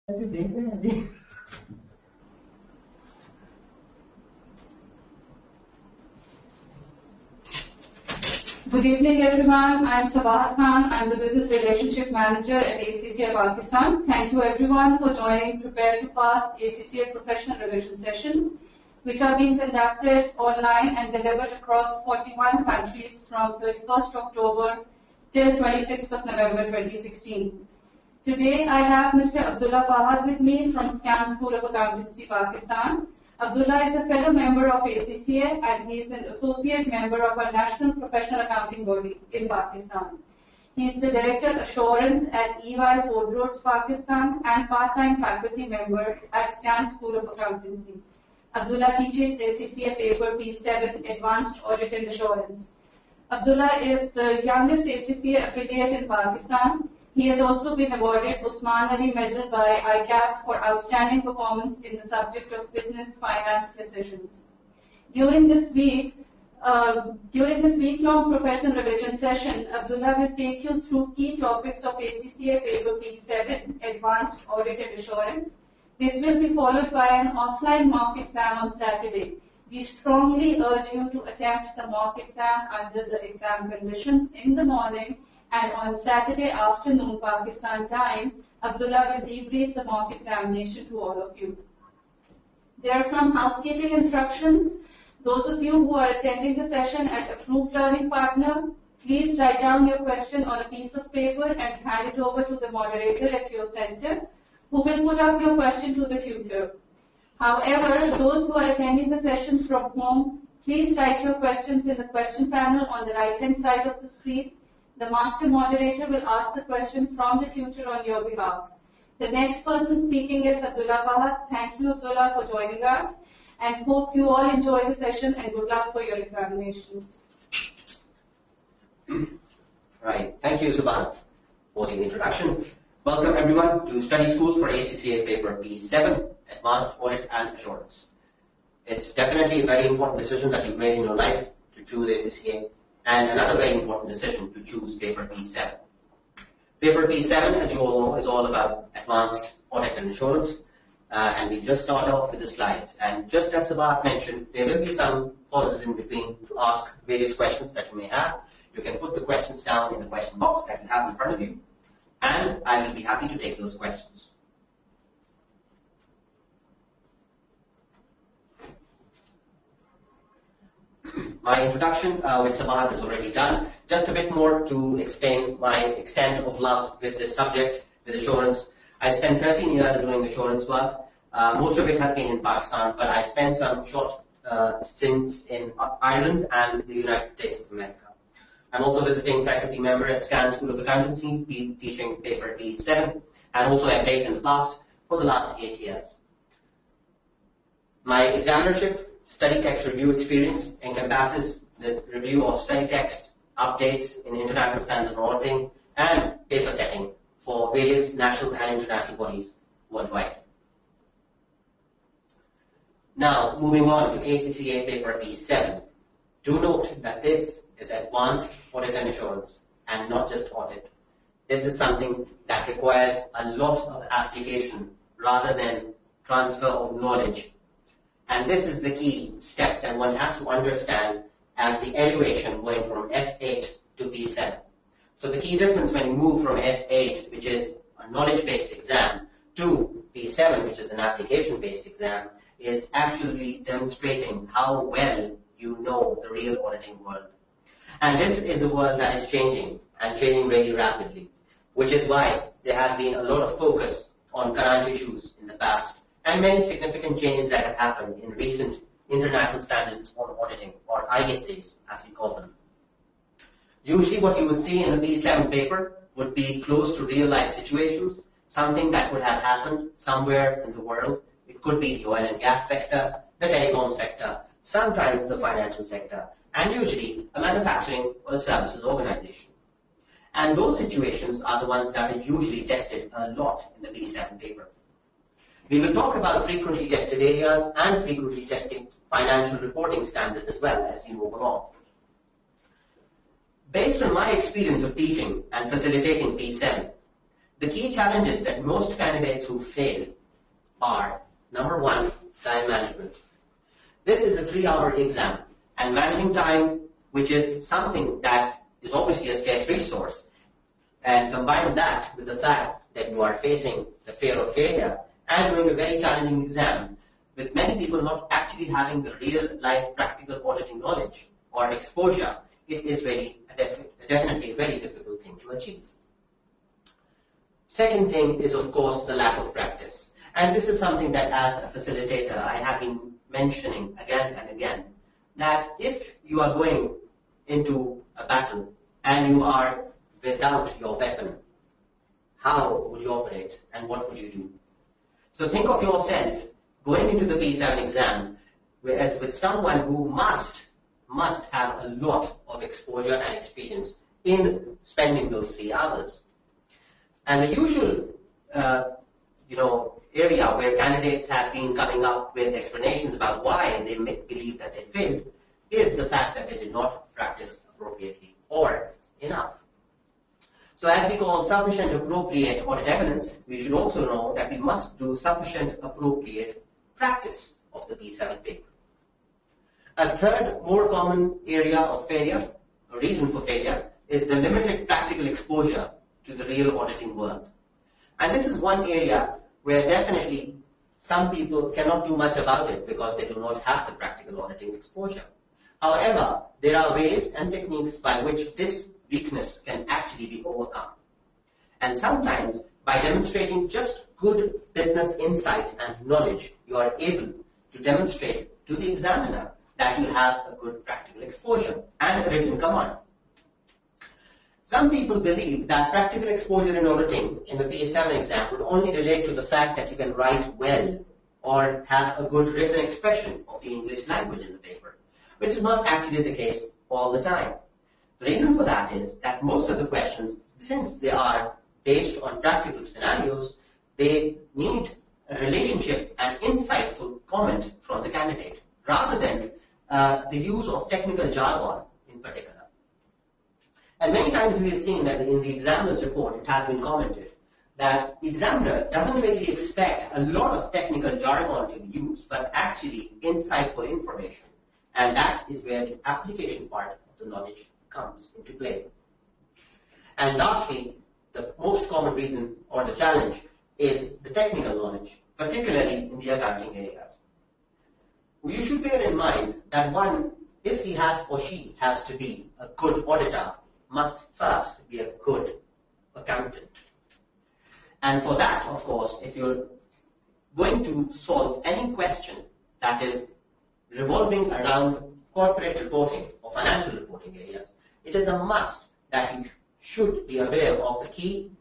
ऐसे देख रहे हैं जी। Good evening, everyone. I'm Fahad. I'm the Business Relationship Manager at ACCA Pakistan. Thank you, everyone, for joining Prepare to Pass ACCA Professional Revision Sessions, which are being conducted online and delivered across 41 countries from 31st October till 26th of November 2016. Today, I have Mr. Abdullah Fahad with me from SCAN School of Accountancy, Pakistan. Abdullah is a fellow member of ACCA and he is an associate member of our National Professional Accounting Body in Pakistan. He is the Director Assurance at EY Ford Roads, Pakistan and part-time faculty member at SCAN School of Accountancy. Abdullah teaches ACCA paper P7 Advanced Audit and Assurance. Abdullah is the youngest ACCA affiliate in Pakistan. He has also been awarded Usman Ali Medal by ICAP for outstanding performance in the subject of business finance decisions. During this week-long professional revision session, Abdullah will take you through key topics of ACCA paper P7, Advanced Audit and Assurance. This will be followed by an offline mock exam on Saturday. We strongly urge you to attempt the mock exam under the exam conditions in the morning. And on Saturday afternoon, Pakistan time, Abdullah will debrief the mock examination to all of you. There are some housekeeping instructions. Those of you who are attending the session at Approved Learning Partner, please write down your question on a piece of paper and hand it over to the moderator at your center, who will put up your question to the tutor. However, those who are attending the session from home, please write your questions in the question panel on the right-hand side of the screen. The master moderator will ask the question from the tutor on your behalf. The next person speaking is Abdullah Fahad. Thank you, Abdullah, for joining us, and hope you all enjoy the session and good luck for your examinations. Right. Thank you, Sabah, for the introduction. Welcome, everyone, to Study School for ACCA Paper P7, Advanced Audit and Assurance. It's definitely a very important decision that you've made in your life to choose ACCA. And another very important decision to choose paper P7. Paper P7, as you all know, is all about advanced audit and assurance. And we'll just start off with the slides. And just as Sabah mentioned, there will be some pauses in between to ask various questions that you may have. You can put the questions down in the question box that you have in front of you. And I will be happy to take those questions. My introduction with Sabah is already done. Just a bit more to explain my extent of love with this subject, with assurance. I spent 13 years doing assurance work. Most of it has been in Pakistan, but I've spent some short stints in Ireland and the United States of America. I'm also visiting faculty member at SCAN School of Accountancy, teaching paper P7, and also F8 in the past for the last 8 years. My examinership study text review experience encompasses the review of study text, updates in international standard auditing, and paper setting for various national and international bodies worldwide. Now, moving on to ACCA paper P7. Do note that this is advanced audit and assurance, and not just audit. This is something that requires a lot of application rather than transfer of knowledge. And this is the key step that one has to understand as the elevation going from F8 to P7. So the key difference when you move from F8, which is a knowledge-based exam, to P7, which is an application-based exam, is actually demonstrating how well you know the real auditing world. And this is a world that is changing, and changing really rapidly, which is why there has been a lot of focus on current issues in the past, and many significant changes that have happened in recent international standards on auditing, or ISAs as we call them. Usually what you would see in the P7 paper would be close to real life situations, something that could have happened somewhere in the world. It could be the oil and gas sector, the telecom sector, sometimes the financial sector, and usually a manufacturing or a services organization. And those situations are the ones that are usually tested a lot in the P7 paper. We will talk about frequently tested areas and frequently tested financial reporting standards as well as we move along. Based on my experience of teaching and facilitating P7, The key challenges that most candidates who fail are, number one, time management. This is a 3-hour exam, and managing time, which is something that is obviously a scarce resource, and combine that with the fact that you are facing the fear of failure and doing a very challenging exam, with many people not actually having the real-life practical auditing knowledge or exposure, it is really definitely a very difficult thing to achieve. Second thing is, of course, the lack of practice. And this is something that as a facilitator I have been mentioning again and again, that if you are going into a battle and you are without your weapon, how would you operate and what would you do? So think of yourself going into the P7 exam as with someone who must have a lot of exposure and experience in spending those 3 hours. And the usual area where candidates have been coming up with explanations about why they believe that they failed is the fact that they did not practice appropriately or enough. So as we call sufficient appropriate audit evidence, we should also know that we must do sufficient appropriate practice of the P7 paper. A third more common area of failure, a reason for failure, is the limited practical exposure to the real auditing world. And this is one area where definitely some people cannot do much about it because they do not have the practical auditing exposure. However, there are ways and techniques by which this weakness can actually be overcome. And sometimes, by demonstrating just good business insight and knowledge, you are able to demonstrate to the examiner that you have a good practical exposure and a written command. Some people believe that practical exposure in auditing in the PA7 exam would only relate to the fact that you can write well or have a good written expression of the English language in the paper, which is not actually the case all the time. The reason for that is that most of the questions, since they are based on practical scenarios, they need a relationship and insightful comment from the candidate, rather than the use of technical jargon in particular. And many times we have seen that in the examiner's report, it has been commented that the examiner doesn't really expect a lot of technical jargon to be used, but actually insightful information. And that is where the application part of the knowledge comes into play. And lastly, the most common reason or the challenge is the technical knowledge, particularly in the accounting areas. You should bear in mind that one, if he has or she has to be a good auditor, must first be a good accountant. And for that, of course, if you're going to solve any question that is revolving around corporate reporting or financial reporting areas, it is a must that you should be aware of the key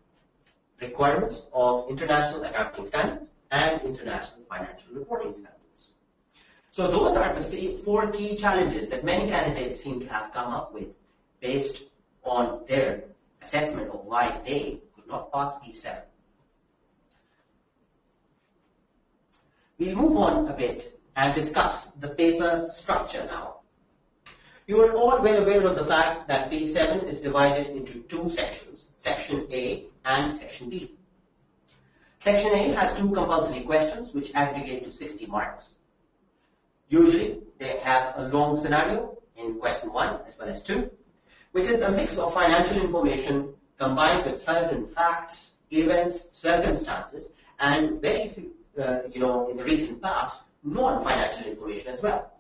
requirements of international accounting standards and international financial reporting standards. So those are the 4 key challenges that many candidates seem to have come up with based on their assessment of why they could not pass P7. We'll move on a bit and discuss the paper structure now. You are all well aware of the fact that P7 is divided into 2 sections, Section A and Section B. Section A has 2 compulsory questions which aggregate to 60 marks. Usually, they have a long scenario in question 1 as well as 2, which is a mix of financial information combined with certain facts, events, circumstances, and very few, in the recent past, non-financial information as well.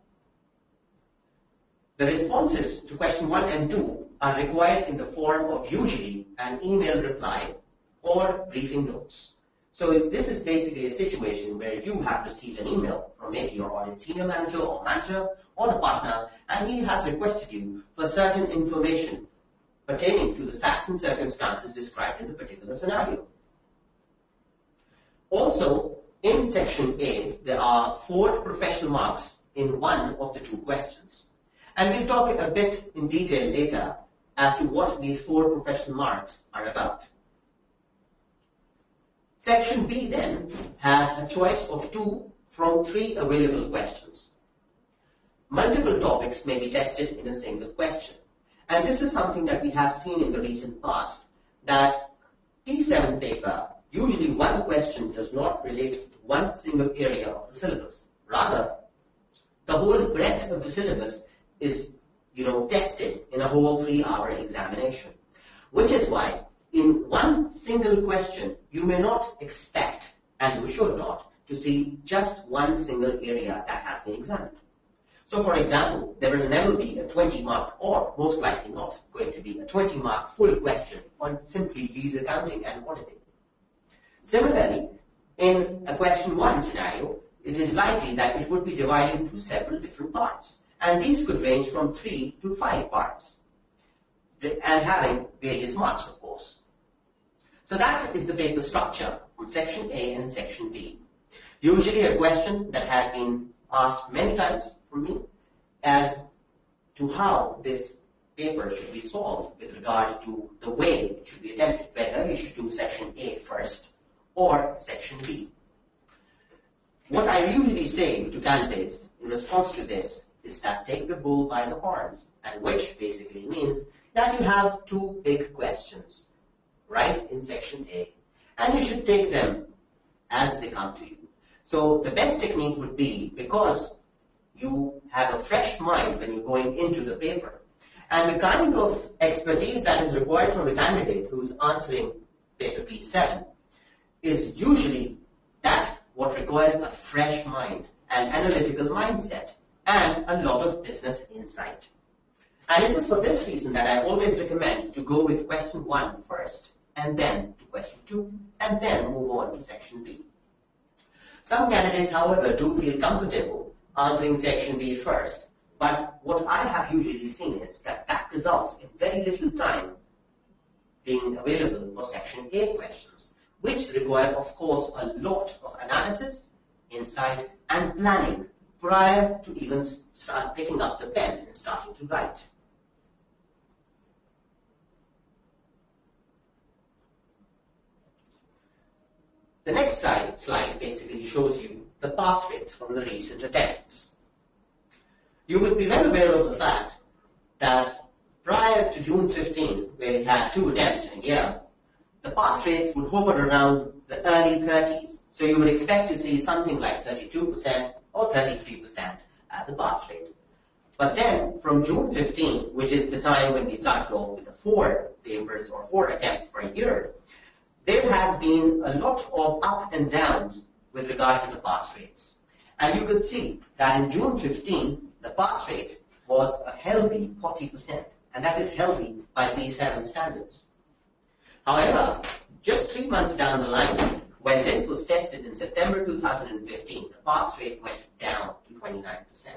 The responses to question 1 and 2 are required in the form of usually an email reply or briefing notes. So this is basically a situation where you have received an email from maybe your audit senior manager or the partner, and he has requested you for certain information pertaining to the facts and circumstances described in the particular scenario. Also, in Section A, there are 4 professional marks in one of the 2 questions. And we'll talk a bit in detail later as to what these 4 professional marks are about. Section B then has a choice of 2 from 3 available questions. Multiple topics may be tested in a single question. And this is something that we have seen in the recent past, that P7 paper, usually one question does not relate to one single area of the syllabus. Rather, the whole breadth of the syllabus is, tested in a whole 3-hour examination. Which is why, in one single question, you may not expect, and you should not, to see just one single area that has been examined. So, for example, there will never be a 20-mark, or most likely not going to be a 20-mark full question on simply lease accounting and auditing. Similarly, in a question 1 scenario, it is likely that it would be divided into several different parts, and these could range from 3 to 5 parts, and having various marks, of course. So that is the paper structure from Section A and Section B. Usually a question that has been asked many times from me as to how this paper should be solved with regard to the way it should be attempted, whether you should do Section A first or Section B. What I usually say to candidates in response to this is that take the bull by the horns, and which basically means that you have 2 big questions right in Section A, and you should take them as they come to you. So the best technique would be, because you have a fresh mind when you're going into the paper, and the kind of expertise that is required from the candidate who's answering paper P7 is usually that what requires a fresh mind, an analytical mindset, and a lot of business insight. And it is for this reason that I always recommend to go with question 1 first, and then to question 2, and then move on to Section B. Some candidates, however, do feel comfortable answering Section B first, but what I have usually seen is that that results in very little time being available for Section A questions, which require, of course, a lot of analysis, insight, and planning prior to even start picking up the pen and starting to write. The next slide basically shows you the pass rates from the recent attempts. You would be well aware of the fact that prior to June 15, where we had 2 attempts in a year, the pass rates would hover around the early 30s. So you would expect to see something like 32% or 33% as the pass rate. But then from June 15, which is the time when we started off with the 4 papers or 4 attempts per year, there has been a lot of up and downs with regard to the pass rates. And you could see that in June 15, the pass rate was a healthy 40%, and that is healthy by P7 standards. However, just 3 months down the line, when this was tested in September 2015, the pass rate went down to 29%.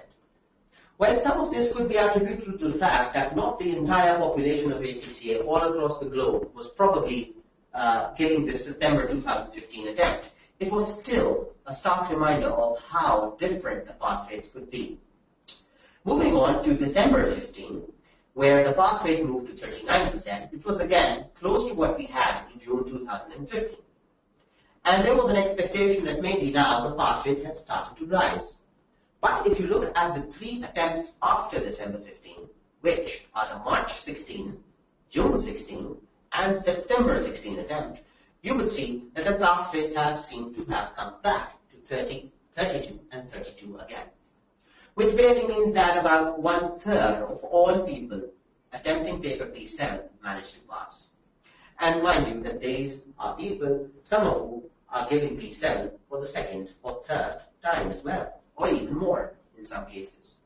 Well, some of this could be attributed to the fact that not the entire population of ACCA all across the globe was probably giving this September 2015 attempt. It was still a stark reminder of how different the pass rates could be. Moving on to December 15, where the pass rate moved to 39%, it was again close to what we had in June 2015. And there was an expectation that maybe now the pass rates had started to rise. But if you look at the 3 attempts after December 15, which are the March 16, June 16, and September 16 attempt, you will see that the pass rates have seemed to have come back to 30, 32, and 32 again. Which barely means that about 1/3 of all people attempting paper P7 managed to pass. And mind you that these are people, some of whom are giving P7 for the 2nd or 3rd time as well, or even more in some cases.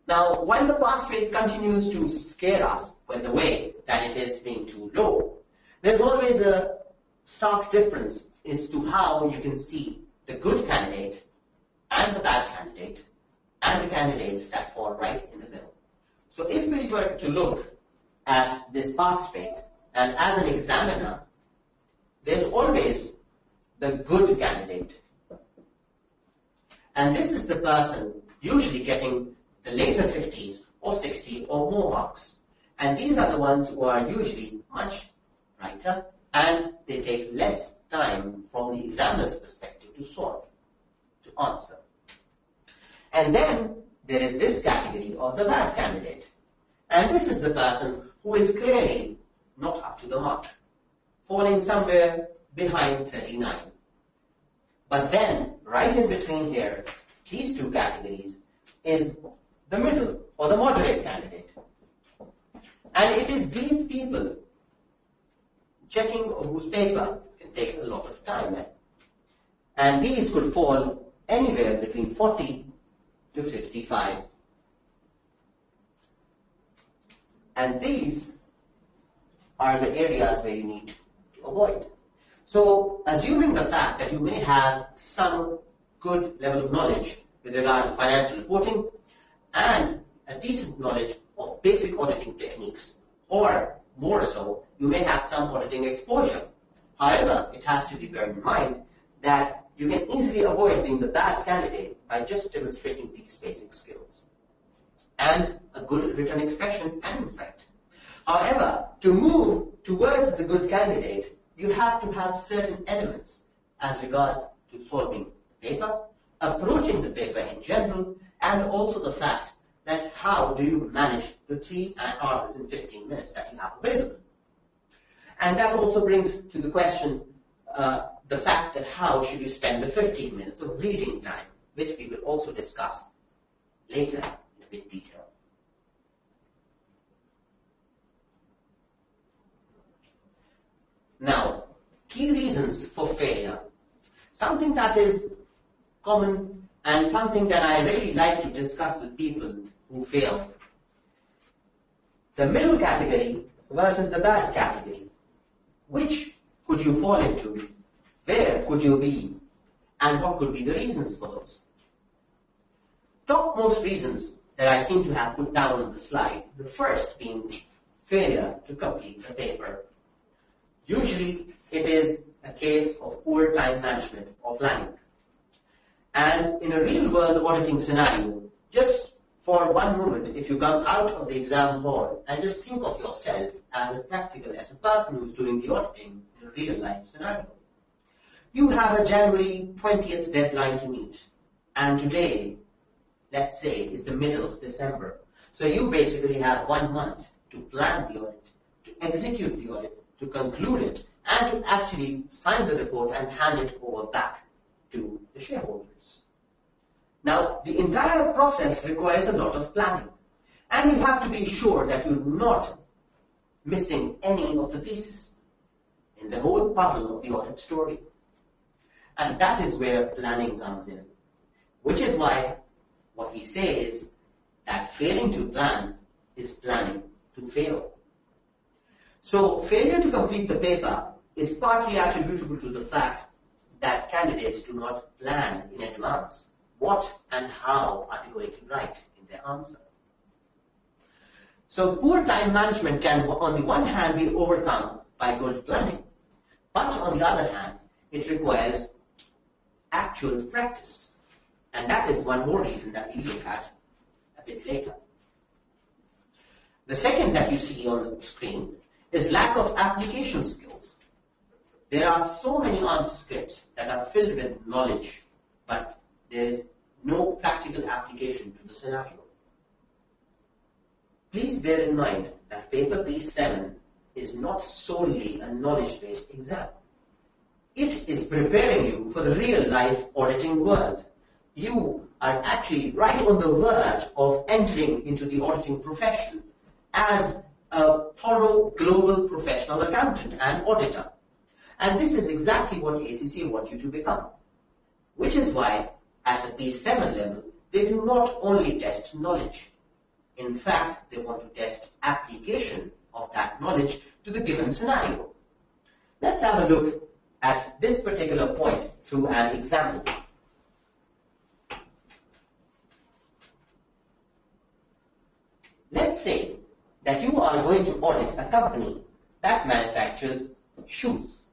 Now, while the pass rate continues to scare us with the way that it is being too low, there's always a stark difference as to how you can see the good candidate and the bad candidate and the candidates that fall right in the middle. So if we were to look at this pass rate, and as an examiner, there's always the good candidate. And this is the person usually getting the later 50s or 60 or more marks. And these are the ones who are usually much brighter, and they take less time from the examiner's perspective to solve, to answer. And then there is this category of the bad candidate. And this is the person who is clearly not up to the mark. falling somewhere behind 39. But then, right in between here, these two categories is the middle or the moderate candidate. And it is these people checking whose paper can take a lot of time. And these could fall anywhere between 40 to 55. And these are the areas where you need to avoid. So, assuming the fact that you may have some good level of knowledge with regard to financial reporting and a decent knowledge of basic auditing techniques, or more so, you may have some auditing exposure. However, it has to be borne in mind that you can easily avoid being the bad candidate by just demonstrating these basic skills and a good written expression and insight. However, to move towards the good candidate, you have to have certain elements as regards to solving the paper, approaching the paper in general, and also the fact that how do you manage the 3 hours and 15 minutes that you have available. And that also brings to the question the fact that how should you spend the 15 minutes of reading time, which we will also discuss later in a bit detail. Now, key reasons for failure. Something that is common and something that I really like to discuss with people who fail. The middle category versus the bad category. Which could you fall into? Where could you be? And what could be the reasons for those? Topmost reasons that I seem to have put down on the slide, the first being failure to complete the paper. Usually, it is a case of poor time management or planning. And in a real-world auditing scenario, just for one moment, if you come out of the exam hall and just think of yourself as a person who's doing the auditing in a real-life scenario. You have a January 20th deadline to meet. And today, let's say, is the middle of December. So you basically have 1 month to plan the audit, to execute the audit, to conclude it, and to actually sign the report and hand it over back to the shareholders. Now, the entire process requires a lot of planning, and you have to be sure that you're not missing any of the pieces in the whole puzzle of the audit story. And that is where planning comes in, which is why what we say is that failing to plan is planning to fail. So failure to complete the paper is partly attributable to the fact that candidates do not plan in advance what and how are they going to write in their answer. So poor time management can, on the one hand, be overcome by good planning, but on the other hand, it requires actual practice. And that is one more reason that we look at a bit later. The second that you see on the screen is lack of application skills. There are so many answer scripts that are filled with knowledge, but there is no practical application to the scenario. Please bear in mind that paper P7 is not solely a knowledge-based exam. It is preparing you for the real-life auditing world. You are actually right on the verge of entering into the auditing profession as a thorough global professional accountant and auditor. And this is exactly what ACCA wants you to become. Which is why at the P7 level, they do not only test knowledge. In fact, they want to test application of that knowledge to the given scenario. Let's have a look at this particular point through an example. Let's say that you are going to audit a company that manufactures shoes.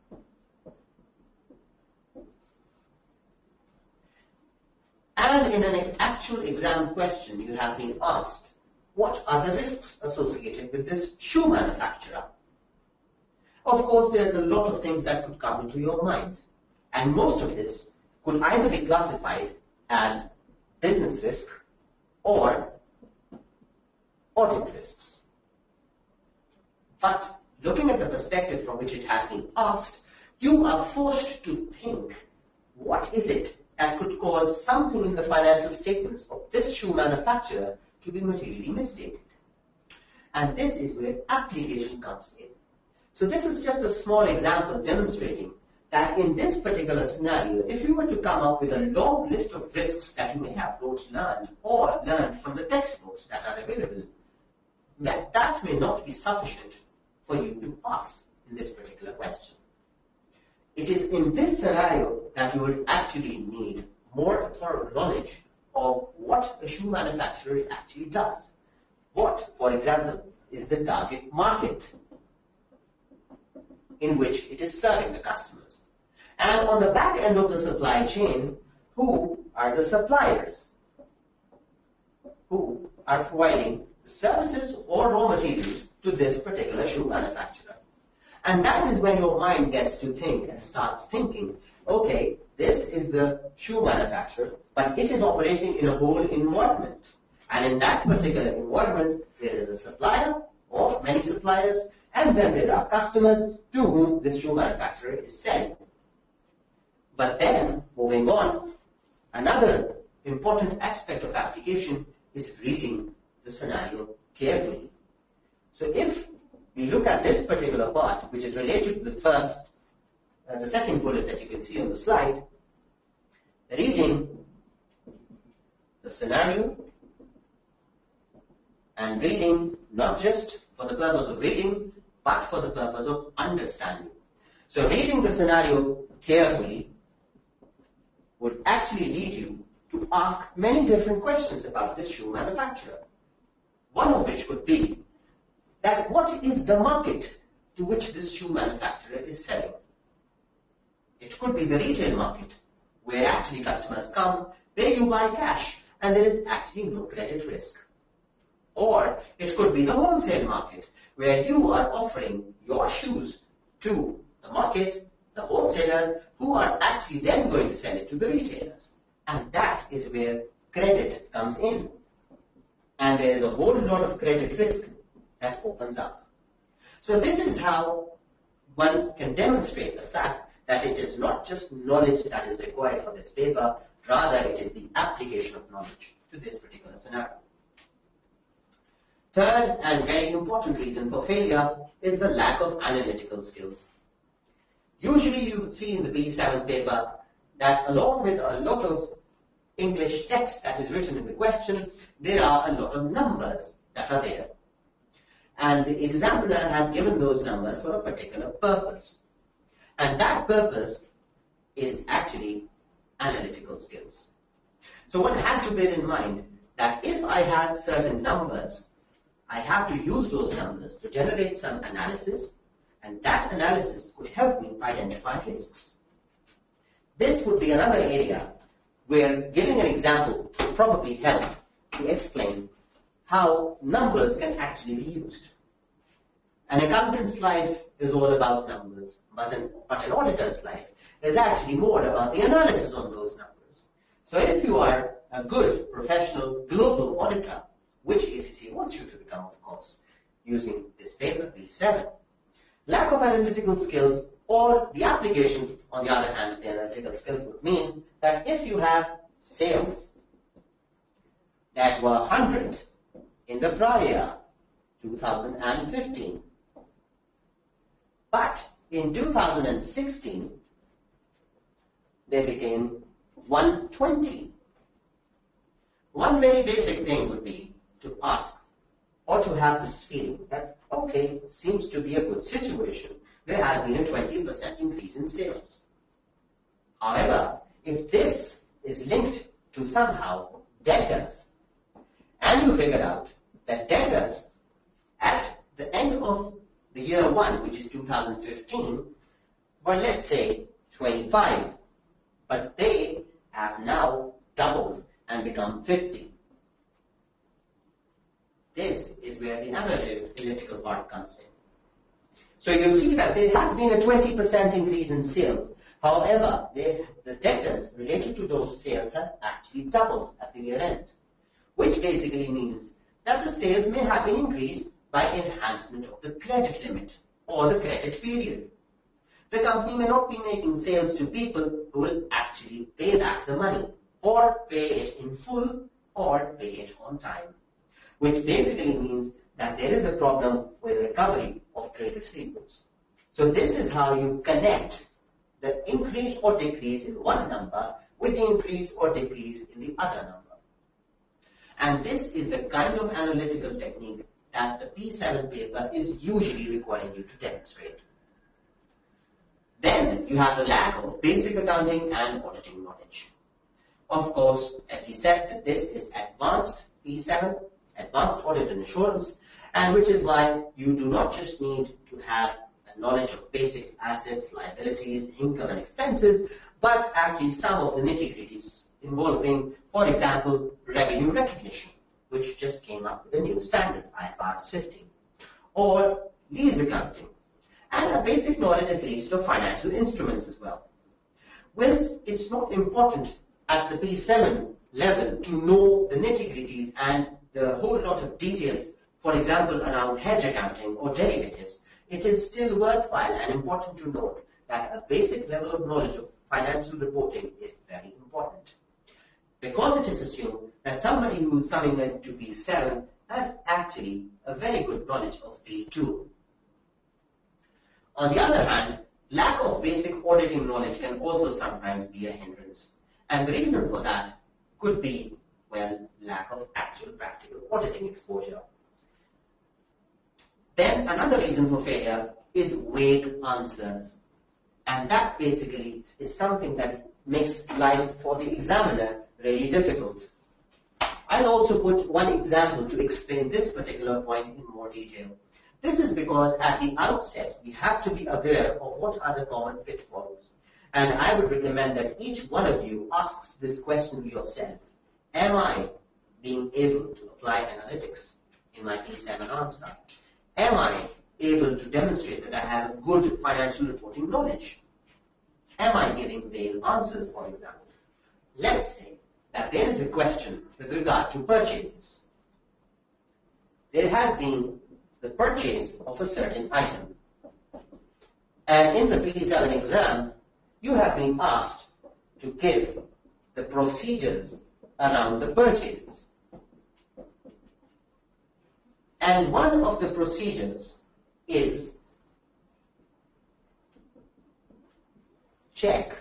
And in an actual exam question, you have been asked, what are the risks associated with this shoe manufacturer? Of course, there's a lot of things that could come into your mind. And most of this could either be classified as business risk or audit risks. But looking at the perspective from which it has been asked, you are forced to think, what is it that could cause something in the financial statements of this shoe manufacturer to be materially misstated? And this is where application comes in. So this is just a small example demonstrating that in this particular scenario, if you were to come up with a long list of risks that you may have learned or learned from the textbooks that are available, that may not be sufficient for you to pass in this particular question. It is in this scenario that you would actually need more thorough knowledge of what a shoe manufacturer actually does. What, for example, is the target market in which it is serving the customers? And on the back end of the supply chain, who are the suppliers who are providing services or raw materials to this particular shoe manufacturer? And that is when your mind gets to think and starts thinking, okay, this is the shoe manufacturer, but it is operating in a whole environment. And in that particular environment, there is a supplier or many suppliers, and then there are customers to whom this shoe manufacturer is selling. But then, moving on, another important aspect of application is reading the scenario carefully. So if we look at this particular part, which is related to the second bullet that you can see on the slide, reading the scenario and reading not just for the purpose of reading, but for the purpose of understanding. So reading the scenario carefully would actually lead you to ask many different questions about this shoe manufacturer. One of which would be that what is the market to which this shoe manufacturer is selling? It could be the retail market, where actually customers come, pay you by cash, and there is actually no credit risk. Or it could be the wholesale market, where you are offering your shoes to the market, the wholesalers, who are actually then going to sell it to the retailers. And that is where credit comes in. And there is a whole lot of credit risk that opens up. So this is how one can demonstrate the fact that it is not just knowledge that is required for this paper, rather it is the application of knowledge to this particular scenario. Third and very important reason for failure is the lack of analytical skills. Usually you would see in the B7 paper that along with a lot of English text that is written in the question, there are a lot of numbers that are there. And the examiner has given those numbers for a particular purpose. And that purpose is actually analytical skills. So one has to bear in mind that if I have certain numbers, I have to use those numbers to generate some analysis, and that analysis could help me identify risks. This would be another area where giving an example would probably help to explain how numbers can actually be used. An accountant's life is all about numbers, but an auditor's life is actually more about the analysis on those numbers. So if you are a good professional global auditor, which ACCA wants you to become, of course, using this paper, B7, lack of analytical skills or the application, on the other hand, of the analytical skills would mean that if you have sales that were 100 in the prior year, 2015, but in 2016, they became 120. One very basic thing would be to ask or to have this feeling that, okay, seems to be a good situation. There has been a 20% increase in sales. However, if this is linked to somehow debtors, and you figure out that debtors at the end of the year 1, which is 2015, were, let's say, 25, but they have now doubled and become 50. This is where the analytical part comes in. So you see that there has been a 20% increase in sales. However, the debtors related to those sales have actually doubled at the year end, which basically means that the sales may have been increased by enhancement of the credit limit or the credit period. The company may not be making sales to people who will actually pay back the money, or pay it in full, or pay it on time, which basically means that there is a problem with recovery of trade receivables. So this is how you connect the increase or decrease in one number with the increase or decrease in the other number. And this is the kind of analytical technique that the P7 paper is usually requiring you to demonstrate. Then you have the lack of basic accounting and auditing knowledge. Of course, as we said, that this is advanced P7, advanced audit and assurance, and which is why you do not just need to have a knowledge of basic assets, liabilities, income and expenses, but actually some of the nitty-gritties involving, for example, revenue recognition, which just came up with a new standard, IFRS 15, or lease accounting, and a basic knowledge at least of financial instruments as well. Whilst it's not important at the P7 level to know the nitty-gritties and the whole lot of details, for example, around hedge accounting or derivatives, it is still worthwhile and important to note that a basic level of knowledge of financial reporting is very important. Because it is assumed that somebody who is coming into P7 has actually a very good knowledge of P2. On the other hand, lack of basic auditing knowledge can also sometimes be a hindrance. And the reason for that could be, well, lack of actual practical auditing exposure. Then another reason for failure is vague answers. And that basically is something that makes life for the examiner really difficult. I'll also put one example to explain this particular point in more detail. This is because at the outset, we have to be aware of what are the common pitfalls. And I would recommend that each one of you asks this question to yourself. Am I being able to apply analytics in my P7 answer? Am I able to demonstrate that I have good financial reporting knowledge? Am I giving vague answers, for example? Let's say that there is a question with regard to purchases. There has been the purchase of a certain item. And in the P7 exam, you have been asked to give the procedures around the purchases. And one of the procedures is check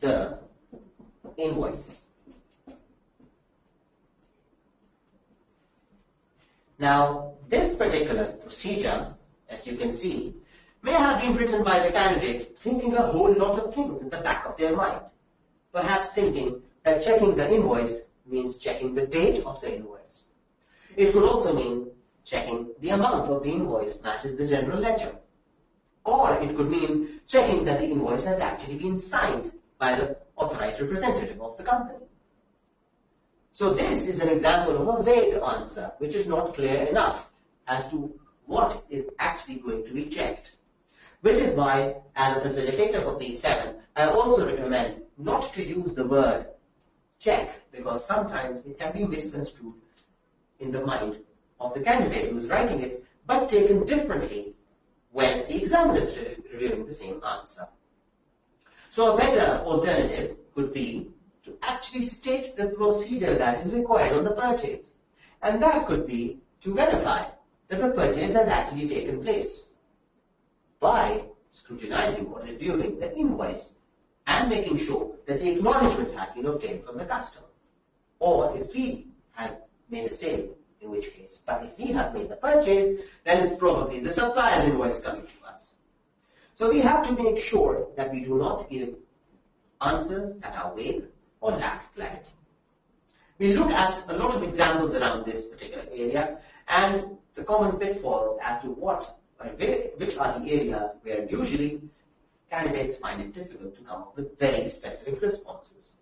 the invoice. Now, this particular procedure, as you can see, may have been written by the candidate thinking a whole lot of things in the back of their mind. Perhaps thinking that checking the invoice means checking the date of the invoice. It could also mean checking the amount of the invoice matches the general ledger. Or it could mean checking that the invoice has actually been signed by the authorized representative of the company. So this is an example of a vague answer, which is not clear enough as to what is actually going to be checked. Which is why, as a facilitator for P7, I also recommend not to use the word check, because sometimes it can be misconstrued in the mind of the candidate who is writing it, but taken differently when the examiner is reviewing the same answer. So a better alternative could be to actually state the procedure that is required on the purchase. And that could be to verify that the purchase has actually taken place by scrutinizing or reviewing the invoice and making sure that the acknowledgement has been obtained from the customer. Or if we have made a sale, in which case. But if we have made the purchase, then it's probably the supplier's invoice coming to us. So we have to make sure that we do not give answers that are vague or lack clarity. We look at a lot of examples around this particular area and the common pitfalls as to which are the areas where usually candidates find it difficult to come up with very specific responses.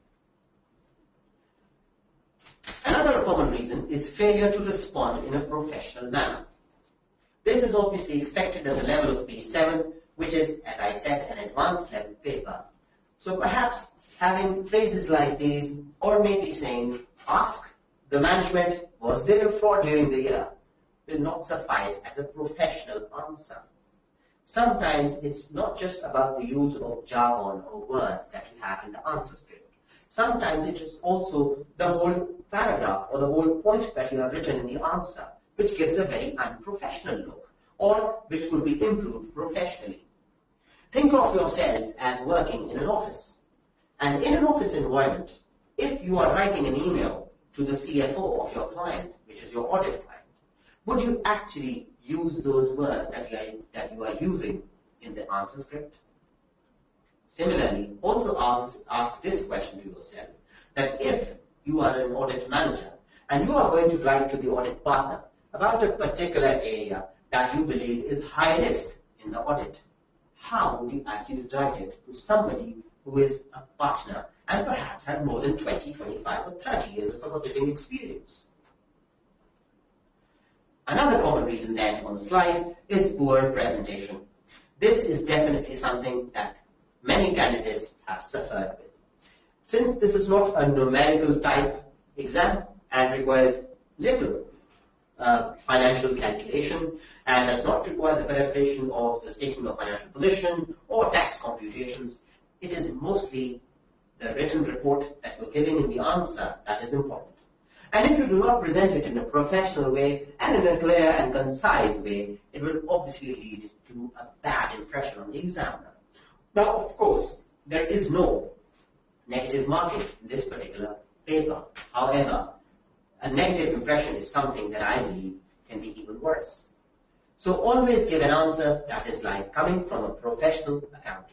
Another common reason is failure to respond in a professional manner. This is obviously expected at the level of P7, which is, as I said, an advanced level paper. So perhaps having phrases like these, or maybe saying, ask the management, was there a fraud during the year? will not suffice as a professional answer. Sometimes it's not just about the use of jargon or words that you have in the answer script. Sometimes it is also the whole paragraph or the whole point that you have written in the answer, which gives a very unprofessional look, or which could be improved professionally. Think of yourself as working in an office. And in an office environment, if you are writing an email to the CFO of your client, which is your audit client, would you actually use those words that you are using in the answer script? Similarly, also ask this question to yourself, that if you are an audit manager and you are going to write to the audit partner about a particular area that you believe is high risk in the audit, how would you actually write it to somebody who is a partner and perhaps has more than 20, 25 or 30 years of auditing experience? Another common reason then on the slide is poor presentation. This is definitely something that many candidates have suffered with. Since this is not a numerical type exam and requires little financial calculation and does not require the preparation of the statement of financial position or tax computations, it is mostly the written report that you're giving in the answer that is important. And if you do not present it in a professional way and in a clear and concise way, it will obviously lead to a bad impression on the examiner. Now, of course, there is no negative marking in this particular paper. However, a negative impression is something that I believe can be even worse. So always give an answer that is like coming from a professional accountant.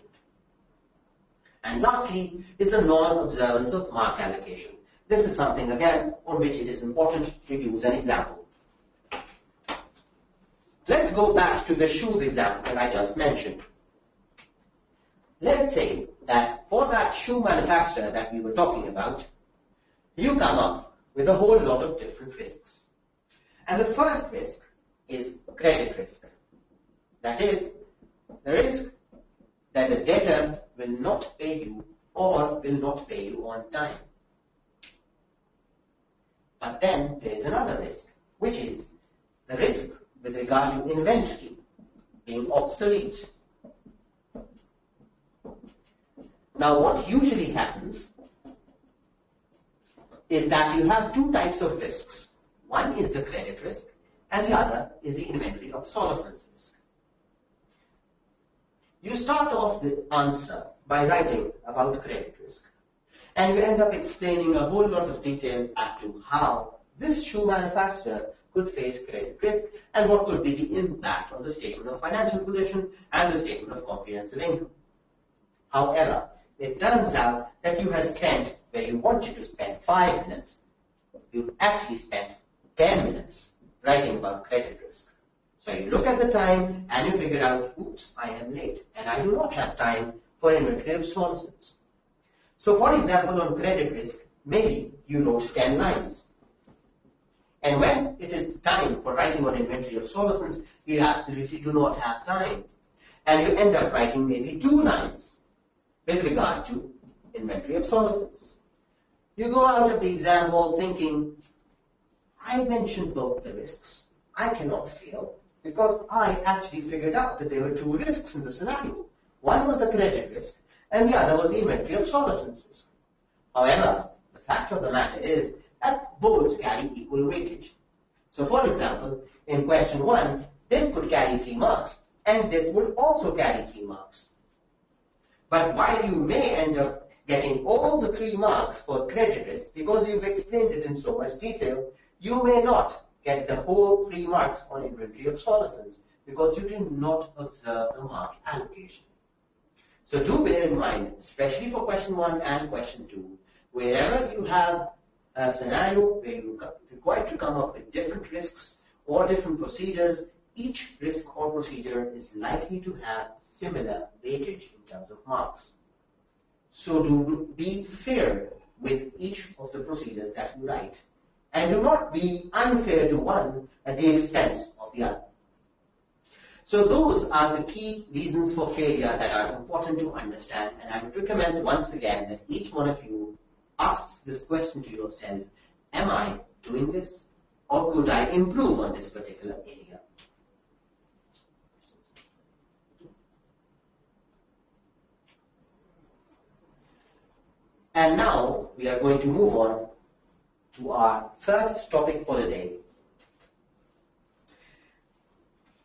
And lastly is the non-observance of mark allocation. This is something, again, on which it is important to use an example. Let's go back to the shoes example that I just mentioned. Let's say that for that shoe manufacturer that we were talking about, you come up with a whole lot of different risks. And the first risk is credit risk. That is, the risk that the debtor will not pay you or will not pay you on time. But then there is another risk, which is the risk with regard to inventory being obsolete. Now, what usually happens is that you have two types of risks. One is the credit risk, and the other is the inventory obsolescence risk. You start off the answer by writing about credit risk, and you end up explaining a whole lot of detail as to how this shoe manufacturer could face credit risk and what could be the impact on the statement of financial position and the statement of comprehensive income. However, it turns out that you have spent, where you wanted to spend 5 minutes, you've actually spent 10 minutes writing about credit risk. So you look at the time and you figure out, oops, I am late and I do not have time for inventory obsolescence. So for example, on credit risk, maybe you wrote 10 lines. And when it is time for writing on inventory obsolescence, you absolutely do not have time. And you end up writing maybe 2 lines with regard to inventory obsolescence. You go out of the exam hall thinking, I mentioned both the risks. I cannot fail because I actually figured out that there were 2 risks in the scenario. One was the credit risk and the other was the inventory obsolescence risk. However, the fact of the matter is that both carry equal weightage. So for example, in question 1, this could carry 3 marks and this would also carry 3 marks. But while you may end up getting all the 3 marks for credit risk because you've explained it in so much detail, you may not get the whole 3 marks on inventory obsolescence because you did not observe the mark allocation. So do bear in mind, especially for question 1 and question 2, wherever you have a scenario where you are required to come up with different risks or different procedures, each risk or procedure is likely to have similar weightage in terms of marks. So do be fair with each of the procedures that you write, and do not be unfair to one at the expense of the other. So those are the key reasons for failure that are important to understand, and I would recommend once again that each one of you asks this question to yourself: am I doing this or could I improve on this particular area? And now we are going to move on to our first topic for the day.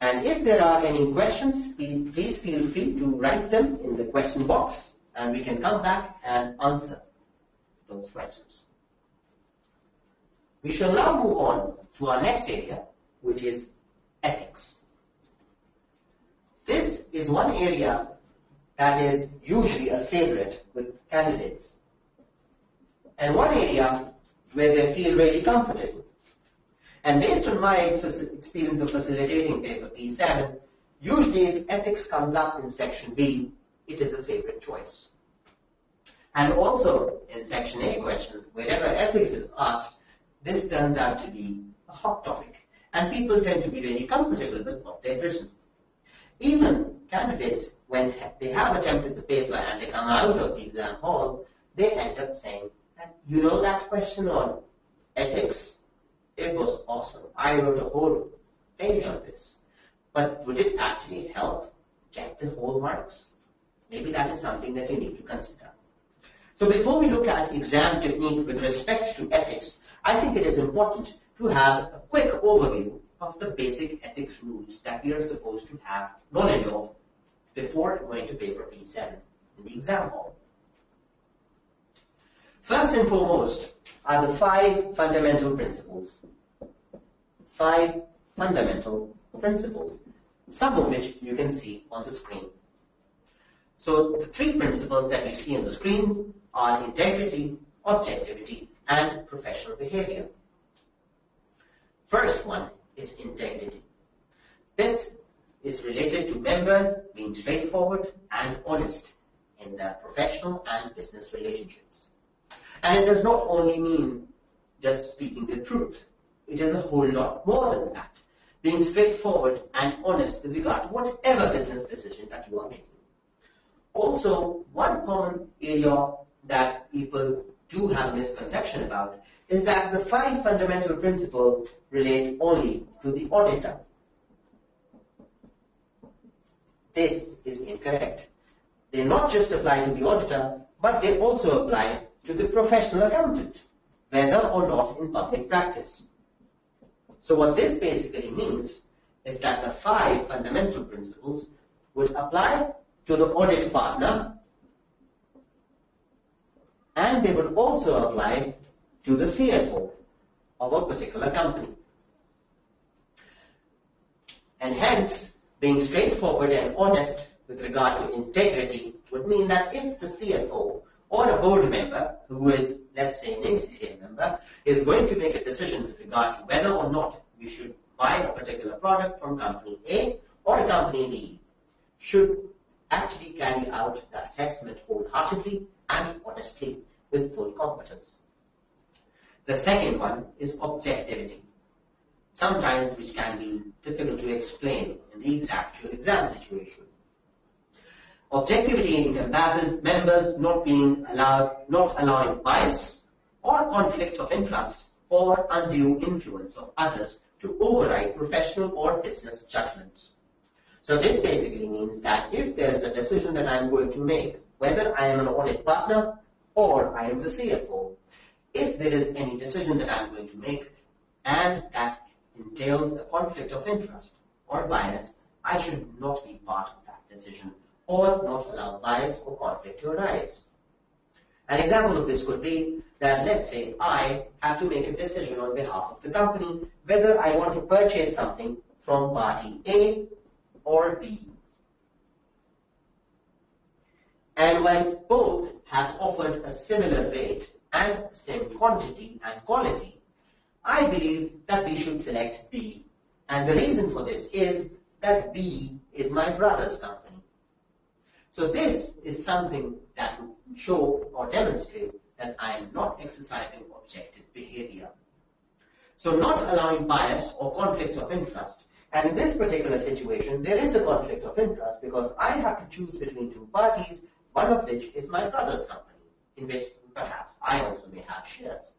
And if there are any questions, please feel free to write them in the question box and we can come back and answer those questions. We shall now move on to our next area, which is ethics. This is one area that is usually a favorite with candidates, and one area where they feel really comfortable. And based on my experience of facilitating paper P7, usually if ethics comes up in section B, it is a favorite choice. And also in section A questions, wherever ethics is asked, this turns out to be a hot topic. And people tend to be really comfortable with what they've written. Even candidates, when they have attempted the paper and they come out of the exam hall, they end up saying, you know that question on ethics? It was awesome. I wrote a whole page on this. But would it actually help get the whole marks? Maybe that is something that you need to consider. So before we look at exam technique with respect to ethics, I think it is important to have a quick overview of the basic ethics rules that we are supposed to have knowledge of before going to paper P7 in the exam hall. First and foremost are the 5 fundamental principles. 5 fundamental principles, some of which you can see on the screen. So the 3 principles that you see on the screen are integrity, objectivity, and professional behavior. First one is integrity. This is related to members being straightforward and honest in their professional and business relationships. And it does not only mean just speaking the truth. It is a whole lot more than that. Being straightforward and honest with regard to whatever business decision that you are making. Also, one common area that people do have a misconception about is that the 5 fundamental principles relate only to the auditor. This is incorrect. They not just apply to the auditor, but they also apply to the professional accountant, whether or not in public practice. So what this basically means is that the 5 fundamental principles would apply to the audit partner, and they would also apply to the CFO of a particular company. And hence, being straightforward and honest with regard to integrity would mean that if the CFO or a board member, who is, let's say, an ACCA member, is going to make a decision with regard to whether or not we should buy a particular product from company A or company B, should actually carry out the assessment wholeheartedly and honestly with full competence. The second one is objectivity, sometimes which can be difficult to explain in the actual exam situation. Objectivity encompasses members not allowing bias or conflicts of interest or undue influence of others to override professional or business judgments. So this basically means that if there is a decision that I am going to make, whether I am an audit partner or I am the CFO, if there is any decision that I am going to make and that entails a conflict of interest or bias, I should not be part of that decision or not allow bias or conflict to arise. An example of this could be that, let's say, I have to make a decision on behalf of the company whether I want to purchase something from party A or B. And whilst both have offered a similar rate and same quantity and quality, I believe that we should select B. And the reason for this is that B is my brother's company. So this is something that will show or demonstrate that I am not exercising objective behavior. So not allowing bias or conflicts of interest. And in this particular situation, there is a conflict of interest because I have to choose between 2 parties, one of which is my brother's company, in which perhaps I also may have shares.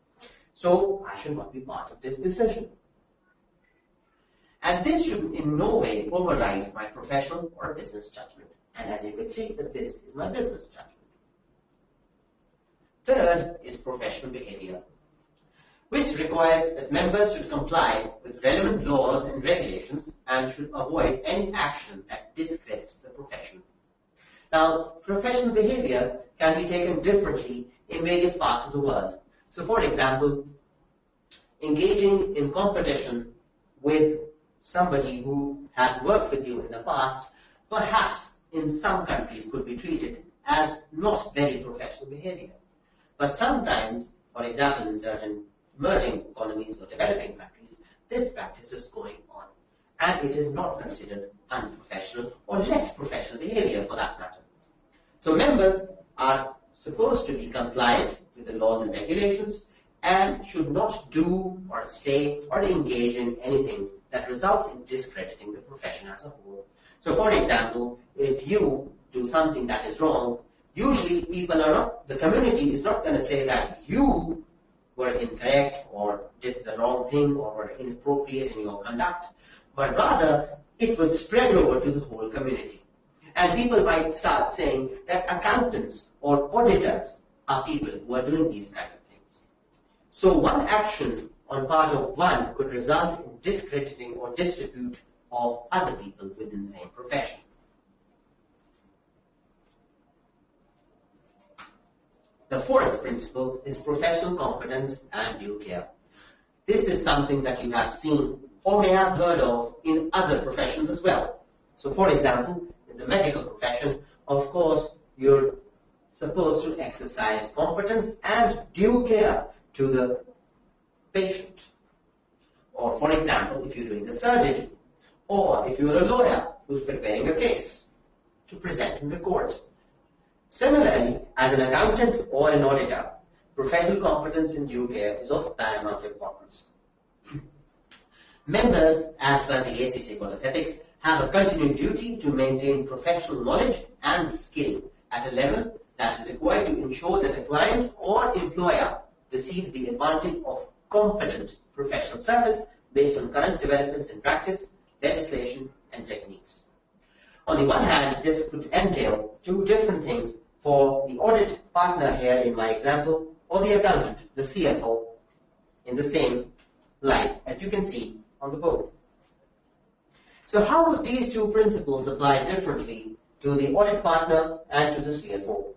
So I should not be part of this decision. And this should in no way override my professional or business judgment. And as you can see, that this is my business judgment. Third is professional behavior, which requires that members should comply with relevant laws and regulations and should avoid any action that discredits the profession. Now, professional behavior can be taken differently in various parts of the world. So, for example, engaging in competition with somebody who has worked with you in the past, perhaps in some countries could be treated as not very professional behavior. But sometimes, for example, in certain emerging economies or developing countries, this practice is going on, and it is not considered unprofessional or less professional behavior for that matter. So members are supposed to be compliant with the laws and regulations and should not do or say or engage in anything that results in discrediting the profession as a whole. So for example, if you do something that is wrong, usually the community is not going to say that you were incorrect or did the wrong thing or were inappropriate in your conduct, but rather it would spread over to the whole community. And people might start saying that accountants or auditors are people who are doing these kind of things. So one action on part of one could result in discrediting or disrepute of other people within the same profession. The fourth principle is professional competence and due care. This is something that you have seen or may have heard of in other professions as well. So for example, in the medical profession, of course, you're supposed to exercise competence and due care to the patient. Or for example, if you're doing the surgery, or if you're a lawyer who's preparing a case to present in the court. Similarly, as an accountant or an auditor, professional competence and due care is of paramount importance. Members, as per the ACCA Code of Ethics, have a continuing duty to maintain professional knowledge and skill at a level that is required to ensure that a client or employer receives the advantage of competent professional service based on current developments in practice, legislation, and techniques. On the one hand, this could entail two different things for the audit partner here in my example, or the accountant, the CFO, in the same light as you can see on the board. So how would these two principles apply differently to the audit partner and to the CFO?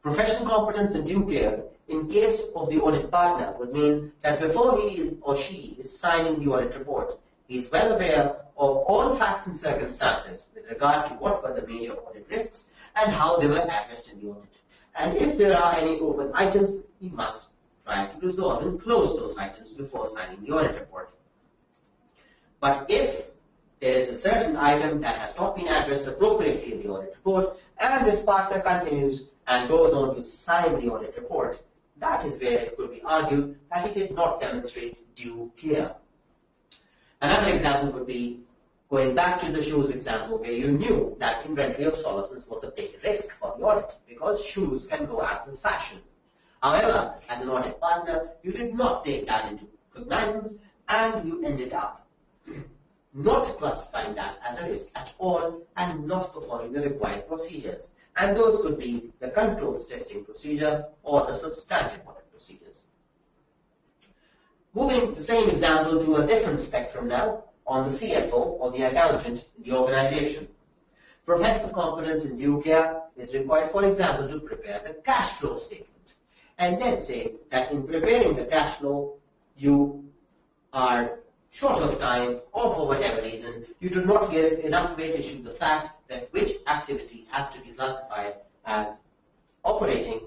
Professional competence and due care in case of the audit partner would mean that before he or she is signing the audit report, he is well aware of all facts and circumstances with regard to what were the major audit risks and how they were addressed in the audit. And if there are any open items, he must try to resolve and close those items before signing the audit report. But if there is a certain item that has not been addressed appropriately in the audit report, and this partner continues and goes on to sign the audit report, that is where it could be argued that he did not demonstrate due care. Another example would be going back to the shoes example where you knew that inventory obsolescence was a big risk for the audit because shoes can go out of fashion. However, as an audit partner, you did not take that into cognizance and you ended up not classifying that as a risk at all and not performing the required procedures. And those could be the controls testing procedure or the substantive audit procedures. Moving the same example to a different spectrum now, on the CFO or the accountant in the organization. Professional competence in due care is required, for example, to prepare the cash flow statement. And let's say that in preparing the cash flow, you are short of time or for whatever reason, you do not give enough weightage to the fact that which activity has to be classified as operating,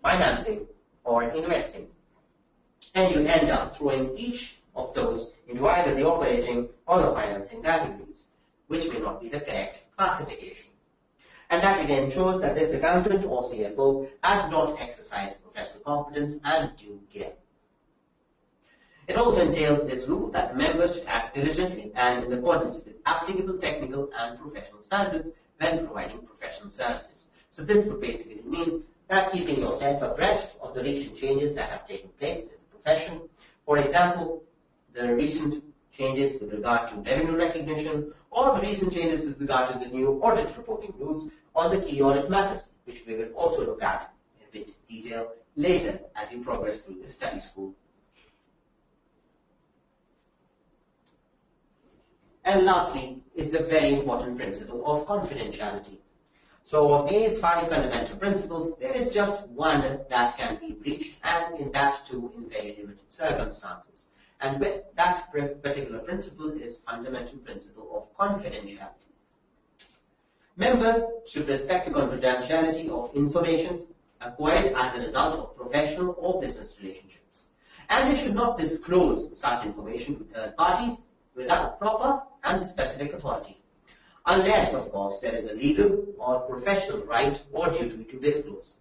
financing, or investing. And you end up throwing each of those into either the operating or the financing categories, which may not be the correct classification. And that again shows that this accountant or CFO has not exercised professional competence and due care. It also entails this rule that the members should act diligently and in accordance with applicable technical and professional standards when providing professional services. So this would basically mean that keeping yourself abreast of the recent changes that have taken place in the profession. For example, the recent changes with regard to revenue recognition, or the recent changes with regard to the new audit reporting rules on the key audit matters, which we will also look at in a bit detail later as we progress through the study school. And lastly is the very important principle of confidentiality. So of these 5 fundamental principles, there is just one that can be breached, and in that too in very limited circumstances. And with that particular principle is fundamental principle of confidentiality. Members should respect the confidentiality of information acquired as a result of professional or business relationships. And they should not disclose such information to third parties without proper and specific authority, unless, of course, there is a legal or professional right or duty to disclose.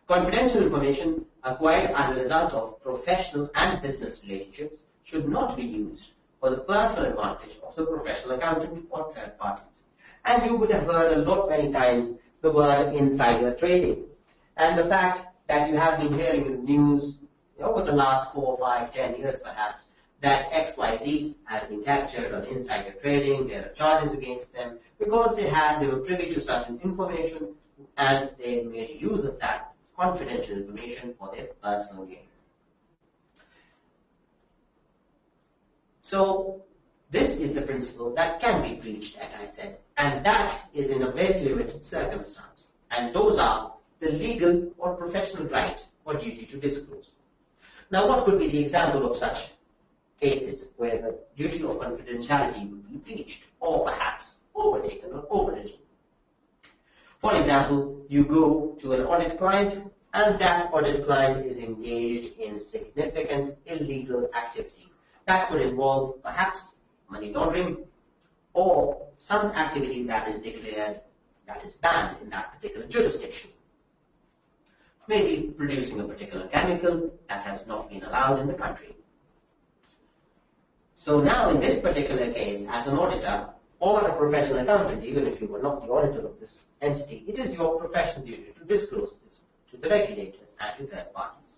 Confidential information acquired as a result of professional and business relationships should not be used for the personal advantage of the professional accountant or third parties. And you would have heard a lot many times the word insider trading. And the fact that you have been hearing in the news over the last 4, 5, 10 years perhaps, that XYZ has been captured on insider trading, there are charges against them because they were privy to certain information and they made use of that confidential information for their personal gain. So this is the principle that can be breached, as I said, and that is in a very limited circumstance. And those are the legal or professional right or duty to disclose. Now, what could be the example of such cases where the duty of confidentiality would be breached or perhaps overtaken or overridden? For example, you go to an audit client and that audit client is engaged in significant illegal activity. That would involve perhaps money laundering or some activity that is declared that is banned in that particular jurisdiction. Maybe producing a particular chemical that has not been allowed in the country. So now in this particular case, as an auditor or a professional accountant, even if you were not the auditor of this entity, it is your professional duty to disclose this to the regulators and to third parties.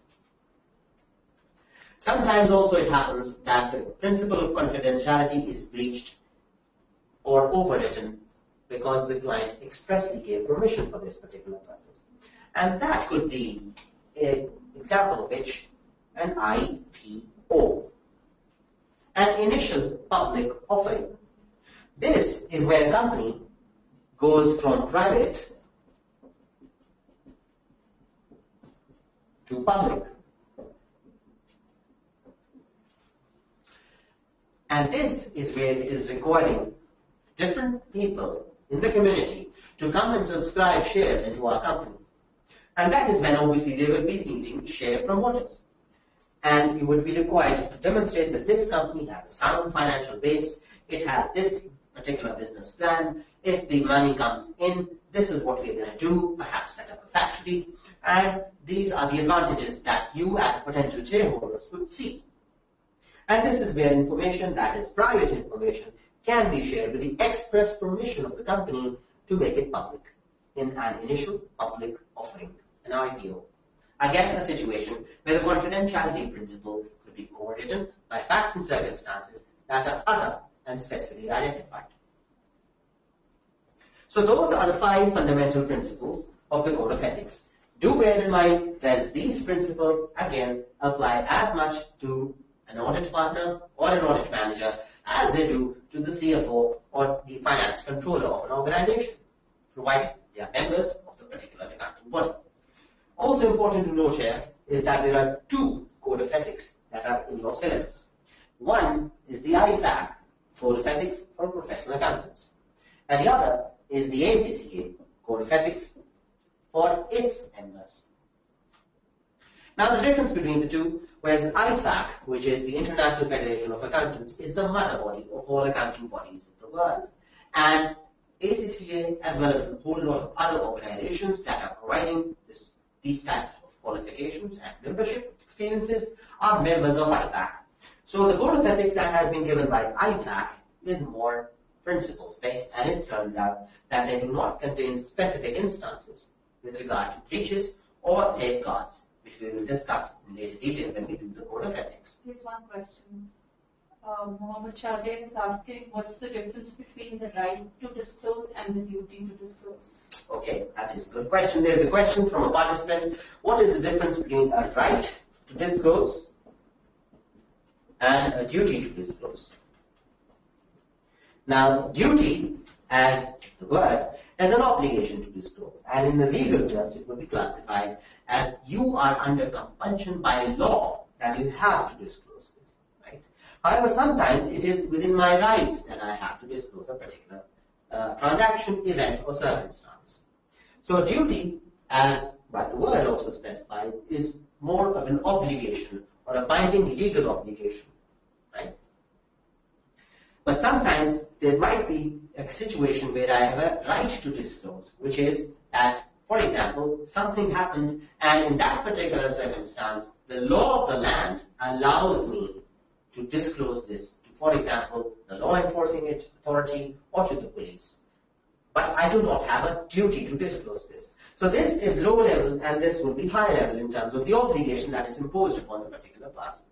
Sometimes also it happens that the principle of confidentiality is breached or overwritten because the client expressly gave permission for this particular purpose. And that could be an example of which an IPO, an initial public offering. This is where a company goes from private to public. And this is where it is requiring different people in the community to come and subscribe shares into our company. And that is when obviously they will be needing share promoters. And you would be required to demonstrate that this company has a sound financial base, it has this particular business plan, if the money comes in, this is what we're going to do, perhaps set up a factory, and these are the advantages that you as potential shareholders could see. And this is where information that is private information can be shared with the express permission of the company to make it public in an initial public offering, an IPO. Again, a situation where the confidentiality principle could be overridden by facts and circumstances that are other and specifically identified. So those are the 5 fundamental principles of the Code of Ethics. Do bear in mind that these principles, again, apply as much to an audit partner or an audit manager as they do to the CFO or the finance controller of an organization, provided they are members of the particular accounting body. Also important to note here is that there are 2 Code of Ethics that are in your syllabus. One is the IFAC, Code of Ethics for Professional Accountants, and the other is the ACCA, Code of Ethics for its members. Now the difference between the two, whereas IFAC, which is the International Federation of Accountants, is the mother body of all accounting bodies in the world, and ACCA, as well as a whole lot of other organizations that are providing these types of qualifications and membership experiences, are members of IFAC. So the Code of Ethics that has been given by IFAC is more principles-based, and it turns out that they do not contain specific instances with regard to breaches or safeguards, which we will discuss in later detail when we do the Code of Ethics. Here's one question. Mohammed Shahzaid is asking, what's the difference between the right to disclose and the duty to disclose? Okay, that is a good question. There is a question from a participant. What is the difference between a right to disclose and a duty to disclose? Now, duty, as the word, is an obligation to disclose. And in the legal terms, it would be classified as you are under compulsion by law that you have to disclose this. Right? However, sometimes it is within my rights that I have to disclose a particular transaction, event, or circumstance. So duty, as what the word also specifies, is more of an obligation or a binding legal obligation. Right? But sometimes there might be a situation where I have a right to disclose, which is that, for example, something happened and in that particular circumstance, the law of the land allows me to disclose this to, for example, the law enforcing authority or to the police. But I do not have a duty to disclose this. So this is low level and this would be high level in terms of the obligation that is imposed upon a particular person.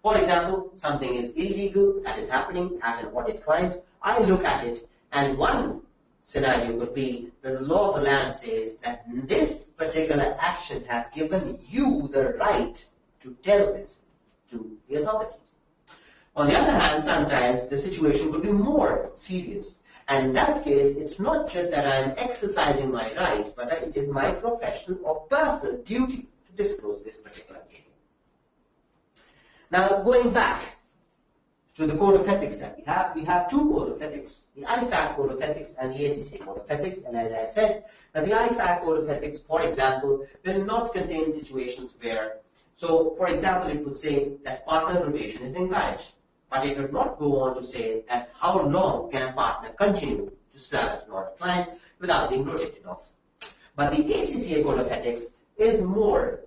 For example, something is illegal that is happening at an audit client. I look at it, and one scenario would be that the law of the land says that this particular action has given you the right to tell this to the authorities. On the other hand, sometimes the situation could be more serious. And in that case, it's not just that I am exercising my right, but it is my professional or personal duty to disclose this particular case. Now, going back to the code of ethics that we have two code of ethics, the IFAC code of ethics and the ACCA code of ethics. And as I said, that the IFAC code of ethics, for example, will not contain situations where, so for example, it would say that partner rotation is encouraged, but it would not go on to say that how long can a partner continue to serve at an audit client without being rotated off. But the ACCA code of ethics is more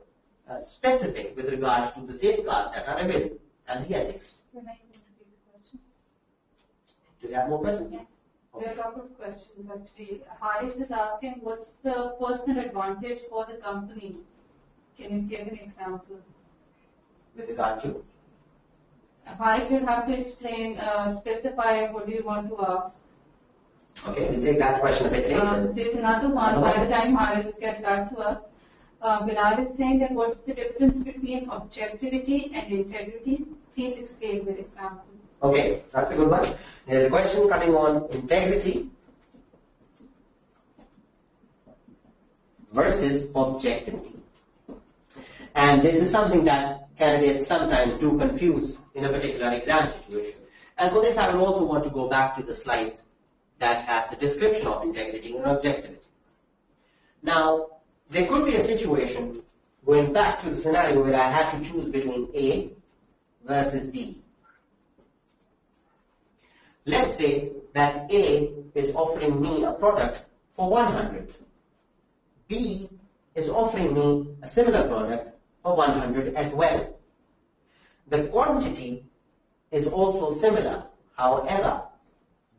specific with regards to the safeguards that are available and the ethics. Can I repeat the questions? Do you have more questions? Yes. Okay. There are a couple of questions actually. Haris is asking, what's the personal advantage for the company? Can you give an example? With regard to? Haris will have to explain, specify what do you want to ask. Okay, we'll take that question a bit later. There is another one. By the time Haris gets back to us, Bilal is saying that what's the difference between objectivity and integrity? Please explain with example. Okay, that's a good one. There's a question coming on integrity versus objectivity. And this is something that candidates sometimes do confuse in a particular exam situation. And for this, I will also want to go back to the slides that have the description of integrity and objectivity. Now, there could be a situation, going back to the scenario where I had to choose between A versus B. Let's say that A is offering me a product for 100. B is offering me a similar product for 100 as well. The quantity is also similar. However,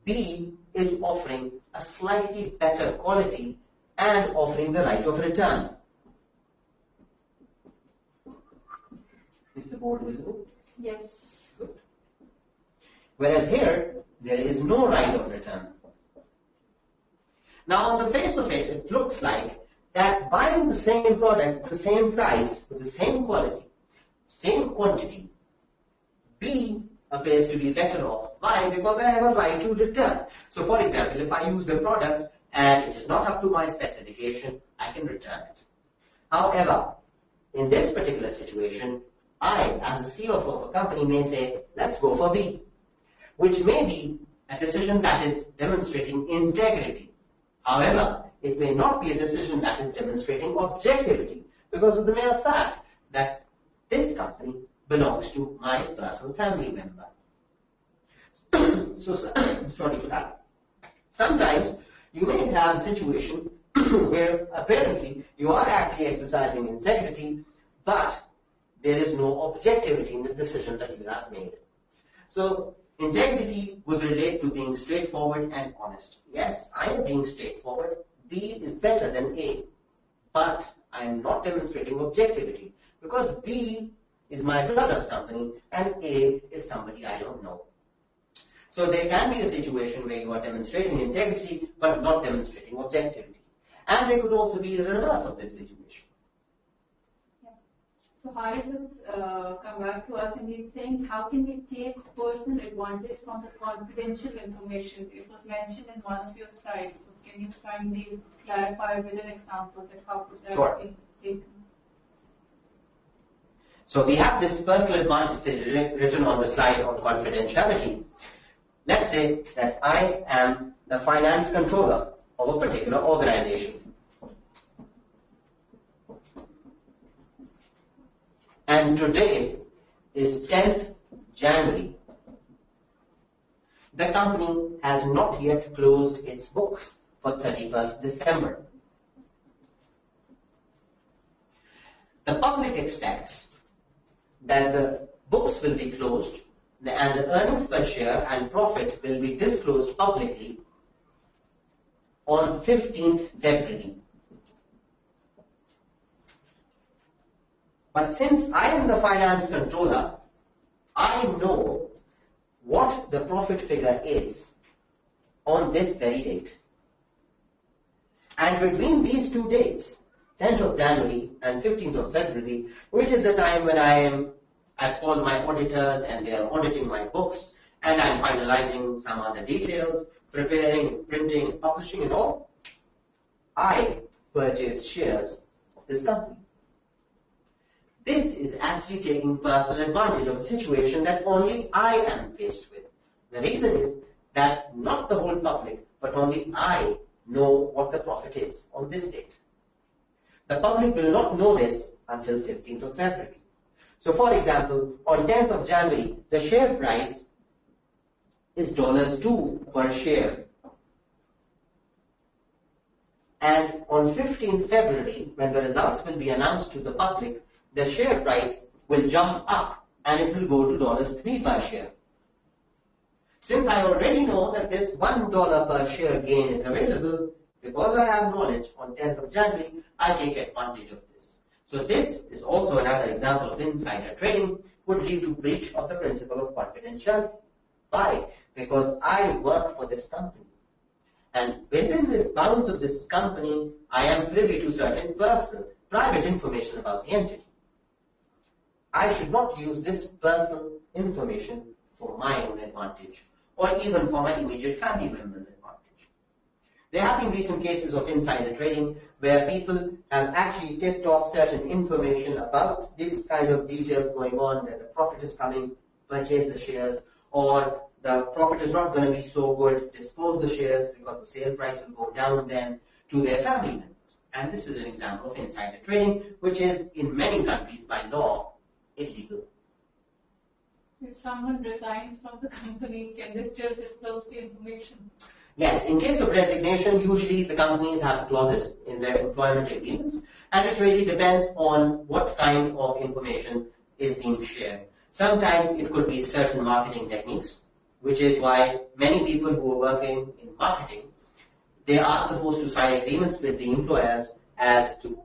B is offering a slightly better quality and offering the right of return. Is the board visible? Yes. Good. Whereas here, there is no right of return. Now, on the face of it, it looks like that buying the same product, the same price, with the same quality, same quantity, B appears to be better off. Why? Because I have a right to return. So, for example, if I use the product and it is not up to my specification, I can return it. However, in this particular situation, I, as a CFO of a company, may say, let's go for B, which may be a decision that is demonstrating integrity. However, it may not be a decision that is demonstrating objectivity because of the mere fact that this company belongs to my personal family member. So, sorry for that. Sometimes you may have a situation where apparently you are actually exercising integrity, but there is no objectivity in the decision that you have made. So, integrity would relate to being straightforward and honest. Yes, I am being straightforward. B is better than A, but I am not demonstrating objectivity because B is my brother's company and A is somebody I don't know. So there can be a situation where you are demonstrating integrity but not demonstrating objectivity. And there could also be the reverse of this situation. So Haris has come back to us and he's saying, how can we take personal advantage from the confidential information? It was mentioned in one of your slides. So can you kindly clarify with an example that how could that be taken? So we have this personal advantage written on the slide on confidentiality. Let's say that I am the finance controller of a particular organization. And today is 10th January. The company has not yet closed its books for 31st December. The public expects that the books will be closed and the earnings per share and profit will be disclosed publicly on 15th February. But since I am the finance controller, I know what the profit figure is on this very date. And between these two dates, 10th of January and 15th of February, which is the time when I've called my auditors and they are auditing my books and I'm finalizing some other details, preparing, printing, publishing and all, I purchase shares of this company. This is actually taking personal advantage of a situation that only I am faced with. The reason is that not the whole public, but only I know what the profit is on this date. The public will not know this until 15th of February. So for example, on 10th of January, the share price is $2 per share. And on 15th February, when the results will be announced to the public, the share price will jump up and it will go to $3 per share. Since I already know that this $1 per share gain is available, because I have knowledge on 10th of January, I take advantage of this. So this is also another example of insider trading, would lead to breach of the principle of confidentiality. Why? Because I work for this company. And within the bounds of this company, I am privy to certain personal, private information about the entity. I should not use this personal information for my own advantage or even for my immediate family members' advantage. There have been recent cases of insider trading where people have actually tipped off certain information about this kind of details going on, that the profit is coming, purchase the shares, or the profit is not going to be so good, dispose the shares because the sale price will go down then, to their family members. And this is an example of insider trading, which is in many countries by law illegal. If someone resigns from the company, can they still disclose the information? Yes, in case of resignation, usually the companies have clauses in their employment agreements, and it really depends on what kind of information is being shared. Sometimes it could be certain marketing techniques, which is why many people who are working in marketing, they are supposed to sign agreements with the employers as to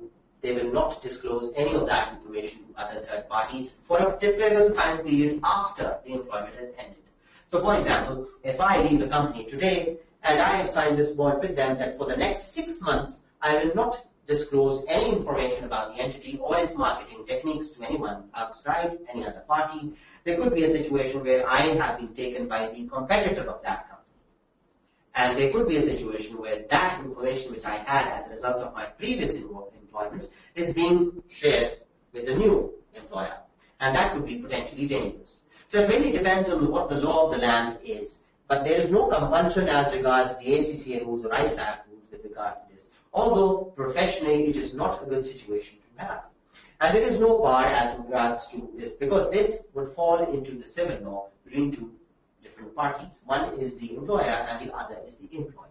they will not disclose any of that information to other third parties for a typical time period after the employment has ended. So for example, if I leave the company today and I have signed this bond with them that for the next 6 months I will not disclose any information about the entity or its marketing techniques to anyone outside, any other party, there could be a situation where I have been taken by the competitor of that company. And there could be a situation where that information which I had as a result of my previous employment is being shared with the new employer. And that could be potentially dangerous. So it really depends on what the law of the land is. But there is no compulsion as regards the ACCA rules or IFAC rules with regard to this. Although professionally it is not a good situation to have. And there is no bar as regards to this, because this would fall into the civil law between two different parties. One is the employer and the other is the employee.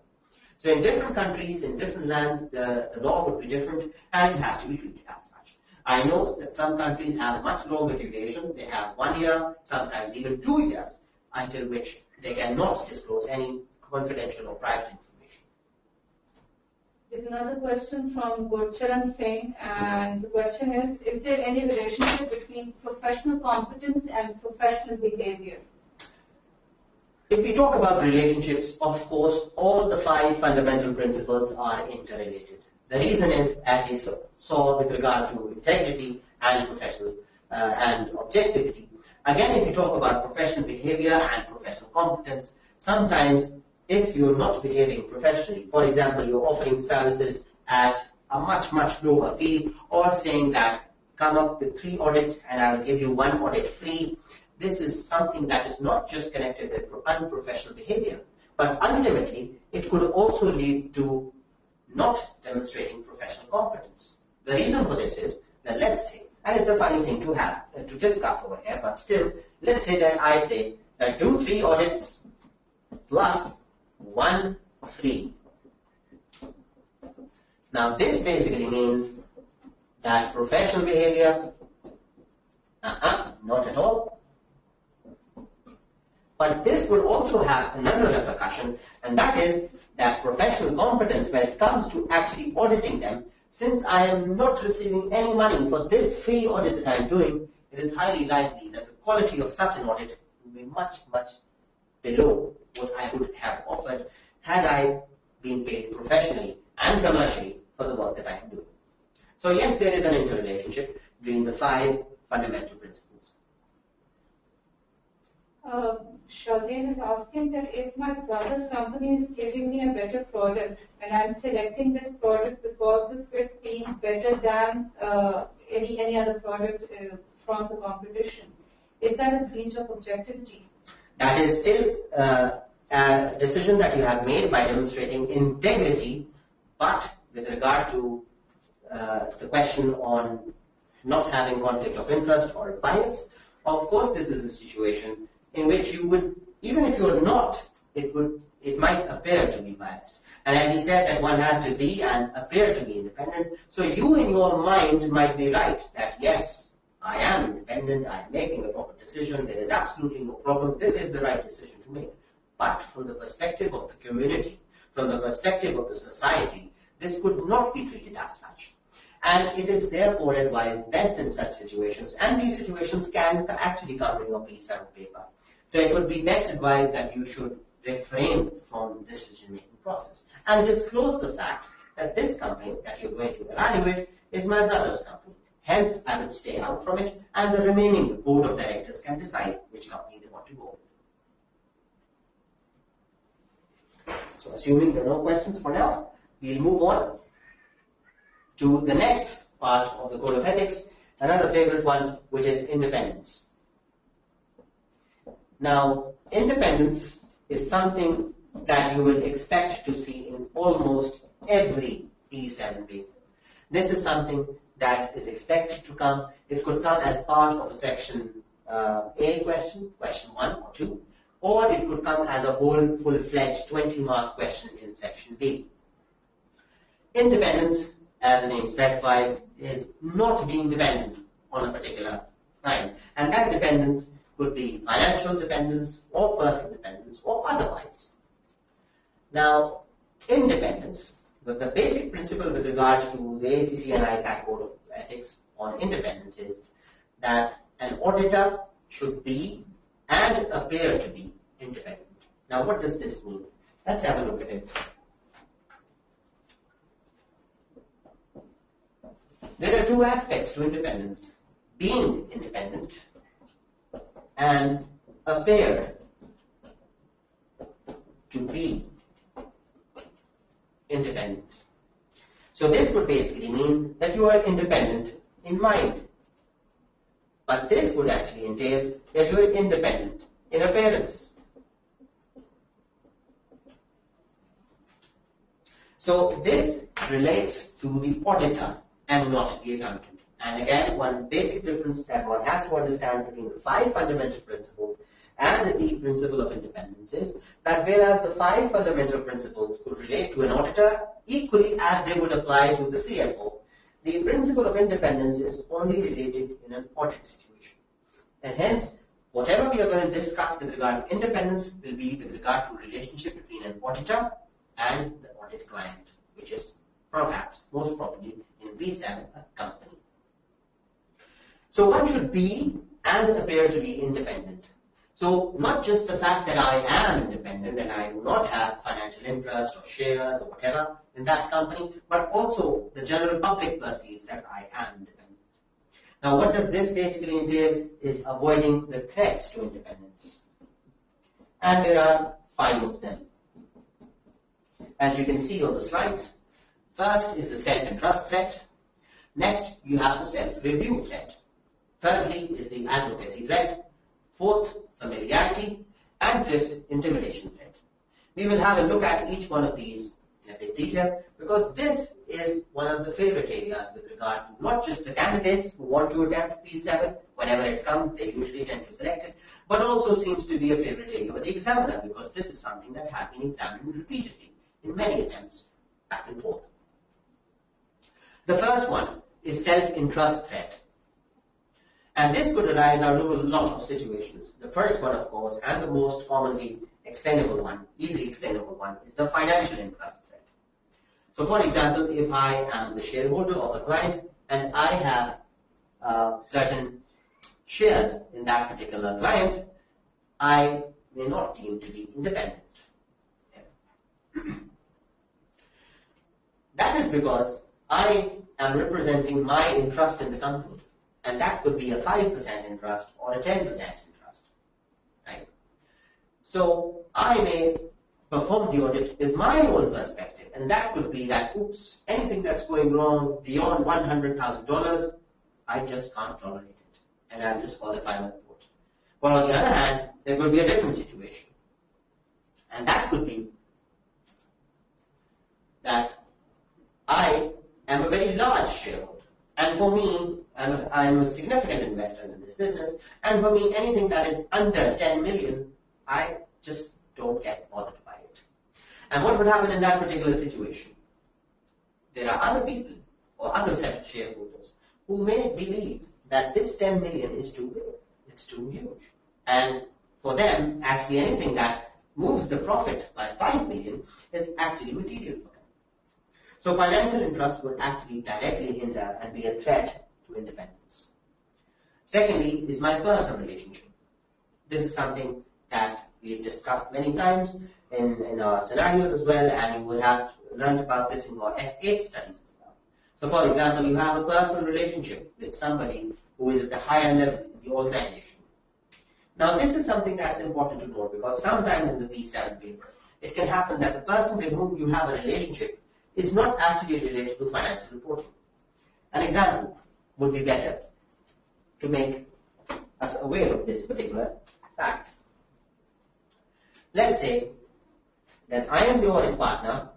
So in different countries, in different lands, the law would be different and it has to be treated as such. I know that some countries have much longer duration. They have 1 year, sometimes even 2 years, until which they cannot disclose any confidential or private information. Is another question from Gurcharan Singh, and the question is there any relationship between professional competence and professional behavior? If we talk about relationships, of course, all the 5 fundamental principles are interrelated. The reason is, as we saw with regard to integrity and professional and objectivity. Again, if you talk about professional behavior and professional competence, sometimes if you're not behaving professionally, for example, you're offering services at a much, much lower fee, or saying that come up with 3 audits and I will give you 1 audit free, this is something that is not just connected with unprofessional behavior, but ultimately it could also lead to not demonstrating professional competence. The reason for this is that, let's say, and it's a funny thing to have to discuss over here, but still, let's say that I say that do 3 audits plus 1 free. Now this basically means that professional behavior, not at all. But this would also have another repercussion, and that is that professional competence, when it comes to actually auditing them, since I am not receiving any money for this free audit that I am doing, it is highly likely that the quality of such an audit will be much, much below what I would have offered had I been paid professionally and commercially for the work that I am doing. So yes, there is an interrelationship between the 5 fundamental principles. Shazeen is asking that if my brother's company is giving me a better product and I'm selecting this product because of it being better than any other product from the competition, is that a breach of objectivity? That is still a decision that you have made by demonstrating integrity, but with regard to the question on not having conflict of interest or bias, of course this is a situation in which you would, even if you are not, it might appear to be biased. And as he said, that one has to be and appear to be independent. So you in your mind might be right that yes, I am independent, I am making a proper decision, there is absolutely no problem, this is the right decision to make. But from the perspective of the community, from the perspective of the society, this could not be treated as such. And it is therefore advised best in such situations, and these situations can actually come in your piece of paper. So it would be best advised that you should refrain from this decision-making process and disclose the fact that this company that you're going to evaluate is my brother's company. Hence, I would stay out from it, and the remaining board of directors can decide which company they want to go with. So assuming there are no questions for now, we'll move on to the next part of the Code of Ethics, another favorite one, which is independence. Now, independence is something that you will expect to see in almost every P7 paper. This is something that is expected to come. It could come as part of a section A question, question 1 or 2, or it could come as a whole full-fledged 20-mark question in section B. Independence, as the name specifies, is not being dependent on a particular client, and that dependence could be financial dependence or personal dependence or otherwise. Now, independence, but the basic principle with regard to the ACCA and ICAC Code of Ethics on independence is that an auditor should be and appear to be independent. Now, what does this mean? Let's have a look at it. There are 2 aspects to independence: being independent and appear to be independent. So this would basically mean that you are independent in mind. But this would actually entail that you are independent in appearance. So this relates to the auditor and not the accountant. And again, one basic difference that one has to understand between the 5 fundamental principles and the principle of independence is that whereas the 5 fundamental principles could relate to an auditor equally as they would apply to the CFO, the principle of independence is only related in an audit situation. And hence, whatever we are going to discuss with regard to independence will be with regard to relationship between an auditor and the audit client, which is perhaps, most probably, in P7, a company. So one should be and appear to be independent. So not just the fact that I am independent and I do not have financial interest or shares or whatever in that company, but also the general public perceives that I am independent. Now what does this basically entail is avoiding the threats to independence. And there are 5 of them. As you can see on the slides, first is the self-interest threat. Next, you have the self-review threat. Thirdly is the advocacy threat. Fourth, familiarity. And fifth, intimidation threat. We will have a look at each one of these in a bit detail because this is one of the favorite areas with regard to not just the candidates who want to attempt P7, whenever it comes, they usually tend to select it, but also seems to be a favorite area with the examiner because this is something that has been examined repeatedly in many attempts back and forth. The first one is self-interest threat. And this could arise out of a lot of situations. The first one, of course, and the most commonly explainable one, easily explainable one, is the financial interest threat. So for example, if I am the shareholder of a client and I have certain shares in that particular client, I may not deem to be independent. That is because I am representing my interest in the company. And that could be a 5% interest or a 10% interest, right? So I may perform the audit with my own perspective, and that could be that, oops, anything that's going wrong beyond $100,000, I just can't tolerate it, and I'll disqualify my report. But on the other hand, there could be a different situation, and that could be that I am a very large shareholder. And for me, I'm a significant investor in this business, and for me, anything that is under 10 million, I just don't get bothered by it. And what would happen in that particular situation? There are other people or other set of shareholders who may believe that this 10 million is too big, it's too huge. And for them, actually anything that moves the profit by 5 million is actually material for them. So financial interest would actually directly hinder and be a threat to independence. Secondly is my personal relationship. This is something that we've discussed many times in our scenarios as well, and you would have learned about this in your F8 studies as well. So for example, you have a personal relationship with somebody who is at the higher level in the organization. Now this is something that's important to note because sometimes in the P7 paper, it can happen that the person with whom you have a relationship is not actually related to financial reporting. An example would be better to make us aware of this particular fact. Let's say that I am the audit partner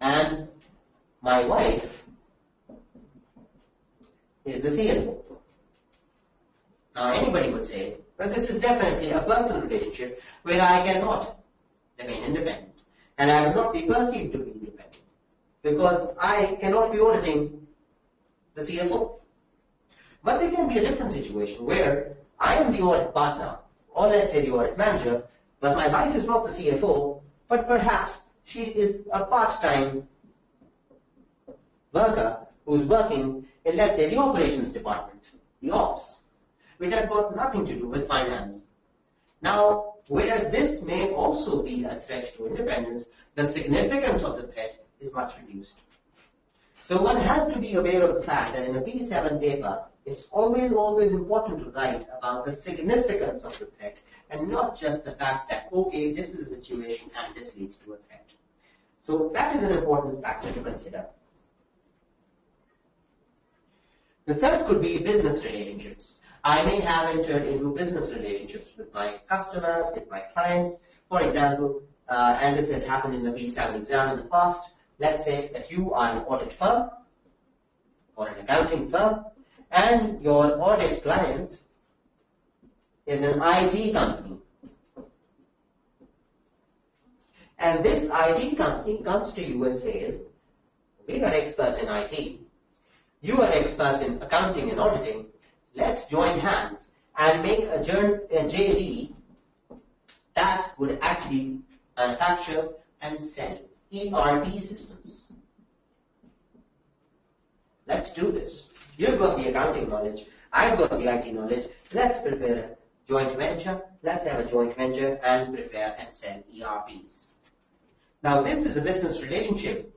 and my wife is the CFO. Now anybody would say, but this is definitely a personal relationship where I cannot remain independent and I will not be perceived to be independent because I cannot be auditing the CFO. But there can be a different situation where I am the audit partner or let's say the audit manager, but my wife is not the CFO, but perhaps she is a part-time worker who's working in let's say the operations department, the ops, which has got nothing to do with finance. Now, whereas this may also be a threat to independence, the significance of the threat is much reduced. So one has to be aware of the fact that in a P7 paper, it's always important to write about the significance of the threat and not just the fact that, okay, this is a situation and this leads to a threat. So that is an important factor to consider. The third could be business relationships. I may have entered into business relationships with my customers, with my clients. For example, and this has happened in the P7 exam in the past, let's say that you are an audit firm or an accounting firm and your audit client is an IT company. And this IT company comes to you and says, we are experts in IT, you are experts in accounting and auditing, let's join hands and make a JV that would actually manufacture, and sell ERP systems. Let's do this. You've got the accounting knowledge. I've got the IT knowledge. Let's prepare a joint venture. Let's have a joint venture and prepare and sell ERPs. Now, this is a business relationship,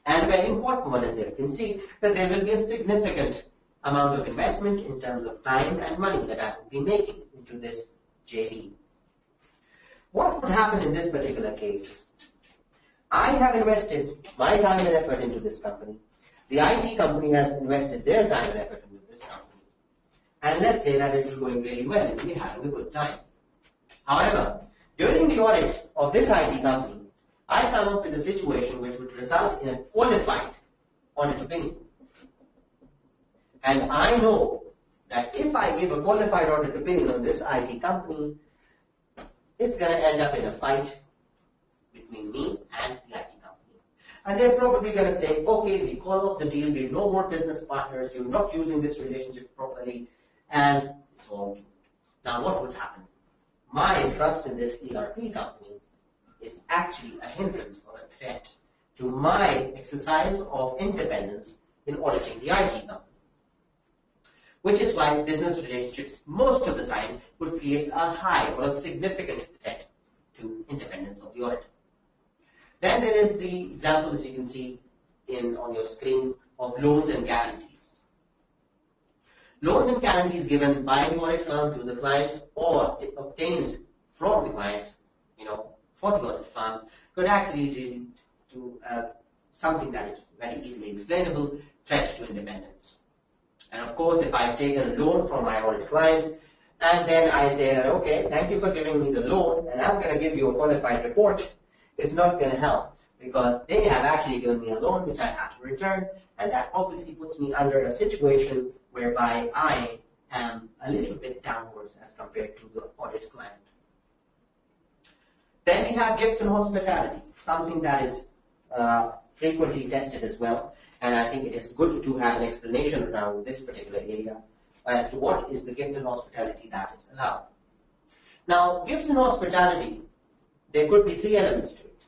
and a very important one, as you can see, that there will be a significant amount of investment in terms of time and money that I will be making into this JV. What would happen in this particular case? I have invested my time and effort into this company. The IT company has invested their time and effort into this company. And let's say that it is going really well and we're having a good time. However, during the audit of this IT company, I come up with a situation which would result in a qualified audit opinion. And I know that if I give a qualified audit opinion on this IT company, it's going to end up in a fight between me and the IT company. And they're probably going to say, okay, we call off the deal, we're no more business partners, you're not using this relationship properly, and it's all doomed. Now, what would happen? My trust in this ERP company is actually a hindrance or a threat to my exercise of independence in auditing the IT company. Which is why business relationships most of the time would create a high or a significant threat to independence of the auditor. Then there is the example, as you can see on your screen, of loans and guarantees. Loans and guarantees given by the audit firm to the client or obtained from the client, for the audit firm, could actually lead to something that is very easily explainable, threat to independence. And of course, if I've taken a loan from my audit client, and then I say that, okay, thank you for giving me the loan, and I'm going to give you a qualified report, it's not going to help, because they have actually given me a loan which I have to return, and that obviously puts me under a situation whereby I am a little bit downwards as compared to the audit client. Then we have gifts and hospitality, something that is frequently tested as well. And I think it is good to have an explanation around this particular area as to what is the gift and hospitality that is allowed. Now, gifts and hospitality, there could be three elements to it.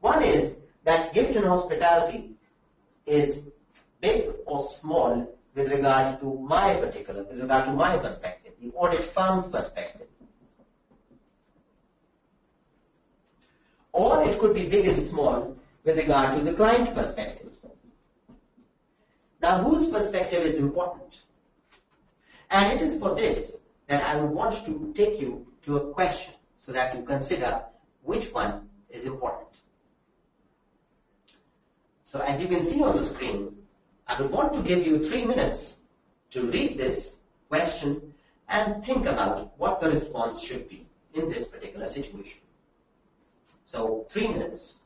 One is that gift and hospitality is big or small with regard to my perspective, the audit firm's perspective. Or it could be big and small with regard to the client perspective. Now, whose perspective is important? And it is for this that I would want to take you to a question so that you consider which one is important. So as you can see on the screen, I would want to give you 3 minutes to read this question and think about what the response should be in this particular situation. So 3 minutes.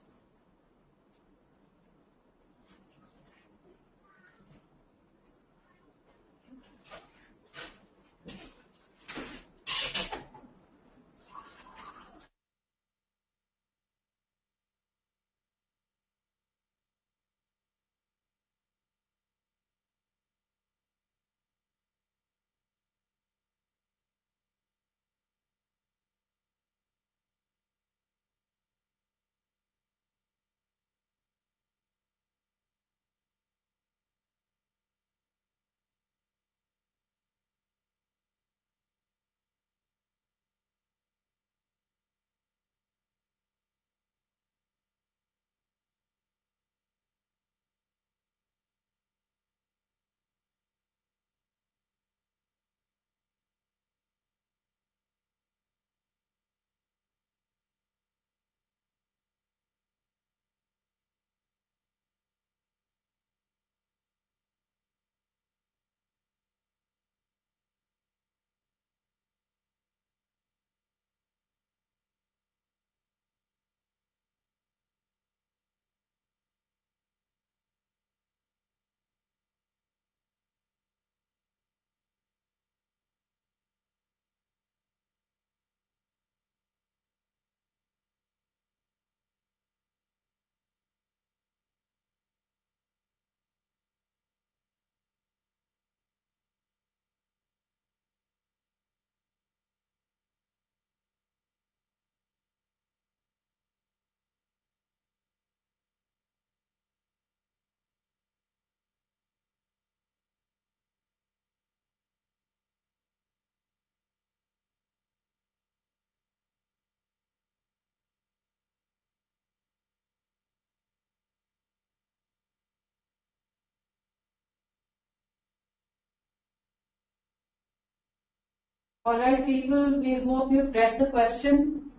All right, people, we hope you've read the question.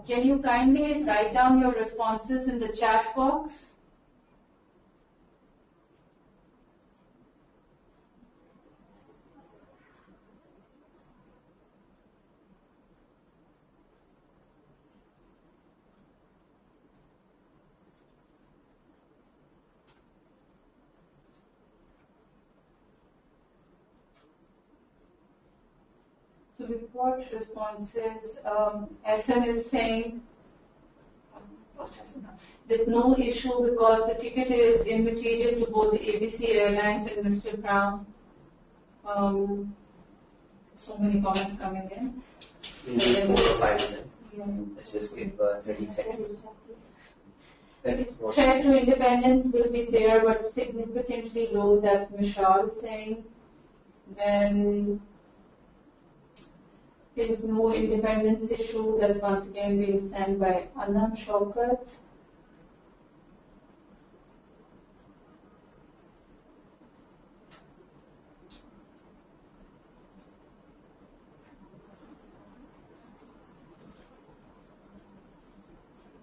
Can you kindly write down your responses in the chat box? So we've got responses. SN is saying there's no issue because the ticket is immaterial to both ABC Airlines and Mr. Brown. So many comments coming in. We need 4 or 5 of them. Yeah. Let's just give 30 seconds. 30 more. Threat to independence will be there, but significantly low. That's Michelle saying. Then there is no independence issue. That's once again being sent by Anam Shaukat.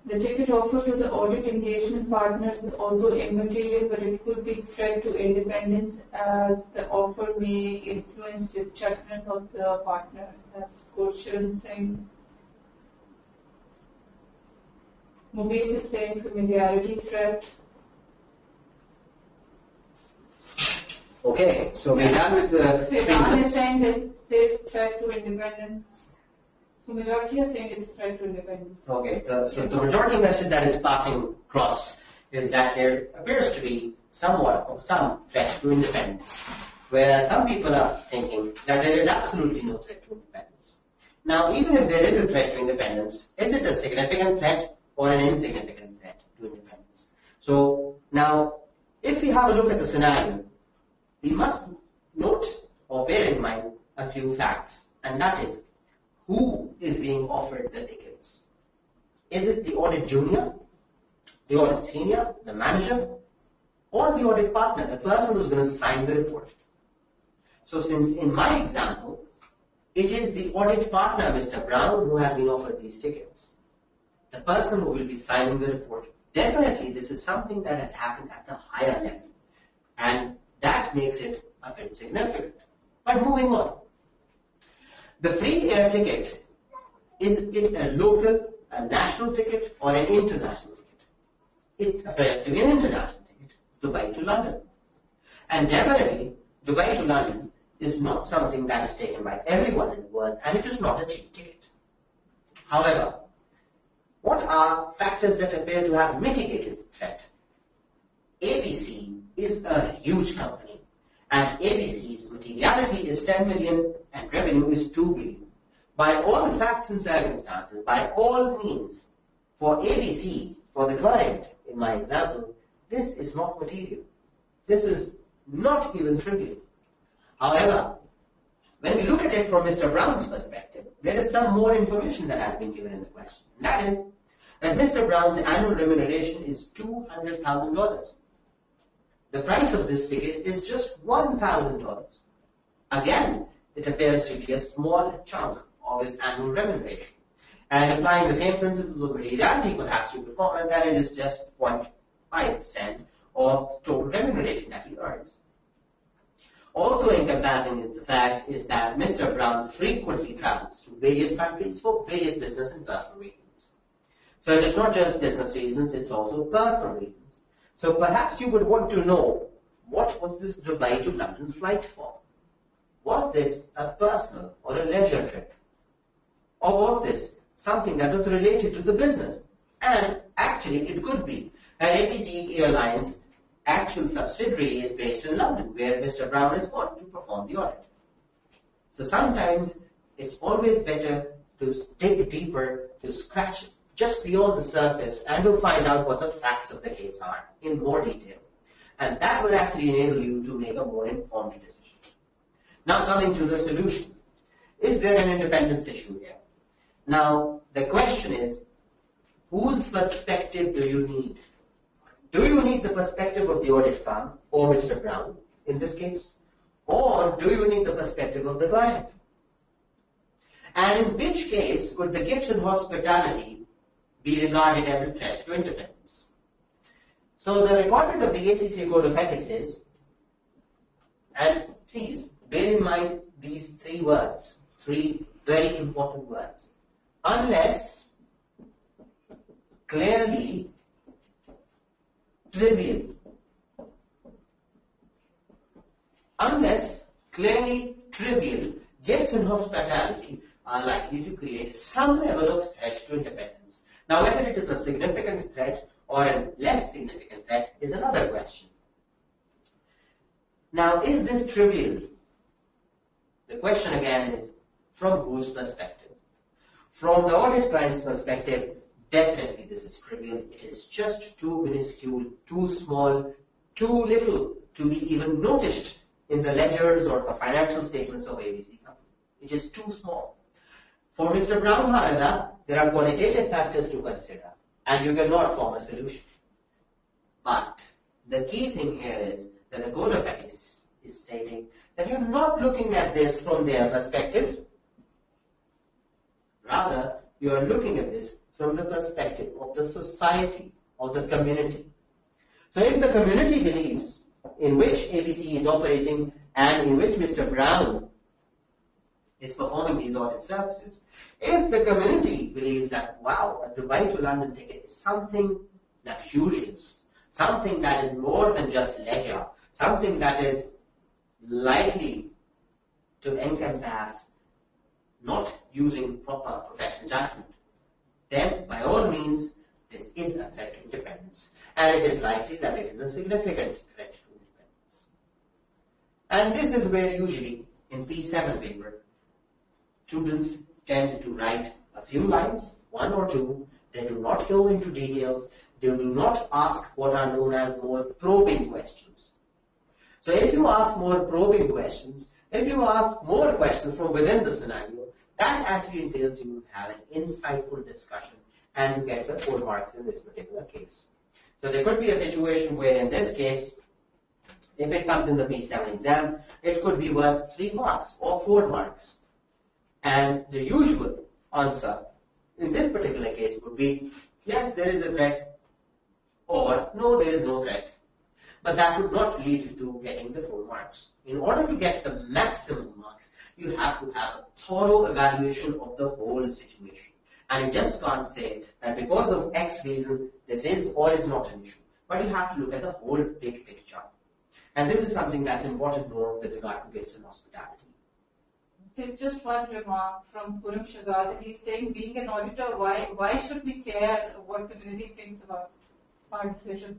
The ticket offered to the audit engagement partners is although immaterial, but it could be threat to independence as the offer may influence the judgment of the partner. That's Gurcharan Singh. Mukesh is saying familiarity threat. Okay, so we're done with the Fahad is saying there's threat to independence. So majority are saying it's threat to independence. Okay, so the majority message that is passing across is that there appears to be somewhat of some threat to independence, whereas some people are thinking that there is absolutely no threat to independence. Now, even if there is a threat to independence, is it a significant threat or an insignificant threat to independence? So now, if we have a look at the scenario, we must note or bear in mind a few facts, and that is, who is being offered the tickets? Is it the audit junior, the audit senior, the manager, or the audit partner, the person who's going to sign the report? So since in my example, it is the audit partner, Mr. Brown, who has been offered these tickets, the person who will be signing the report, definitely this is something that has happened at the higher level, and that makes it a bit significant. But moving on. The free air ticket, is it a local, a national ticket, or an international ticket? It appears to be an international ticket, Dubai to London. And definitely, Dubai to London is not something that is taken by everyone in the world, and it is not a cheap ticket. However, what are factors that appear to have mitigated the threat? ABC is a huge company, and ABC's materiality is 10 million and revenue is 2 billion. By all facts and circumstances, by all means, for ABC, for the client, in my example, this is not material. This is not even trivial. However, when we look at it from Mr. Brown's perspective, there is some more information that has been given in the question. And that is that Mr. Brown's annual remuneration is $200,000. The price of this ticket is just $1,000. Again, it appears to be a small chunk of his annual remuneration. And applying the same principles of materiality, perhaps you could comment that it is just 0.5% of total remuneration that he earns. Also encompassing is the fact is that Mr. Brown frequently travels to various countries for various business and personal reasons. So it is not just business reasons, it's also personal reasons. So perhaps you would want to know, what was this Dubai to London flight for? Was this a personal or a leisure trip? Or was this something that was related to the business? And actually it could be. And ABC Airlines' actual subsidiary is based in London, where Mr. Brown is going to perform the audit. So sometimes it's always better to dig deeper, to scratch just beyond the surface, and to find out what the facts of the case are in more detail. And that will actually enable you to make a more informed decision. Now coming to the solution. Is there an independence issue here? Now the question is, whose perspective do you need? Do you need the perspective of the audit firm or Mr. Brown in this case? Or do you need the perspective of the client? And in which case could the gifts and hospitality be regarded as a threat to independence? So the requirement of the ACCA Code of Ethics is, and please bear in mind these three words, three very important words. Unless clearly trivial. Unless clearly trivial, gifts and hospitality are likely to create some level of threat to independence. Now, whether it is a significant threat or a less significant threat is another question. Now, is this trivial? The question again is, from whose perspective? From the audit client's perspective, definitely this is trivial. It is just too minuscule, too small, too little to be even noticed in the ledgers or the financial statements of ABC company. It is too small. For Mr. Brown, however, there are qualitative factors to consider, and you cannot form a solution. But the key thing here is that the Code of Ethics is stating that you're not looking at this from their perspective. Rather, you are looking at this from the perspective of the society, of the community. So if the community believes in which ABC is operating and in which Mr. Brown is performing these audit services, if the community believes that, wow, a Dubai to London ticket is something luxurious, something that is more than just leisure, something that is likely to encompass not using proper professional judgment, then by all means this is a threat to independence, and it is likely that it is a significant threat to independence. And this is where usually in P7 paper students tend to write a few lines, one or two. They do not go into details. They do not ask what are known as more probing questions. So if you ask more probing questions, if you ask more questions from within the scenario, that actually entails you have an insightful discussion and you get the 4 marks in this particular case. So there could be a situation where in this case, if it comes in the P7 exam, it could be worth 3 marks or 4 marks. And the usual answer in this particular case would be, yes, there is a threat, or no, there is no threat. But that would not lead to getting the 4 marks. In order to get the maximum marks, you have to have a thorough evaluation of the whole situation. And you just can't say that because of X reason, this is or is not an issue. But you have to look at the whole big picture. And this is something that's important more with regard to gifts and hospitality. There's just one remark from Puram Shahzad. He's saying, being an auditor, why should we care what community thinks about our decision?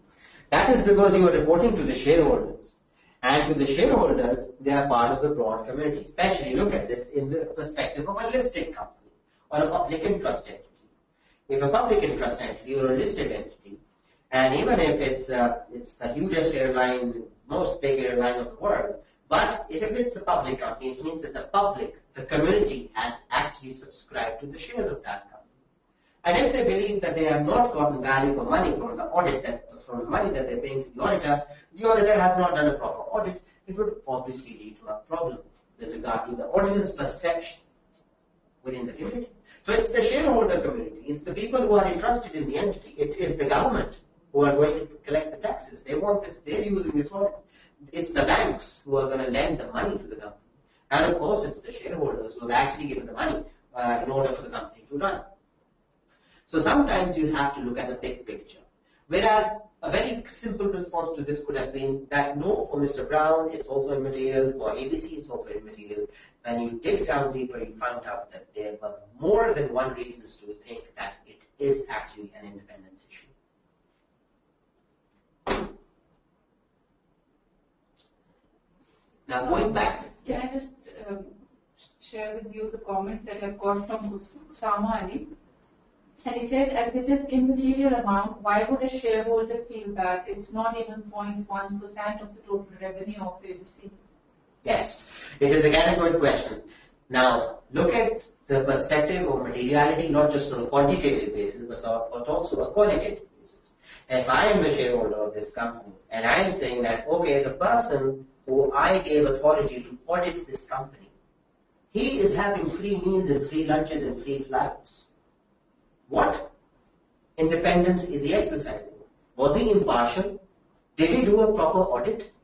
That is because you are reporting to the shareholders. And to the shareholders, they are part of the broad community. Especially look at this in the perspective of a listed company or a public interest entity. If a public interest entity or a listed entity, and even if it's the hugest airline, most big airline of the world, but if it's a public company, it means that the public, the community, has actually subscribed to the shares of that company. And if they believe that they have not gotten value for money from the audit, from the money that they're paying to the auditor has not done a proper audit, it would obviously lead to a problem with regard to the auditor's perception within the community. So it's the shareholder community, it's the people who are interested in the entity, it is the government who are going to collect the taxes. They want this, they're using this audit. It's the banks who are going to lend the money to the company. And of course, it's the shareholders who have actually given the money in order for the company to run. So sometimes you have to look at the big picture. Whereas a very simple response to this could have been that no, for Mr. Brown, it's also immaterial, for ABC, it's also immaterial. When you dig down deeper, you find out that there were more than one reasons to think that it is actually an independence issue. Now going back. Can I just share with you the comments that I've got from Usama Ali? And he says, as it is immaterial amount, why would a shareholder feel bad? It's not even 0.1% of the total revenue of ABC. Yes, it is again a good question. Now, look at the perspective of materiality, not just on a quantitative basis, but also a qualitative basis. If I am the shareholder of this company, and I am saying that, okay, the person who I gave authority to audit this company, He is having free meals and free lunches and free flights. What independence is he exercising? Was he impartial? Did he do a proper audit?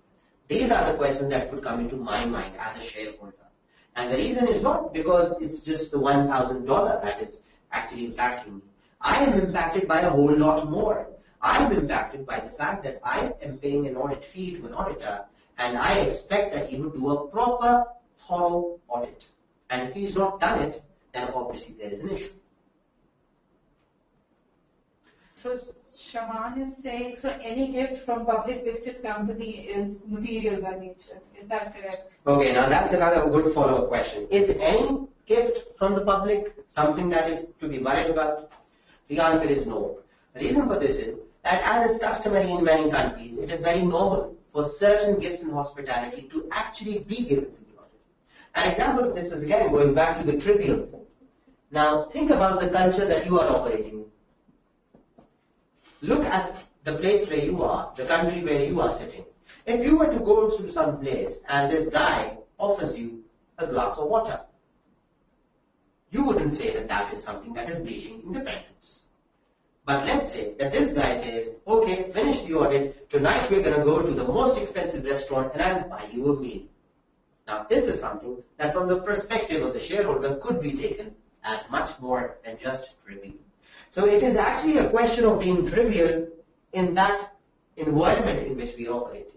These are the questions that could come into my mind as a shareholder. And the reason is not because it's just the $1,000 that is actually impacting me. I am impacted by a whole lot more. I am impacted by the fact that I am paying an audit fee to an auditor, and I expect that he would do a proper, thorough audit. And if he's not done it, then obviously there is an issue. So Shaman is saying, so any gift from public listed company is material by nature. Is that correct? Okay, now that's another good follow-up question. Is any gift from the public something that is to be worried about? The answer is no. The reason for this is that, as is customary in many countries, it is very normal for certain gifts and hospitality to actually be given to the auditor. An example of this is, again, going back to the trivial thing. Now, think about the culture that you are operating in. Look at the place where you are, the country where you are sitting. If you were to go to some place and this guy offers you a glass of water, you wouldn't say that that is something that is breaching independence. But let's say that this guy says, okay, finish the audit, tonight we're going to go to the most expensive restaurant and I'll buy you a meal. Now this is something that from the perspective of the shareholder could be taken as much more than just trivial. So it is actually a question of being trivial in that environment in which we are operating.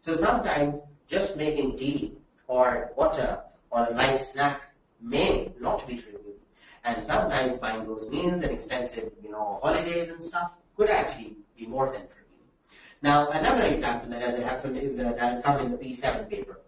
So sometimes just making tea or water or a light snack may not be trivial. And sometimes buying those meals and expensive, holidays and stuff could actually be more than trivial. Now, another example that has happened that has come in the P7 paper.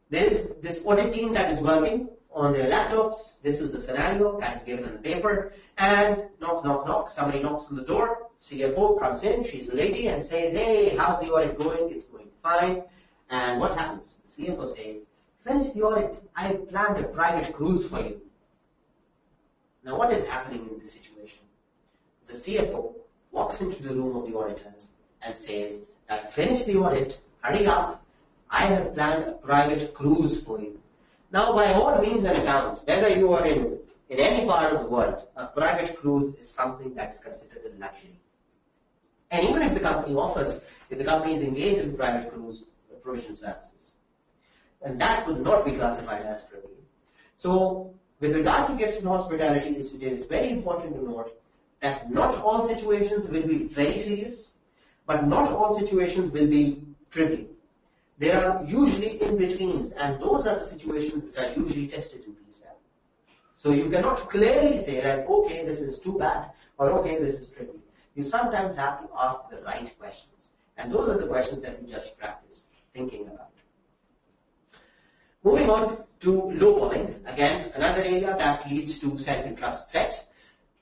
There is this audit team that is working on their laptops. This is the scenario that is given in the paper. And knock, knock, knock. Somebody knocks on the door. CFO comes in. She's a lady and says, hey, how's the audit going? It's going fine. And what happens? The CFO says, finish the audit. I planned a private cruise for you. Now, what is happening in this situation? The CFO walks into the room of the auditors and says that finish the audit, hurry up. I have planned a private cruise for you. Now, by all means and accounts, whether you are in any part of the world, a private cruise is something that is considered a luxury. And even if the company is engaged in private cruise provision services, and that would not be classified as trivial. So, with regard to gifts and hospitality, it is very important to note that not all situations will be very serious, but not all situations will be trivial. There are usually in-betweens, and those are the situations which are usually tested in P7. So you cannot clearly say that, okay, this is too bad, or okay, this is trivial. You sometimes have to ask the right questions, and those are the questions that we just practice thinking about. Moving on to lowballing, again, another area that leads to self-interest threat.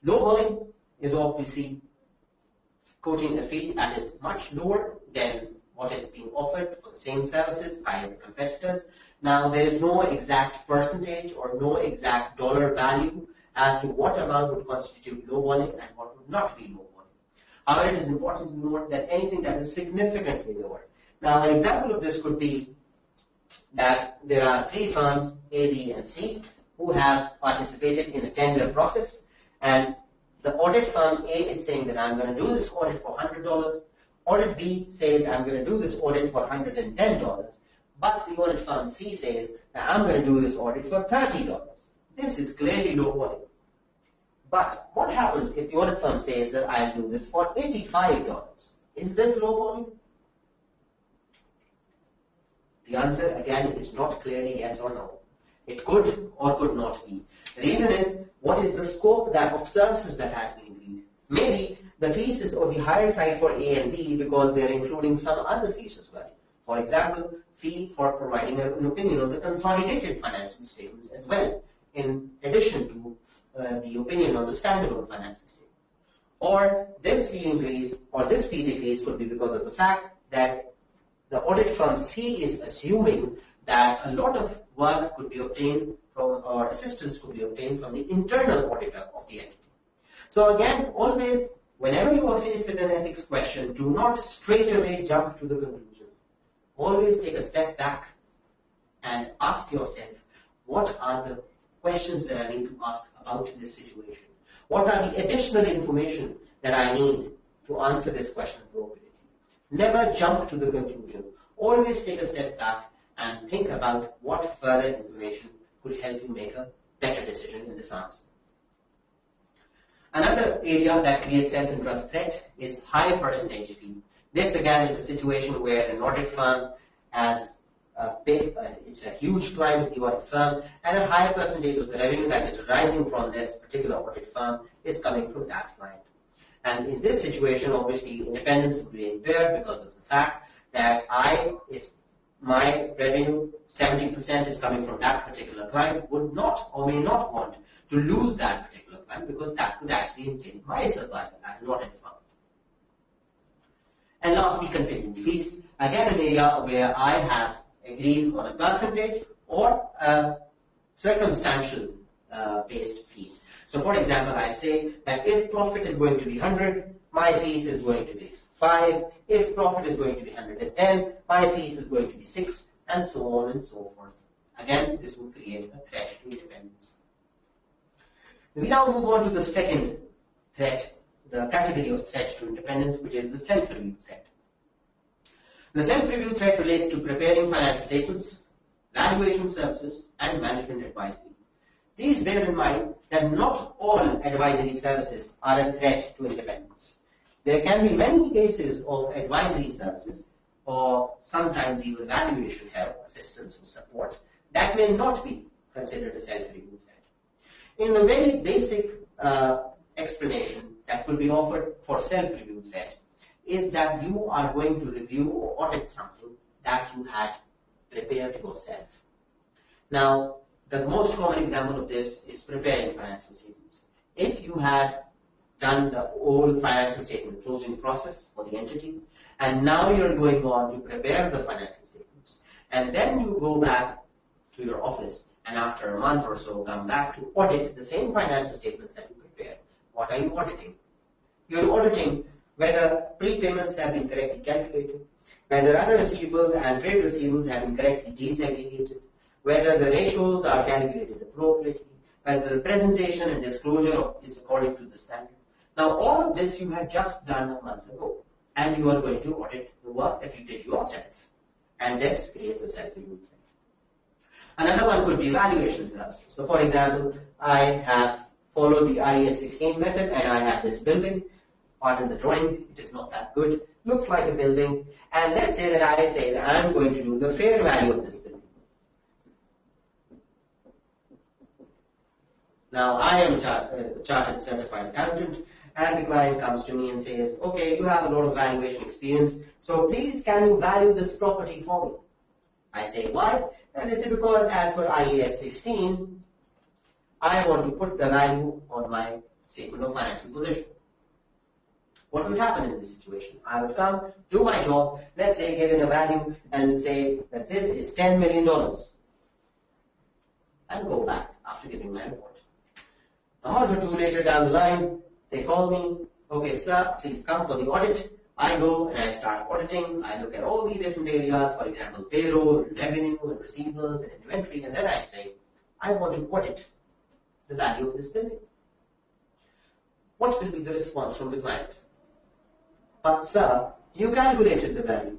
Lowballing is obviously quoting a fee that is much lower than what is being offered for the same services by the competitors. Now, there is no exact percentage or no exact dollar value as to what amount would constitute lowballing and what would not be lowballing. However, it is important to note that anything that is significantly lower. Now, an example of this could be that there are 3 firms, A, B, and C, who have participated in a tender process, and the audit firm A is saying that I'm going to do this audit for $100. Audit B says I'm going to do this audit for $110, but the audit firm C says that I'm going to do this audit for $30. This is clearly lowballing. But what happens if the audit firm says that I'll do this for $85? Is this lowballing? The answer again is not clearly yes or no. It could or could not be. The reason is, what is the scope of services that has been agreed? Maybe the fees is on the higher side for A and B because they are including some other fees as well. For example, fee for providing an opinion on the consolidated financial statements as well, in addition to the opinion on the standalone financial statement. Or this fee increase or this fee decrease could be because of the fact that the audit firm C is assuming that a lot of work could be obtained from, or assistance could be obtained from the internal auditor of the entity. So again, always, whenever you are faced with an ethics question, do not straight away jump to the conclusion. Always take a step back and ask yourself, what are the questions that I need to ask about this situation? What are the additional information that I need to answer this question appropriately? Never jump to the conclusion. Always take a step back and think about what further information could help you make a better decision in this answer. Another area that creates self-interest threat is high percentage fee. This again is a situation where an audit firm has it's a huge client with the audit firm, and a high percentage of the revenue that is arising from this particular audit firm is coming from that client. And in this situation, obviously, independence would be impaired because of the fact that if my revenue 70% is coming from that particular client, would not or may not want to lose that particular client, because that could actually entail my survival as an audit firm. And lastly, contingent fees. Again, an area where I have agreed on a percentage or circumstantial based fees. So for example, I say that if profit is going to be 100, my fees is going to be 5. If profit is going to be 110, my fees is going to be 6, and so on and so forth. Again, this would create a threat to independence. We now move on to the second threat, the category of threat to independence, which is the self-review threat. The self-review threat relates to preparing financial statements, valuation services, and management advisory. Please bear in mind that not all advisory services are a threat to independence. There can be many cases of advisory services, or sometimes even valuation help, assistance, or support, that may not be considered a self-review threat. In the very basic explanation that could be offered for self-review threat is that you are going to review or audit something that you had prepared yourself. Now, the most common example of this is preparing financial statements. If you had done the whole financial statement closing process for the entity, and now you're going on to prepare the financial statements, and then you go back to your office and after a month or so come back to audit the same financial statements that you prepared. What are you auditing? You're auditing whether prepayments have been correctly calculated, whether other receivables and trade receivables have been correctly desegregated, whether the ratios are calculated appropriately, whether the presentation and disclosure is according to the standard. Now, all of this you had just done a month ago, and you are going to audit the work that you did yourself, and this creates a self-review threat. Another one could be valuation services. So, for example, I have followed the IAS 16 method, and I have this building. Pardon the drawing, it is not that good. Looks like a building, and let's say that I say that I'm going to do the fair value of this building. Now, I am a chartered certified accountant, and the client comes to me and says, okay, you have a lot of valuation experience, so please can you value this property for me? I say, why? And they say, because as per IAS 16, I want to put the value on my statement of financial position. What would happen in this situation? I would come, do my job, let's say give it a value and say that this is $10 million, and go back after giving my report. A month or two later down the line, they call me, okay sir, please come for the audit. I go and I start auditing. I look at all the different areas, for example, payroll, and revenue, and receivables, and inventory, and then I say, I want to audit the value of this building. What will be the response from the client? But sir, you calculated the value.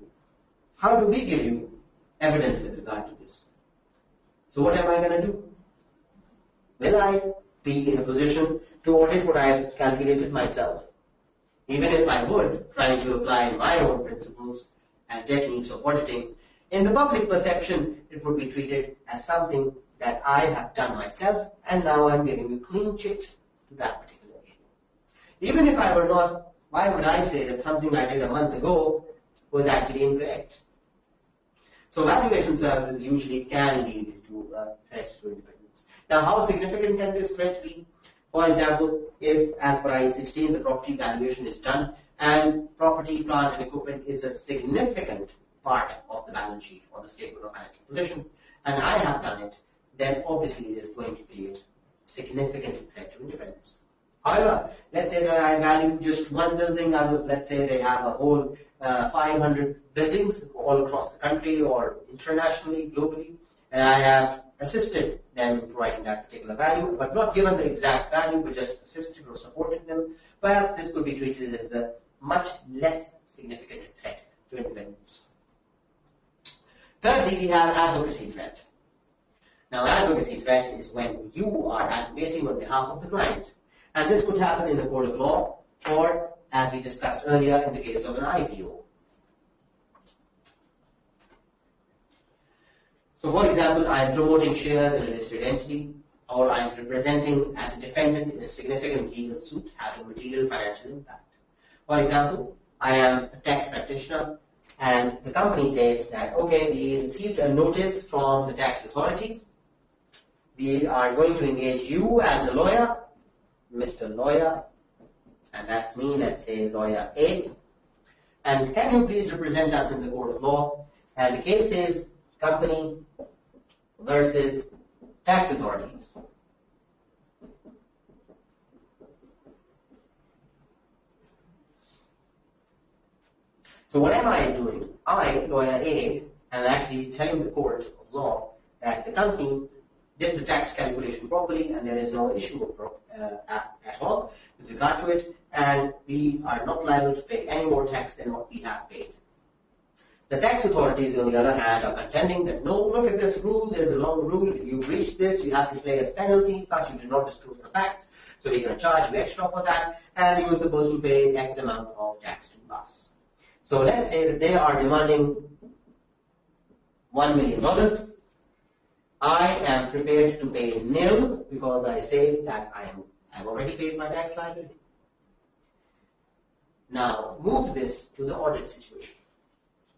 How do we give you evidence with regard to this? So what am I going to do? Will I be in a position to audit what I have calculated myself? Even if I would, trying to apply my own principles and techniques of auditing, in the public perception, it would be treated as something that I have done myself, and now I'm giving you clean chit to that particular area. Even if I were not, why would I say that something I did a month ago was actually incorrect? So valuation services usually can lead to threats to independence. Now, how significant can this threat be? For example, if, as per IAS 16, the property valuation is done and property, plant, and equipment is a significant part of the balance sheet or the statement of financial position, and I have done it, then obviously it is going to create significant threat to independence. However, let's say that I value just one building out of, let's say they have a whole 500 buildings all across the country or internationally, globally, and I have assisted them in providing that particular value, but not given the exact value, but just assisted or supported them, perhaps this could be treated as a much less significant threat to independence. Thirdly, we have advocacy threat. Now, advocacy threat is when you are advocating on behalf of the client, and this could happen in a court of law, or as we discussed earlier, in the case of an IPO. So, for example, I am promoting shares in a listed entity, or I am representing as a defendant in a significant legal suit having material financial impact. For example, I am a tax practitioner, and the company says that, okay, we received a notice from the tax authorities. We are going to engage you as a lawyer, Mr. Lawyer, and that's me, let's say lawyer A. And can you please represent us in the court of law? And the case is company versus tax authorities. So what am I doing? I, lawyer A, am actually telling the court of law that the company did the tax calculation properly and there is no issue at all with regard to it, and we are not liable to pay any more tax than what we have paid. The tax authorities, on the other hand, are contending that no, look at this rule, there's a long rule, if you breach this, you have to pay us penalty, plus you did not disclose the facts, so we're going to charge you extra for that, and you're supposed to pay X amount of tax to us. So let's say that they are demanding $1 million. I am prepared to pay nil because I say that I've already paid my tax liability. Now, move this to the audit situation.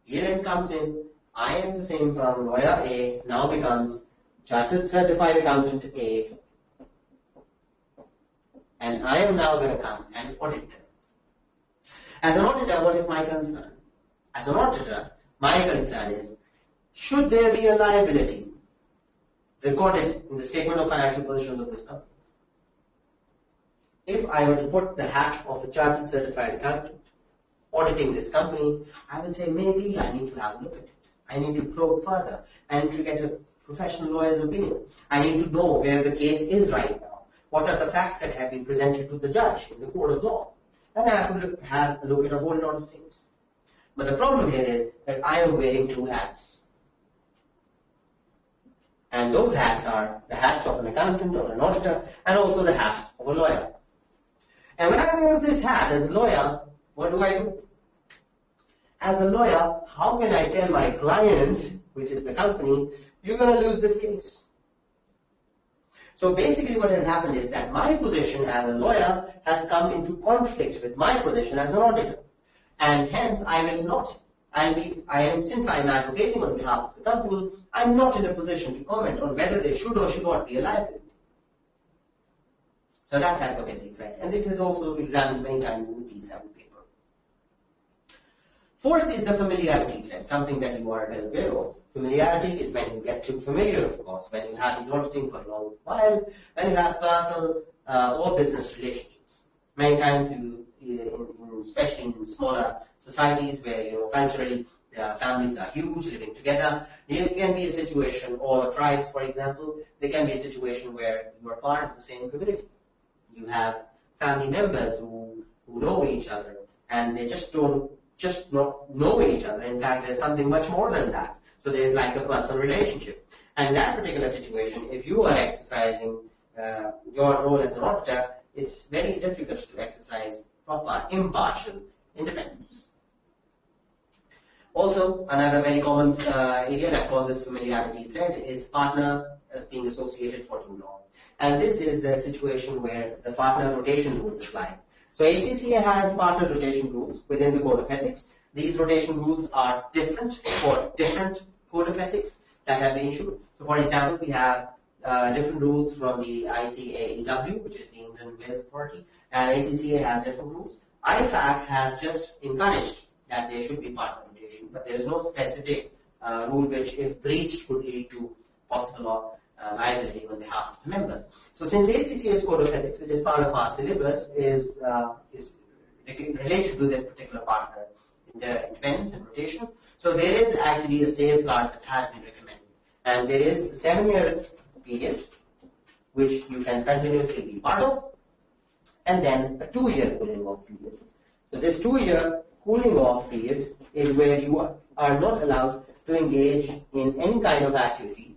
Here it comes in, I am the same firm, lawyer A, now becomes chartered certified accountant A, and I am now going to come and audit them. As an auditor, what is my concern? As an auditor, my concern is, should there be a liability recorded in the statement of financial position of this company? If I were to put the hat of a chartered certified accountant auditing this company, I would say maybe I need to have a look at it. I need to probe further. I need to get a professional lawyer's opinion. I need to know where the case is right now. What are the facts that have been presented to the judge in the court of law? And I have to have a look at a whole lot of things. But the problem here is that I am wearing two hats. And those hats are the hats of an accountant or an auditor, and also the hat of a lawyer. And when I wear this hat as a lawyer, what do? As a lawyer, how can I tell my client, which is the company, you're going to lose this case? So basically what has happened is that my position as a lawyer has come into conflict with my position as an auditor. And hence I will not, since I am advocating on behalf of the company, I'm not in a position to comment on whether they should or should not be a liability. So that's advocacy threat, and it is also examined many times in the P7 paper. Fourth is the familiarity threat, something that you are well aware of. Familiarity is when you get too familiar, of course, when you have been auditing for a long while, when you have personal or business relationships. Many times, especially in smaller societies where culturally families are huge, living together, there can be a situation, or tribes, for example, there can be a situation where you are part of the same community. You have family members who know each other, and they just not know each other. In fact, there's something much more than that. So there's like a personal relationship. And in that particular situation, if you are exercising your role as an auditor, it's very difficult to exercise proper impartial independence. Also, another very common area that causes familiarity threat is partner as being associated for too long. And this is the situation where the partner rotation rules apply. So ACCA has partner rotation rules within the Code of Ethics. These rotation rules are different for different Code of Ethics that have been issued. So for example, we have different rules from the ICAEW, which is the England Wales Authority, and ACCA has different rules. IFAC has just encouraged that there should be partner rotation, but there is no specific rule which, if breached, could lead to possible liability on behalf of the members. So since ACCA's Code of Ethics, which is part of our syllabus, is related to this particular partner independence and rotation, so there is actually a safeguard that has been recommended. And there is a 7-year period which you can continuously be part of, and then a 2-year cooling off period. So this 2-year cooling off period is where you are not allowed to engage in any kind of activity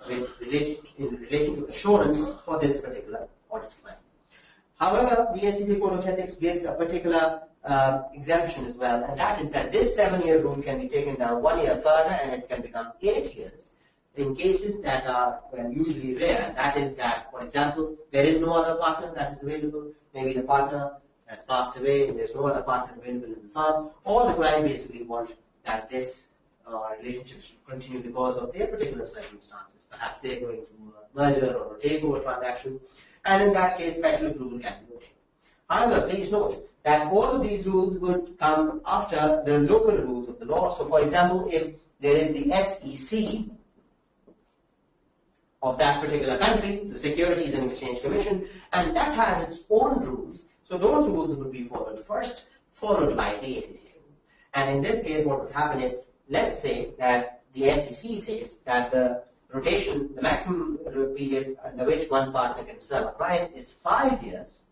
in relation to assurance for this particular audit client. However, the ACCA Code of Ethics gives a particular exemption as well, and that is that this 7-year rule can be taken down 1 year further, and it can become 8 years in cases that are usually rare. And that is that, for example, there is no other partner that is available. Maybe the partner has passed away, and there's no other partner available in the firm, or the client basically wants that this relationship should continue because of their particular circumstances. Perhaps they're going through a merger or a takeover transaction, and in that case, special approval can be obtained. However, please note that all of these rules would come after the local rules of the law. So, for example, if there is the SEC of that particular country, the Securities and Exchange Commission, and that has its own rules, so those rules would be followed first, followed by the ACCA. And in this case, what would happen is, let's say that the SEC says that the rotation, the maximum period under which one partner can serve a client is 5 years.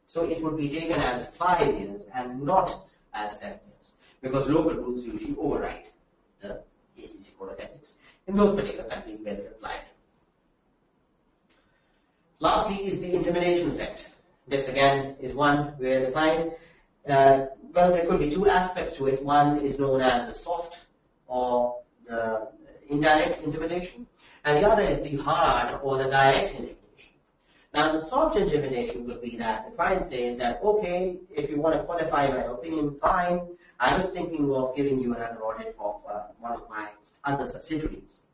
So it would be taken as 5 years and not as 7 years, because local rules usually override the ACCA Code of Ethics in those particular countries where they're applied. Lastly is the intimidation threat. This again is one where the client, well, there could be two aspects to it. One is known as the soft or the indirect intimidation, and the other is the hard or the direct intimidation. Now, the soft intimidation would be that the client says that, okay, if you want to qualify my opinion, fine. I was thinking of giving you another audit of one of my other subsidiaries.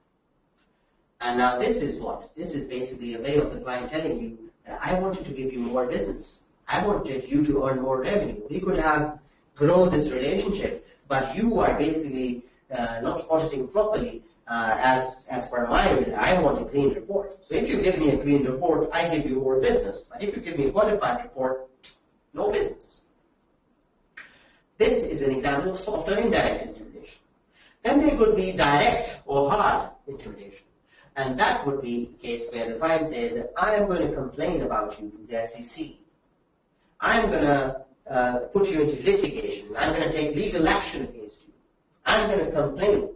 And now this is what? This is basically a way of the client telling you that I wanted to give you more business. I wanted you to earn more revenue. We could have grown this relationship, but you are basically not auditing properly as per my will. I want a clean report. So if you give me a clean report, I give you more business. But if you give me a qualified report, no business. This is an example of soft or indirect intimidation. Then there could be direct or hard intimidation. And that would be the case where the client says that I am going to complain about you to the SEC. I'm going to put you into litigation. I'm going to take legal action against you. I'm going to complain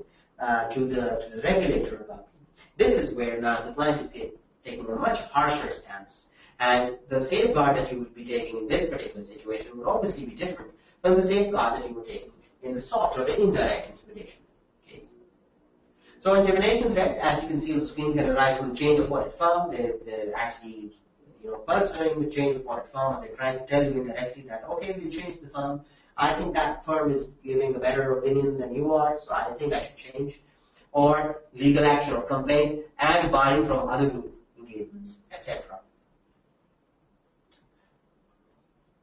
to the regulator about you. This is where now the client is taking a much harsher stance. And the safeguard that you would be taking in this particular situation would obviously be different from the safeguard that you would take in the soft or the indirect intimidation case. So intimidation threat, as you can see on the screen, can arise from the change of audit firm. They're actually pursuing the change of audit firm, and they're trying to tell you indirectly that, okay, we'll change the firm. I think that firm is giving a better opinion than you are, so I think I should change. Or legal action or complaint, and barring from other group engagements, etc.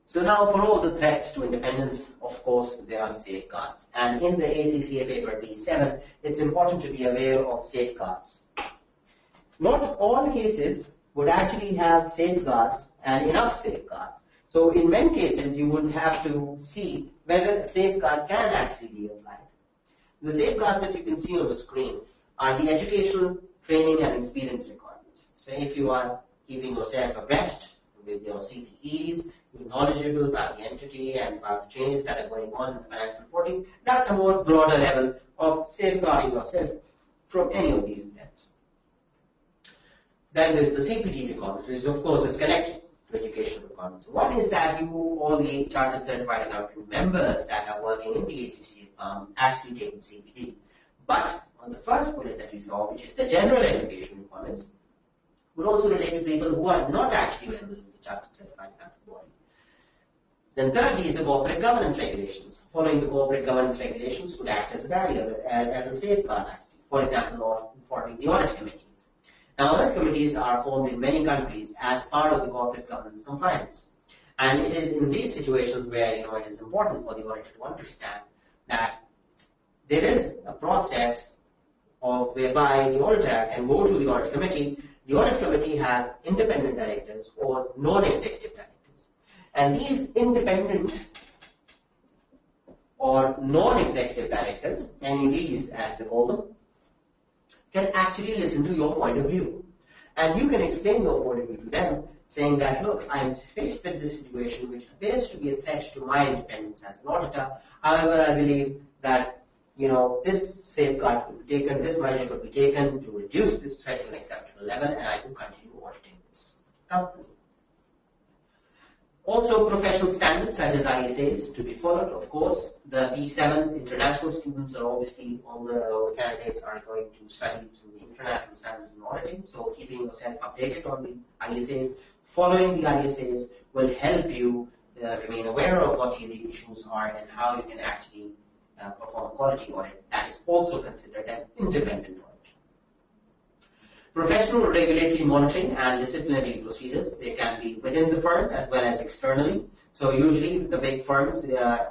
So now for all the threats to independence, of course, there are safeguards. And in the ACCA paper B7, it's important to be aware of safeguards. Not all cases would actually have safeguards and enough safeguards. So in many cases, you would have to see whether a safeguard can actually be applied. The safeguards that you can see on the screen are the educational, training, and experience requirements. So if you are keeping yourself abreast with your CPEs, you're knowledgeable about the entity and about the changes that are going on in the financial reporting, that's a more broader level of safeguarding yourself from any of these threats. Then there's the CPD requirements, which of course is connected to educational requirements. One is that you, all the chartered certified accountant members that are working in the ACCA firm, actually take the CPD. But on the first bullet that we saw, which is the general education requirements, would also relate to people who are not actually members of the chartered certified accountant body. Then thirdly is the corporate governance regulations. Following the corporate governance regulations would act as a barrier, as a safeguard, for example, forming the audit committees. Now, audit committees are formed in many countries as part of the corporate governance compliance. And it is in these situations where it is important for the auditor to understand that there is a process whereby the auditor can go to the audit committee. The audit committee has independent directors or non-executive directors. And these independent or non-executive directors, NEDs as they call them, can actually listen to your point of view. And you can explain your point of view to them, saying that, look, I am faced with this situation which appears to be a threat to my independence as an auditor. However, I believe that this safeguard could be taken, this measure could be taken to reduce this threat to an acceptable level, and I can continue auditing this company. Also, professional standards such as ISAs to be followed. Of course, the P7 international students are obviously, all the candidates are going to study through the international standards in auditing. So keeping yourself updated on the ISAs, following the ISAs will help you remain aware of what the issues are and how you can actually perform a quality audit. That is also considered an independent audit. Professional regulatory monitoring and disciplinary procedures, they can be within the firm as well as externally. So usually the big firms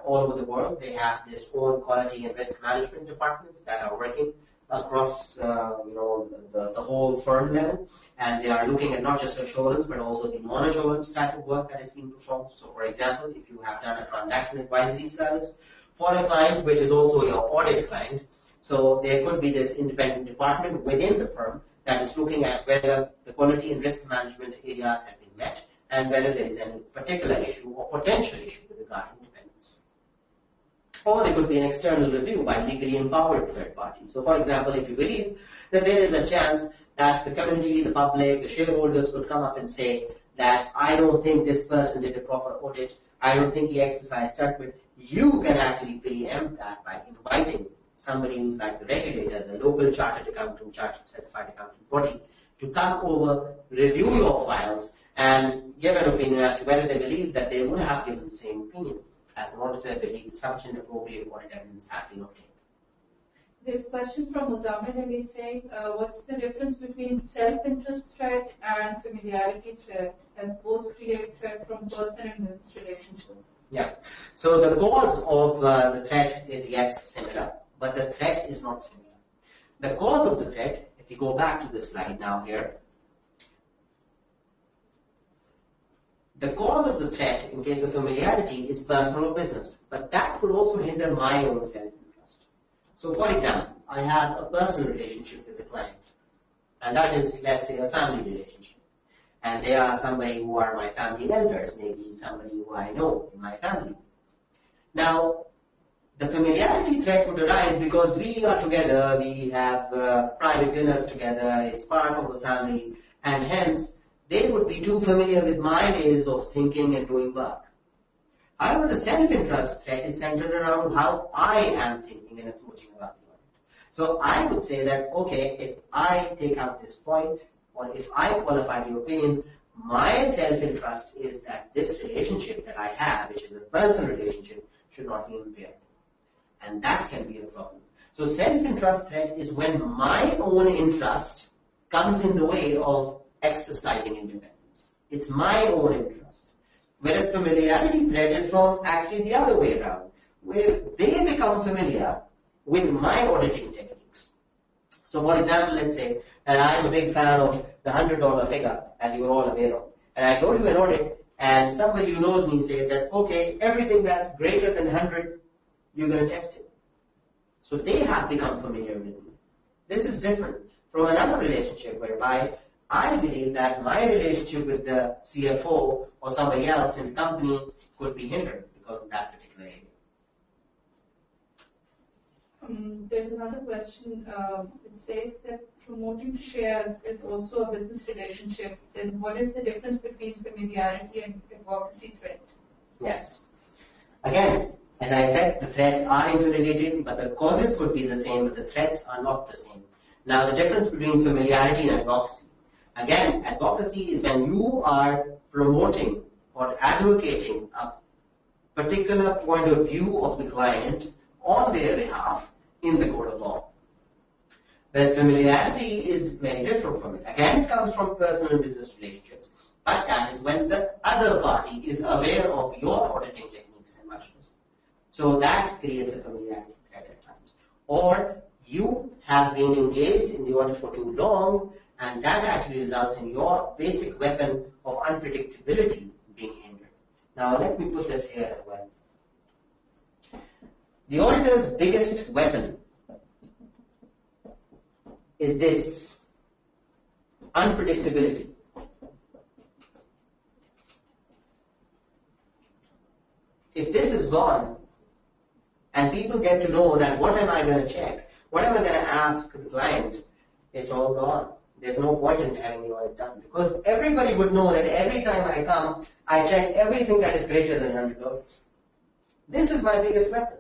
all over the world, they have their own quality and risk management departments that are working across the whole firm level, and they are looking at not just assurance but also the non-assurance type of work that is being performed. So for example, if you have done a transaction advisory service for a client which is also your audit client, so there could be this independent department within the firm that is looking at whether the quality and risk management areas have been met and whether there is any particular issue or potential issue with regard to independence. Or there could be an external review by legally empowered third parties. So for example, if you believe that there is a chance that the community, the public, the shareholders could come up and say that I don't think this person did a proper audit, I don't think he exercised judgment, you can actually preempt that by inviting somebody who's like the regulator, the local chartered accountant, chartered certified accountant body, to come over, review your files, and give an opinion as to whether they believe that they would have given the same opinion as an auditor believes sufficient appropriate audit evidence has been obtained. There's a question from Muzammil Ali saying, what's the difference between self-interest threat and familiarity threat, as both create threat from personal and business relationship? Yeah, so the cause of the threat is, yes, similar, but the threat is not similar. The cause of the threat, if you go back to the slide now here, the cause of the threat in case of familiarity is personal or business, but that could also hinder my own self-interest. So for example, I have a personal relationship with the client, and that is, let's say, a family relationship. And they are somebody who are my family elders, maybe somebody who I know in my family. Now, the familiarity threat would arise because we are together, we have private dinners together, it's part of the family, and hence they would be too familiar with my ways of thinking and doing work. However, the self-interest threat is centered around how I am thinking and approaching about the audit. So I would say that, okay, if I take out this point, or if I qualify the opinion, my self-interest is that this relationship that I have, which is a personal relationship, should not be impaired. And that can be a problem. So self-interest threat is when my own interest comes in the way of exercising independence. It's my own interest. Whereas familiarity threat is from actually the other way around, where they become familiar with my auditing techniques. So for example, let's say that I'm a big fan of the $100 figure, as you're all aware of. And I go to an audit and somebody who knows me says that, okay, everything that's greater than 100, you're going to test it. So they have become familiar with me. This is different from another relationship whereby I believe that my relationship with the CFO or somebody else in the company could be hindered because of that particular area. There's another question. It says that promoting shares is also a business relationship. Then what is the difference between familiarity and advocacy threat? Yes. Again, as I said, the threats are interrelated, but the causes could be the same, but the threats are not the same. Now, the difference between familiarity and advocacy. Again, advocacy is when you are promoting or advocating a particular point of view of the client on their behalf in the court of law. Whereas familiarity is very different from it. Again, it comes from personal and business relationships, but that is when the other party is aware of your auditing techniques and measures. So that creates a familiarity threat at times. Or you have been engaged in the audit for too long, and that actually results in your basic weapon of unpredictability being hindered. Now let me put this here as well. The auditor's biggest weapon is this unpredictability. If this is gone, and people get to know that what am I going to check, what am I going to ask the client, it's all gone. There's no point in having the audit done, because everybody would know that every time I come, I check everything that is greater than $100. This is my biggest weapon.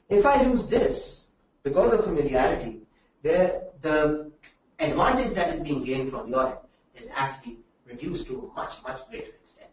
If I lose this, because of familiarity, the advantage that is being gained from the audit is actually reduced to a much, much greater extent.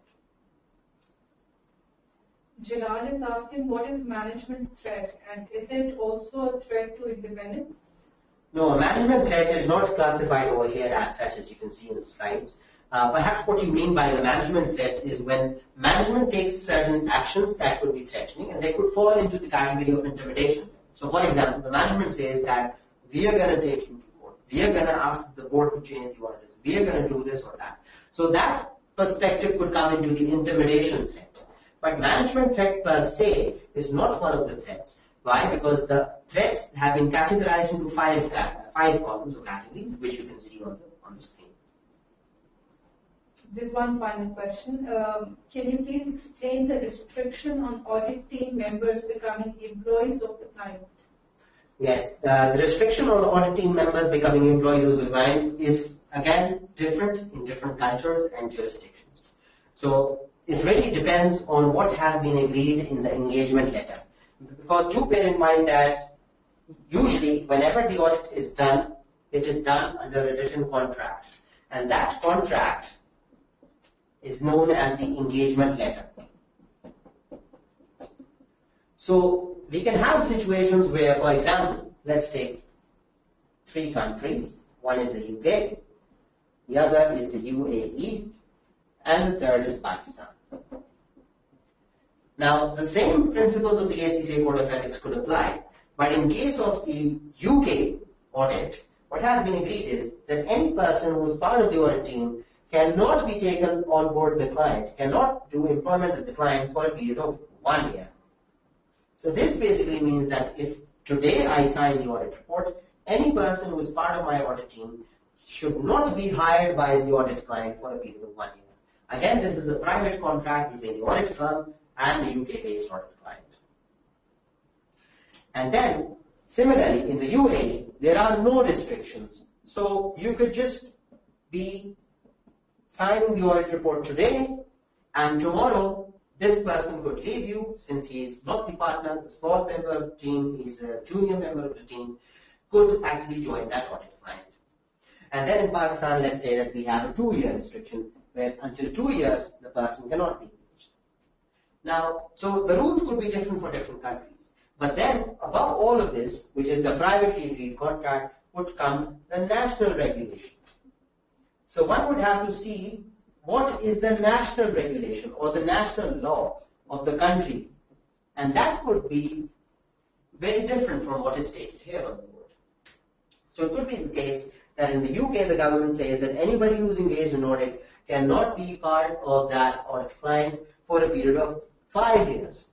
Jalal is asking, what is management threat, and is it also a threat to independence? No, a management threat is not classified over here as such, as you can see in the slides. Perhaps what you mean by the management threat is when management takes certain actions that could be threatening and they could fall into the category of intimidation. So, for example, the management says that we are going to take you to court, we are going to ask the board to change the auditors, we are going to do this or that. So that perspective could come into the intimidation threat. But management threat per se is not one of the threats. Why? Because the threats have been categorized into five columns or categories, which you can see on the screen. There's one final question. Can you please explain the restriction on audit team members becoming employees of the client? Yes, the restriction on audit team members becoming employees of the client is again different in different cultures and jurisdictions. So it really depends on what has been agreed in the engagement letter. Because do bear in mind that usually whenever the audit is done, it is done under a written contract. And that contract is known as the engagement letter. So we can have situations where, for example, let's take 3 countries. One is the UK, the other is the UAE, and the third is Pakistan. Now, the same principles of the ACCA Code of Ethics could apply, but in case of the UK audit, what has been agreed is that any person who is part of the audit team cannot be taken on board the client, cannot do employment with the client for a period of 1 year. So this basically means that if today I sign the audit report, any person who is part of my audit team should not be hired by the audit client for a period of 1 year. Again, this is a private contract between the audit firm and the UK-based audit client. And then, similarly, in the UAE, there are no restrictions. So you could just be signing the audit report today, and tomorrow this person could leave you, since he is not the partner, the small member of the team, he's a junior member of the team, could actually join that audit client. And then in Pakistan, let's say that we have a 2-year restriction, where until 2 years, the person cannot be engaged. Now, so the rules could be different for different countries. But then, above all of this, which is the privately agreed contract, would come the national regulation. So one would have to see what is the national regulation or the national law of the country. And that could be very different from what is stated here on the board. So it could be the case that in the UK, the government says that anybody who's engaged in audit cannot be part of that audit client for a period of 5 years.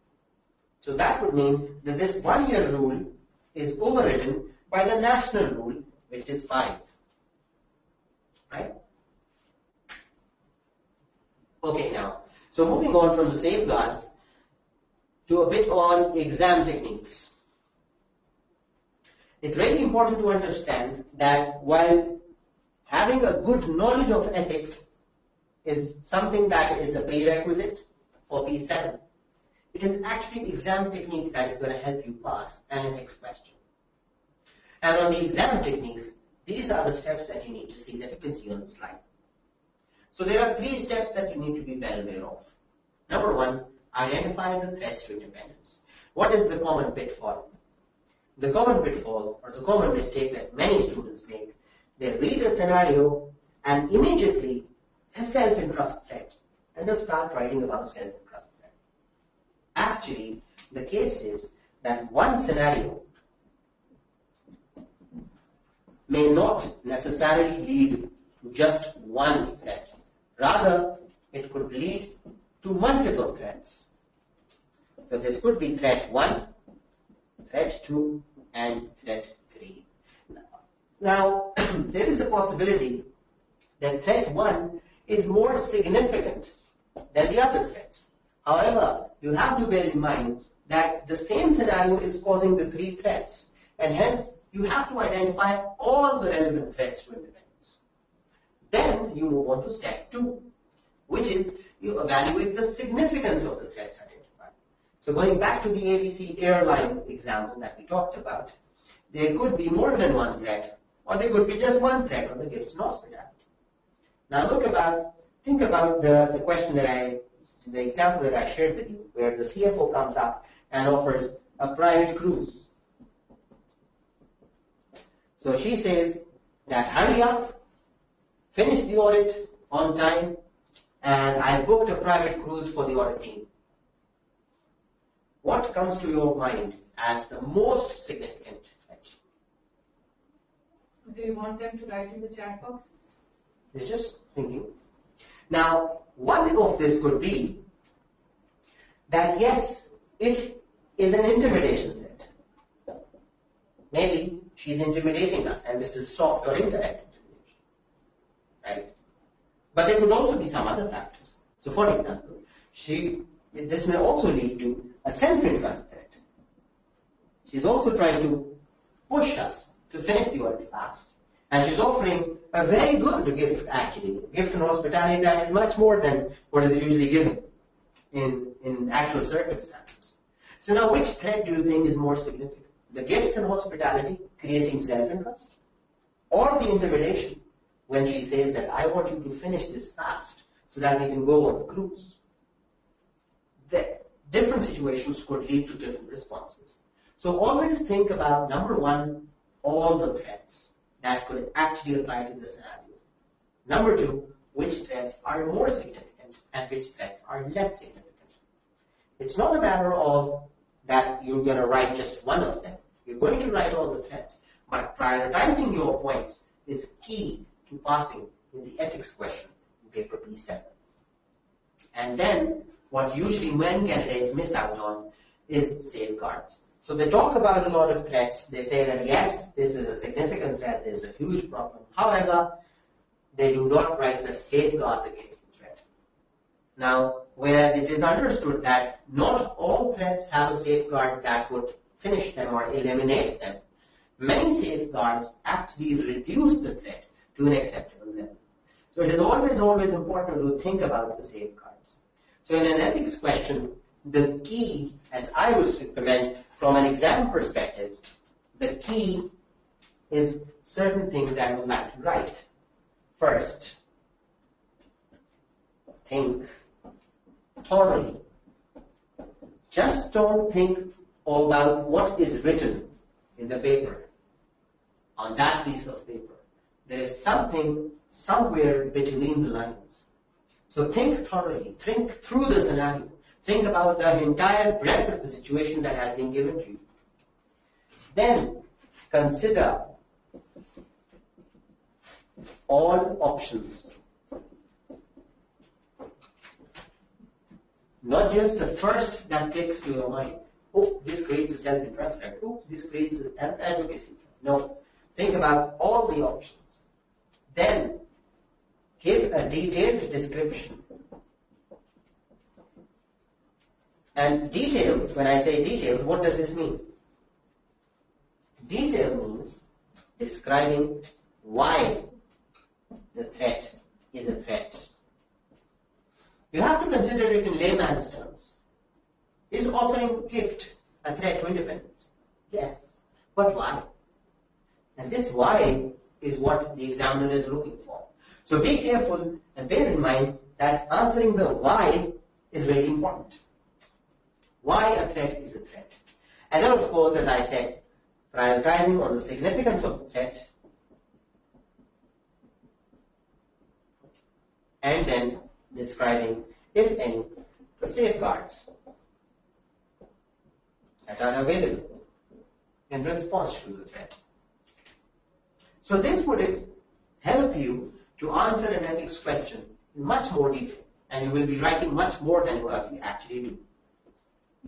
So that would mean that this 1-year rule is overridden by the national rule, which is 5. Right? Okay, now, so moving on from the safeguards to a bit on exam techniques. It's really important to understand that while having a good knowledge of ethics is something that is a prerequisite for P7, it is actually exam technique that is going to help you pass an ethics question. And on the exam techniques, these are the steps that you need to see, that you can see on the slide. So there are 3 steps that you need to be well aware of. Number 1, identify the threats to independence. What is the common pitfall? The common pitfall, or the common mistake that many students make, they read a scenario and immediately a self-interest threat, and they start writing about self-interest threat. Actually, the case is that one scenario may not necessarily lead to just one threat. Rather, it could lead to multiple threats. So this could be threat 1, threat 2, and threat 3. Now, there is a possibility that threat 1 is more significant than the other threats. However, you have to bear in mind that the same scenario is causing the 3 threats, and hence you have to identify all the relevant threats to independence. Then you move on to step 2, which is you evaluate the significance of the threats identified. So going back to the ABC airline example that we talked about, there could be more than one threat, or there could be just one threat on the gifts and hospitality. Now think about the question the example that I shared with you, where the CFO comes up and offers a private cruise. So she says that hurry up, finish the audit on time, and I booked a private cruise for the audit team. What comes to your mind as the most significant threat? Do you want them to write in the chat boxes? It's just thinking. Now, one of this could be that yes, it is an intimidation threat. Maybe she's intimidating us, and this is soft or indirect intimidation, right? But there could also be some other factors. So, for example, this may also lead to a self-interest threat. She's also trying to push us to finish the audit fast. And she's offering a very good gift, actually, gift and hospitality that is much more than what is usually given in actual circumstances. So now, which threat do you think is more significant? The gifts and hospitality creating self-interest, or the intimidation when she says that I want you to finish this fast so that we can go on the cruise? The different situations could lead to different responses. So always think about, number 1, all the threats that could actually apply to the scenario. Number 2, which threats are more significant and which threats are less significant. It's not a matter of that you're going to write just one of them. You're going to write all the threats, but prioritizing your points is key to passing in the ethics question in paper P7. And then what usually many candidates miss out on is safeguards. So they talk about a lot of threats. They say that yes, this is a significant threat, there's a huge problem. However, they do not write the safeguards against the threat. Now, whereas it is understood that not all threats have a safeguard that would finish them or eliminate them, many safeguards actually reduce the threat to an acceptable level. So it is always important to think about the safeguards. So in an ethics question, the key, as I would recommend from an exam perspective, the key is certain things that I would like to write. First, think thoroughly. Just don't think about what is written in the paper, on that piece of paper. There is something somewhere between the lines. So think thoroughly, think through the scenario, think about the entire breadth of the situation that has been given to you. Then consider all options. Not just the first that clicks to your mind. Oh, this creates a self-interest threat. Oh, this creates an advocacy threat. No. Think about all the options. Then give a detailed description. And details, when I say details, what does this mean? Detail means describing why the threat is a threat. You have to consider it in layman's terms. Is offering gift a threat to independence? Yes. But why? And this why is what the examiner is looking for. So be careful and bear in mind that answering the why is really important. Why a threat is a threat. And then, of course, as I said, prioritizing on the significance of the threat, and then describing, if any, the safeguards that are available in response to the threat. So this would help you to answer an ethics question in much more detail, and you will be writing much more than what you actually do.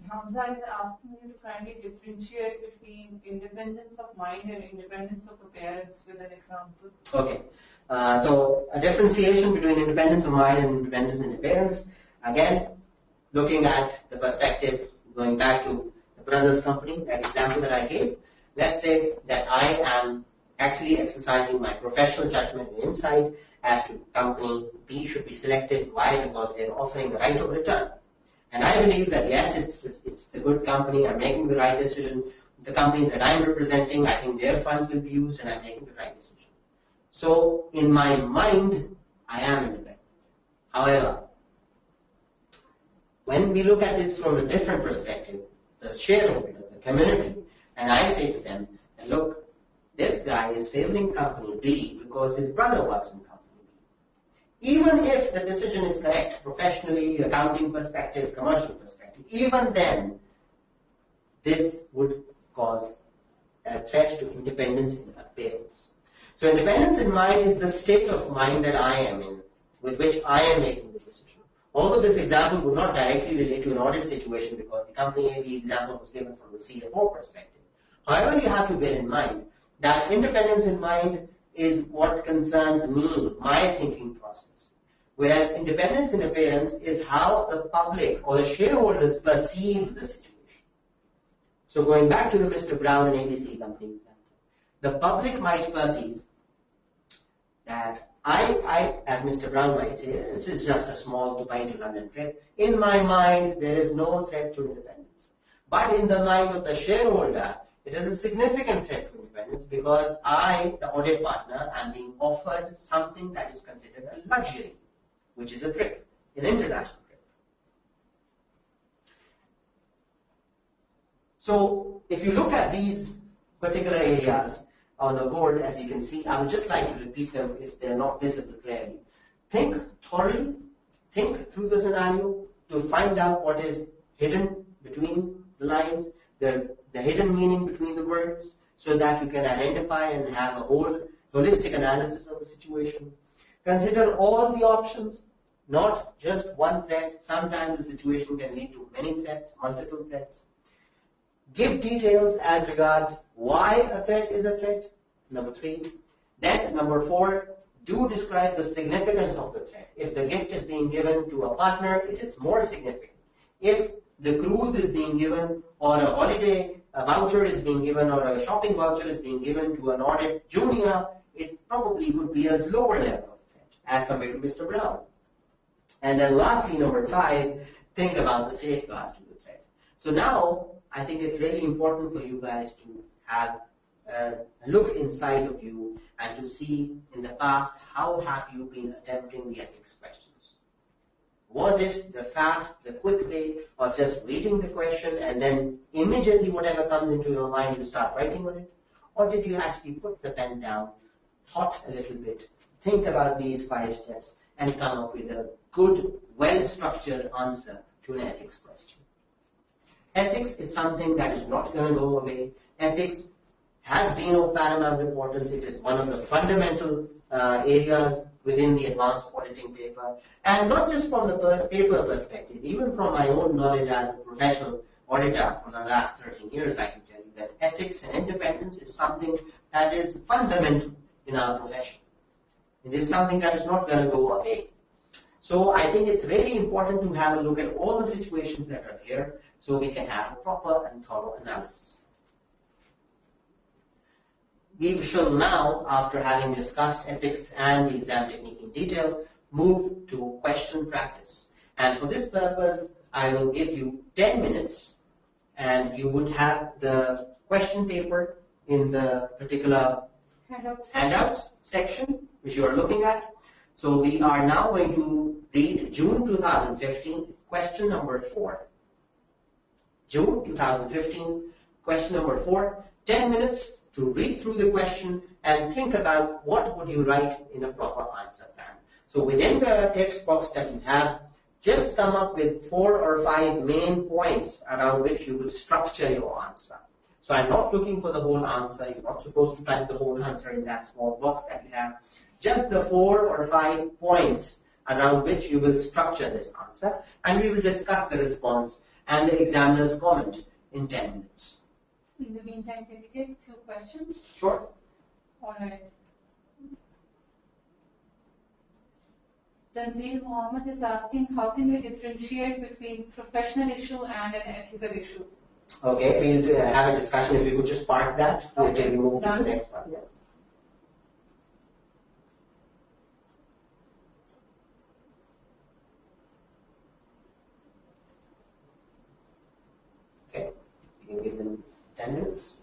Hamza is asking you to kindly differentiate between independence of mind and independence of appearance with an example. Okay. So a differentiation between independence of mind and independence in appearance. Again, looking at the perspective, going back to the brothers' company, that example that I gave. Let's say that I am actually exercising my professional judgment and insight as to company B should be selected. Why? Because they're offering the right of return. And I believe that yes, it's the good company, I'm making the right decision. The company that I'm representing, I think their funds will be used and I'm making the right decision. So in my mind, I am independent. However, when we look at this from a different perspective, the shareholder, the community, and I say to them, look, this guy is favoring company B because his brother works in company B. Even if the decision is correct, professionally, accounting perspective, commercial perspective, even then, this would cause a threat to independence in appearance. So independence in mind is the state of mind that I am in, with which I am making the decision. Although this example would not directly relate to an audit situation because the company AB example was given from the CFO perspective. However, you have to bear in mind that independence in mind is what concerns me, my thinking process. Whereas independence in appearance is how the public or the shareholders perceive the situation. So going back to the Mr. Brown and ABC company example, the public might perceive that I, as Mr. Brown might say, this is just a small Dubai to London trip. In my mind, there is no threat to independence. But in the mind of the shareholder, it is a significant threat to independence because I, the audit partner, am being offered something that is considered a luxury, which is a trip, an international trip. So if you look at these particular areas on the board, as you can see, I would just like to repeat them if they're not visible clearly. Think thoroughly, think through the scenario to find out what is hidden between the lines, the hidden meaning between the words, so that you can identify and have a whole holistic analysis of the situation. Consider all the options, not just one threat. Sometimes the situation can lead to many threats, multiple threats. Give details as regards why a threat is a threat, number 3. Then, number 4, do describe the significance of the threat. If the gift is being given to a partner, it is more significant. If the cruise is being given, or a holiday a voucher is being given, or a shopping voucher is being given to an audit junior, it probably would be a lower level of threat as compared to Mr. Brown. And then lastly, number 5, think about the safeguards to the threat. So now, I think it's really important for you guys to have a look inside of you and to see in the past how have you been attempting the ethics questions. Was it the fast, the quick way of just reading the question and then immediately whatever comes into your mind you start writing on it? Or did you actually put the pen down, thought a little bit, think about these 5 steps and come up with a good, well-structured answer to an ethics question? Ethics is something that is not going to go away. Ethics has been of paramount importance. It is one of the fundamental areas within the advanced auditing paper. And not just from the paper perspective, even from my own knowledge as a professional auditor for the last 13 years, I can tell you that ethics and independence is something that is fundamental in our profession. It is something that is not going to go away. So I think it's really important to have a look at all the situations that are here so we can have a proper and thorough analysis. We shall now, after having discussed ethics and the exam technique in detail, move to question practice. And for this purpose, I will give you 10 minutes and you would have the question paper in the particular handouts section which you are looking at. So we are now going to read June 2015, question number 4. June 2015, question number 4, 10 minutes to read through the question and think about what would you write in a proper answer plan. So within the text box that you have, just come up with 4 or 5 main points around which you will structure your answer. So I'm not looking for the whole answer. You're not supposed to type the whole answer in that small box that you have. Just the 4 or 5 points around which you will structure this answer, and we will discuss the response and the examiner's comment in 10 minutes. In the meantime, can we take a few questions? Sure. All right. Tanzeel Mohammed is asking, how can we differentiate between professional issue and an ethical issue? Okay, we'll have a discussion. If we could just park that until we move to the next part. Yeah. Okay, you can give them 10 minutes.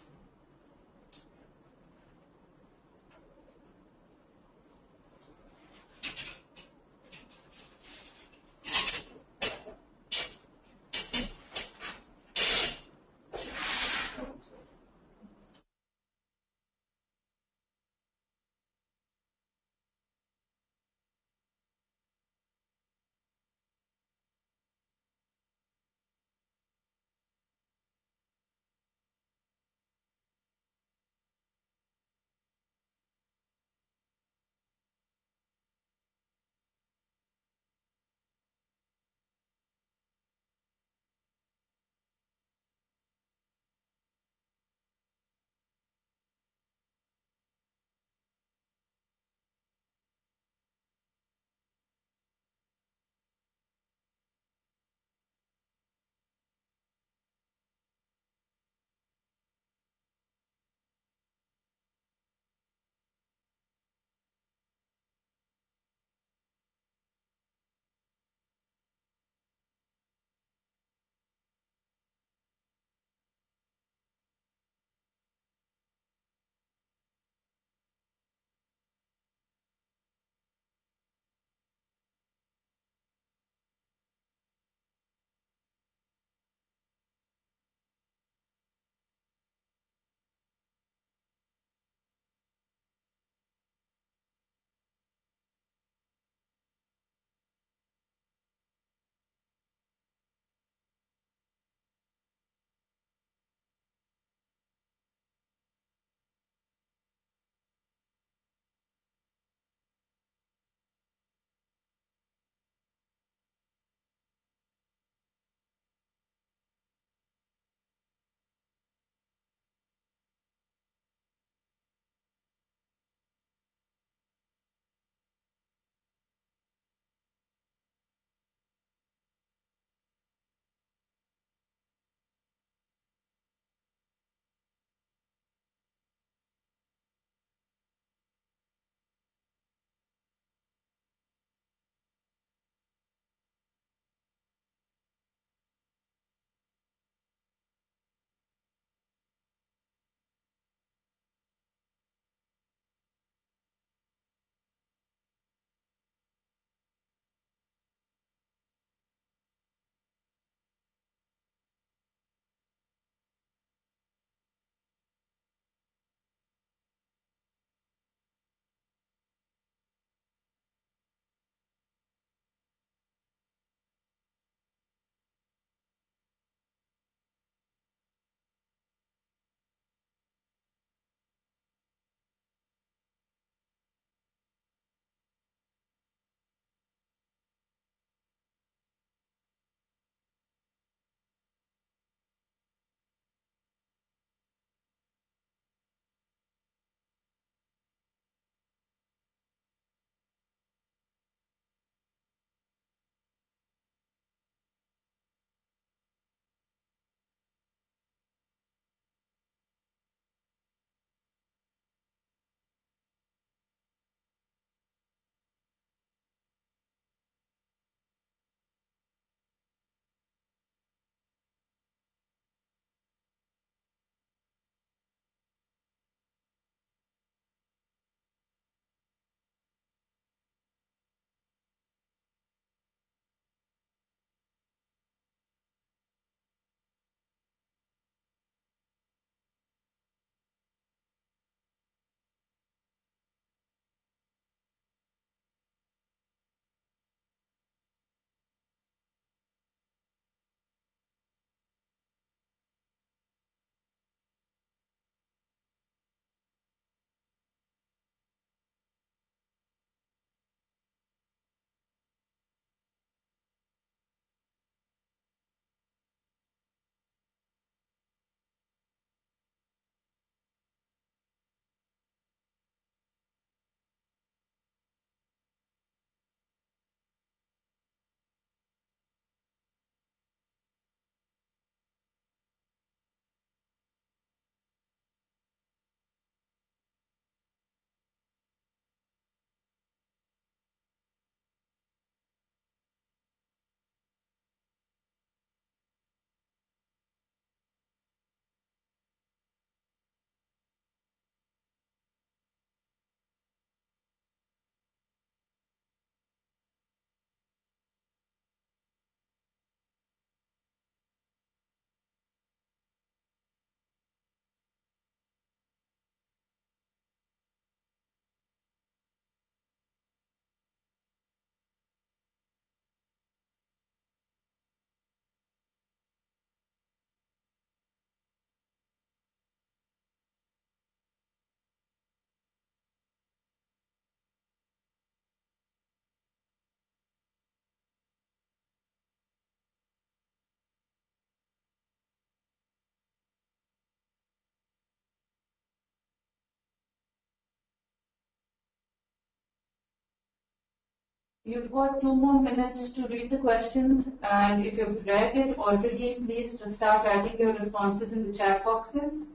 You've got 2 more minutes to read the questions, and if you've read it already, please start writing your responses in the chat boxes.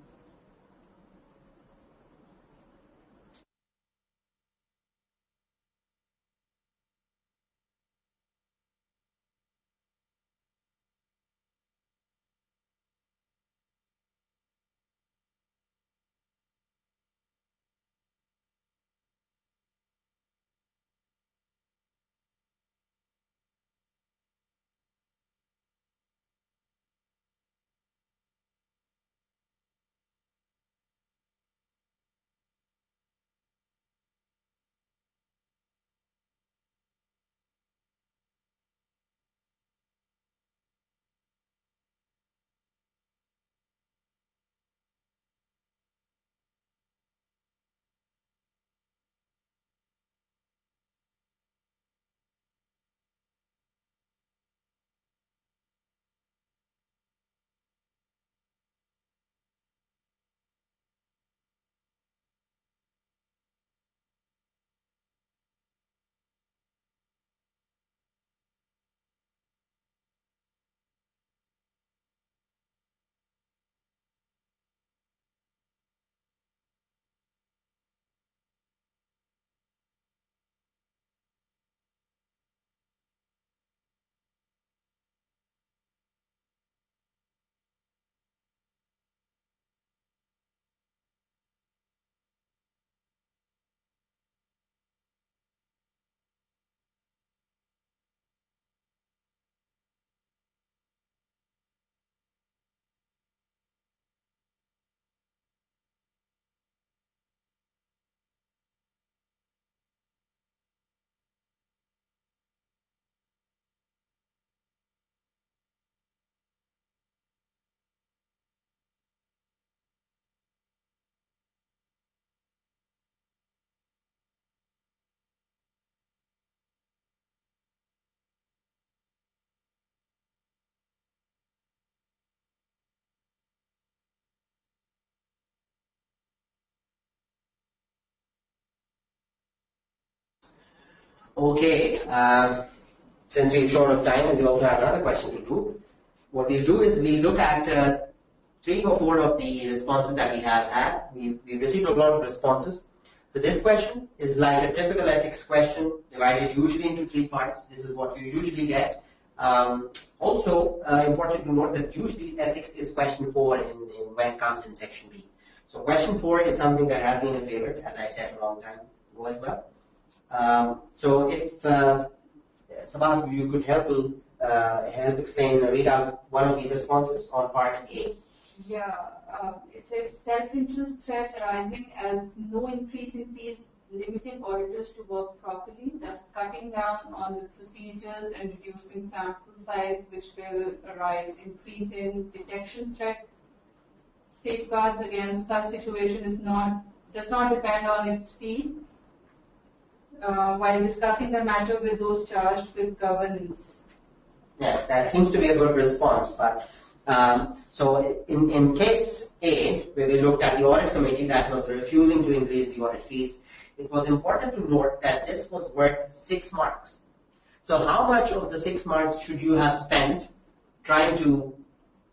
Okay, since we're short of time and we also have another question to do, what we'll do is we look at 3 or 4 of the responses that we have had. We've received a lot of responses. So this question is like a typical ethics question, divided usually into 3 parts. This is what you usually get. Also, important to note that usually ethics is question 4 when it comes in section B. So question 4 is something that has been a favorite, as I said a long time ago as well. So if Sabah, you could help explain, read out one of the responses on part A. Yeah, it says self-interest threat arising as no increase in fees limiting auditors to work properly, thus cutting down on the procedures and reducing sample size, which will arise. Increase in detection threat. Safeguards against such situation does not depend on its fee. While discussing the matter with those charged with governance. Yes, that seems to be a good response. But so in case A, where we looked at the audit committee that was refusing to increase the audit fees, it was important to note that this was worth 6 marks. So how much of the 6 marks should you have spent trying to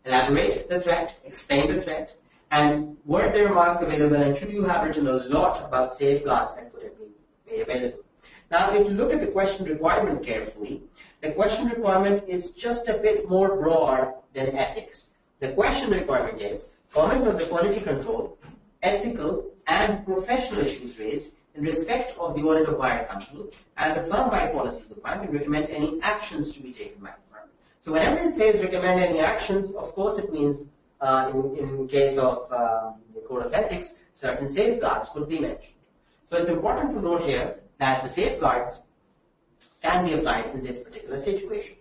elaborate the threat, explain the threat, and were there marks available, and should you have written a lot about safeguards that could have been made available? Now, if you look at the question requirement carefully, the question requirement is just a bit more broad than ethics. The question requirement is comment on the quality control, ethical and professional issues raised in respect of the audit of wire company and the firm-wide policies of the firm, and recommend any actions to be taken by the firm. So whenever it says recommend any actions, of course it means in case of the code of ethics, certain safeguards could be mentioned. So it's important to note here that the safeguards can be applied in this particular situation.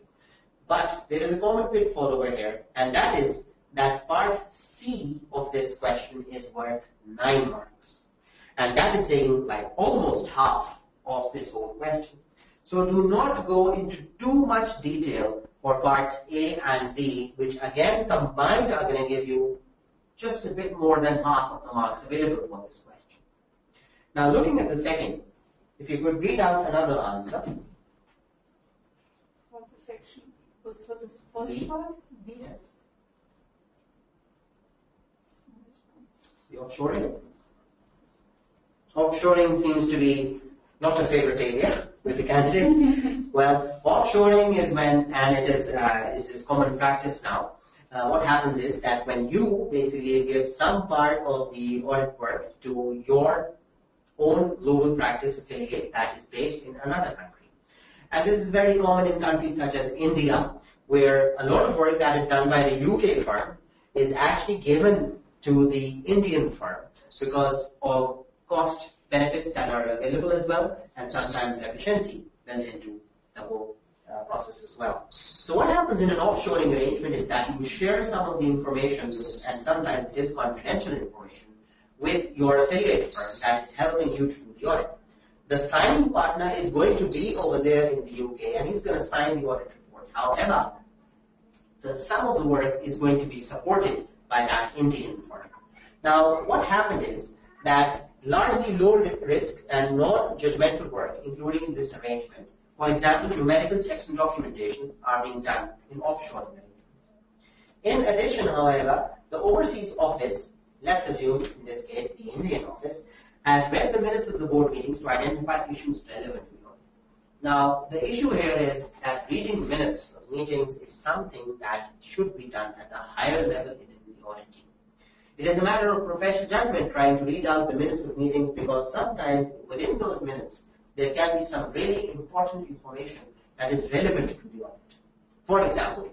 But there is a common pitfall over here, and that is that part C of this question is worth 9 marks. And that is saying like almost half of this whole question. So do not go into too much detail for parts A and B, which again combined are going to give you just a bit more than half of the marks available for this question. Now looking at the second, if you could read out another answer. section? Was for the first B. part? B. Yes. The offshoring. Offshoring seems to be not a favorite area with the candidates. Well, offshoring is when, and it is common practice now. What happens is that when you basically give some part of the audit work to your own global practice affiliate that is based in another country. And this is very common in countries such as India, where a lot of work that is done by the UK firm is actually given to the Indian firm because of cost benefits that are available as well, and sometimes efficiency built into the whole process as well. So what happens in an offshoring arrangement is that you share some of the information, and sometimes it is confidential information, with your affiliate firm that is helping you to do the audit. The signing partner is going to be over there in the UK, and he's going to sign the audit report. However, some of the work is going to be supported by that Indian firm. Now, what happened is that largely low risk and non-judgmental work, including in this arrangement, for example, numerical checks and documentation, are being done in offshoring arrangements. In addition, however, the overseas office, let's assume in this case the Indian office, has read the minutes of the board meetings to identify issues relevant to the audit. Now, the issue here is that reading minutes of meetings is something that should be done at a higher level within the audit team. It is a matter of professional judgment trying to read out the minutes of meetings, because sometimes within those minutes there can be some really important information that is relevant to the audit. For example,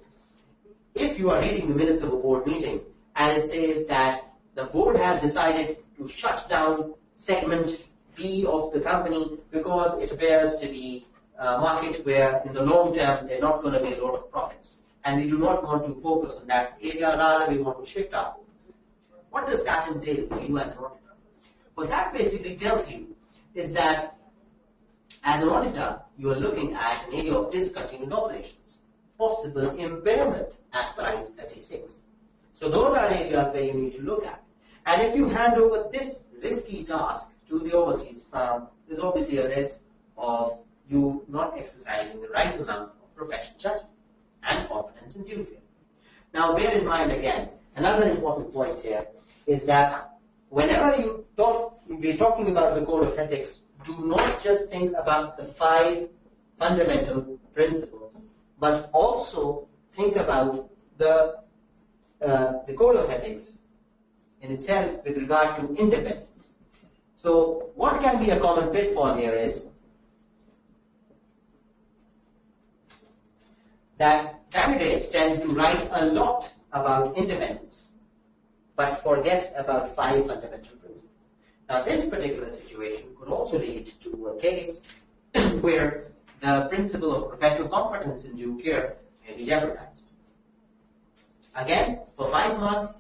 if you are reading the minutes of a board meeting and it says that the board has decided to shut down segment B of the company because it appears to be a market where in the long term there are not going to be a lot of profits, and we do not want to focus on that area, rather we want to shift our focus. What does that entail for you as an auditor? What that basically tells you is that as an auditor, you are looking at an area of discontinued operations, possible impairment as per IAS 36. So those are areas where you need to look at. And if you hand over this risky task to the overseas firm, there's obviously a risk of you not exercising the right amount of professional judgment and confidence in due care. Now, bear in mind again, another important point here is that whenever we're talking about the code of ethics, do not just think about the 5 fundamental principles, but also think about the code of ethics in itself with regard to independence. So what can be a common pitfall here is that candidates tend to write a lot about independence, but forget about 5 fundamental principles. Now, this particular situation could also lead to a case where the principle of professional competence in due care may be jeopardized. Again, for 5 marks,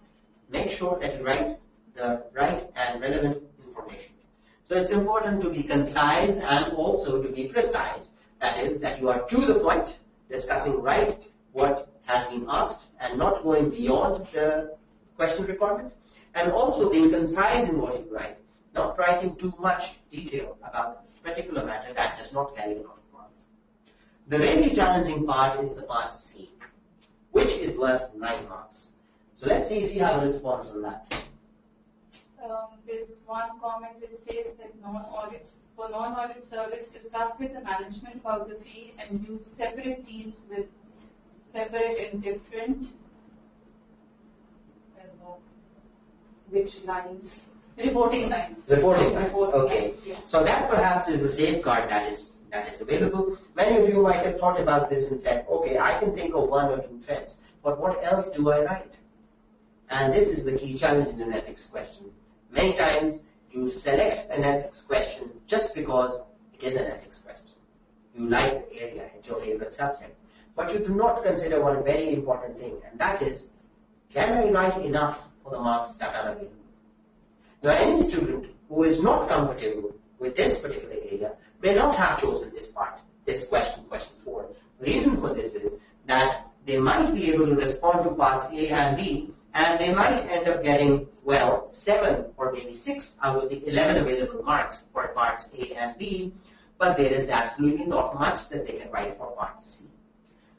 make sure that you write the right and relevant information. So it's important to be concise and also to be precise. That is, that you are to the point, discussing right what has been asked and not going beyond the question requirement, and also being concise in what you write, not writing too much detail about this particular matter that does not carry a lot of marks. The really challenging part is the part C, which is worth 9 marks. So let's see if you have a response on that. There's one comment that says that for non-audit service, discuss with the management about the fee and use separate teams with separate and different, I don't know, which lines? Reporting lines. Reporting lines, okay. Lines, yeah. So that perhaps is a safeguard that is available. Many of you might have thought about this and said, okay, I can think of 1 or 2 threads, but what else do I write? And this is the key challenge in an ethics question. Many times you select an ethics question just because it is an ethics question. You like the area, it's your favorite subject. But you do not consider one very important thing, and that is, can I write enough for the marks that are available? Now, any student who is not comfortable with this particular area may not have chosen this part, this question 4. The reason for this is that they might be able to respond to parts A and B, and they might end up getting, well, 7 or maybe 6 out of the 11 available marks for parts A and B, but there is absolutely not much that they can write for part C.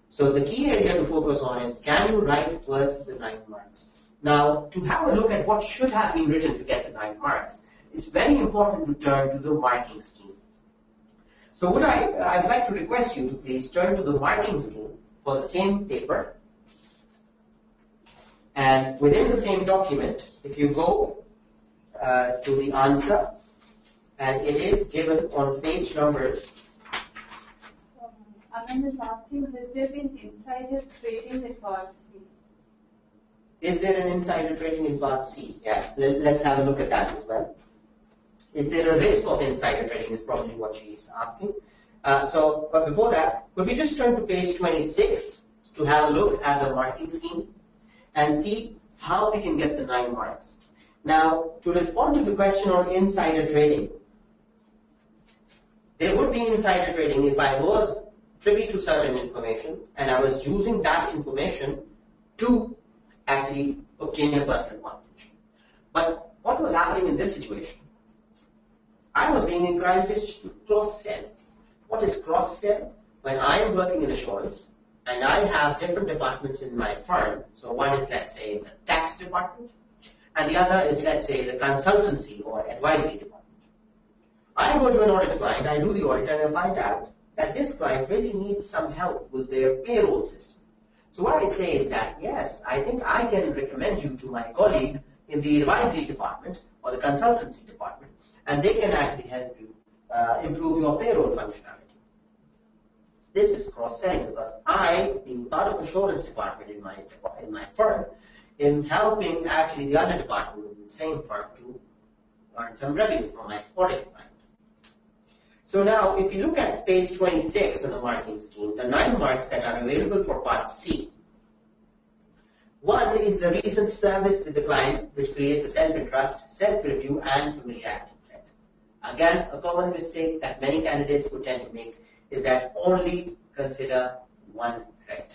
So the key area to focus on is, can you write worth the 9 marks? Now, to have a look at what should have been written to get the 9 marks, it's very important to turn to the marking scheme. So I would like to request you to please turn to the marking scheme for the same paper. And within the same document, if you go to the answer, and it is given on page number. Anand is asking, has there been insider trading in Part C? Is there an insider trading in Part C? Yeah, let's have a look at that as well. Is there a risk of insider trading is probably what she is asking. But before that, could we just turn to page 26 to have a look at the marking scheme and see how we can get the 9 marks. Now, to respond to the question on insider trading, there would be insider trading if I was privy to certain information and I was using that information to actually obtain a personal advantage. But what was happening in this situation? I was being encouraged to cross-sell. What is cross-sell? When I am working in assurance and I have different departments in my firm, so one is, let's say, the tax department, and the other is, let's say, the consultancy or advisory department. I go to an audit client, I do the audit, and I find out that this client really needs some help with their payroll system. So what I say is that, yes, I think I can recommend you to my colleague in the advisory department or the consultancy department, and they can actually help you improve your payroll functionality. This is cross-selling because I, being part of assurance department in my firm, am helping actually the other department in the same firm to earn some revenue from my audit client. So now, if you look at page 26 of the marking scheme, the 9 marks that are available for Part C. One is the recent service with the client, which creates a self-interest, self-review, and familiarity threat. Again, a common mistake that many candidates would tend to make is that only consider one threat.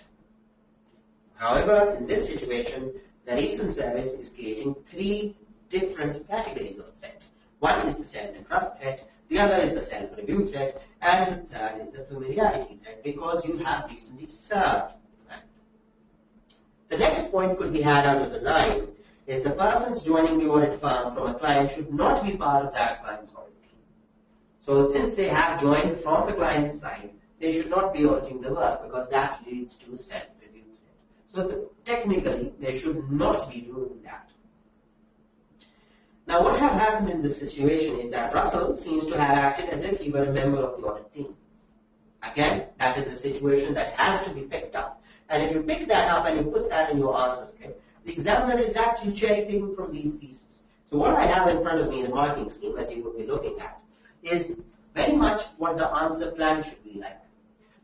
However, in this situation, the recent service is creating 3 different categories of threat. One is the self-interest threat, the other is the self-review threat, and the third is the familiarity threat because you have recently served the client. The next point could be had out of the 9 is the persons joining the audit firm from a client should not be part of that client's audit team. So since they have joined from the client's side, they should not be auditing the work because that leads to self-review threat. So technically, they should not be doing that. Now, what have happened in this situation is that Russell seems to have acted as if he were a member of the audit team. Again, that is a situation that has to be picked up. And if you pick that up and you put that in your answer script, the examiner is actually cherry-picking from these pieces. So what I have in front of me in the marking scheme, as you would be looking at, is very much what the answer plan should be like.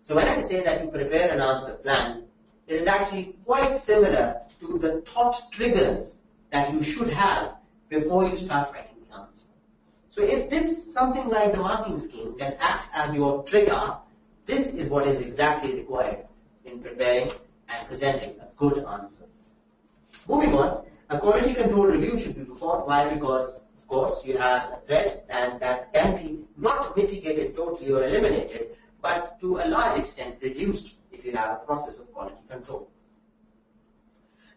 So when I say that you prepare an answer plan, it is actually quite similar to the thought triggers that you should have before you start writing the answer. So if this, something like the marking scheme, can act as your trigger, this is what is exactly required in preparing and presenting a good answer. Moving on, a quality control review should be performed. Why? Because, of course, you have a threat and that can be not mitigated totally or eliminated, but to a large extent reduced if you have a process of quality control.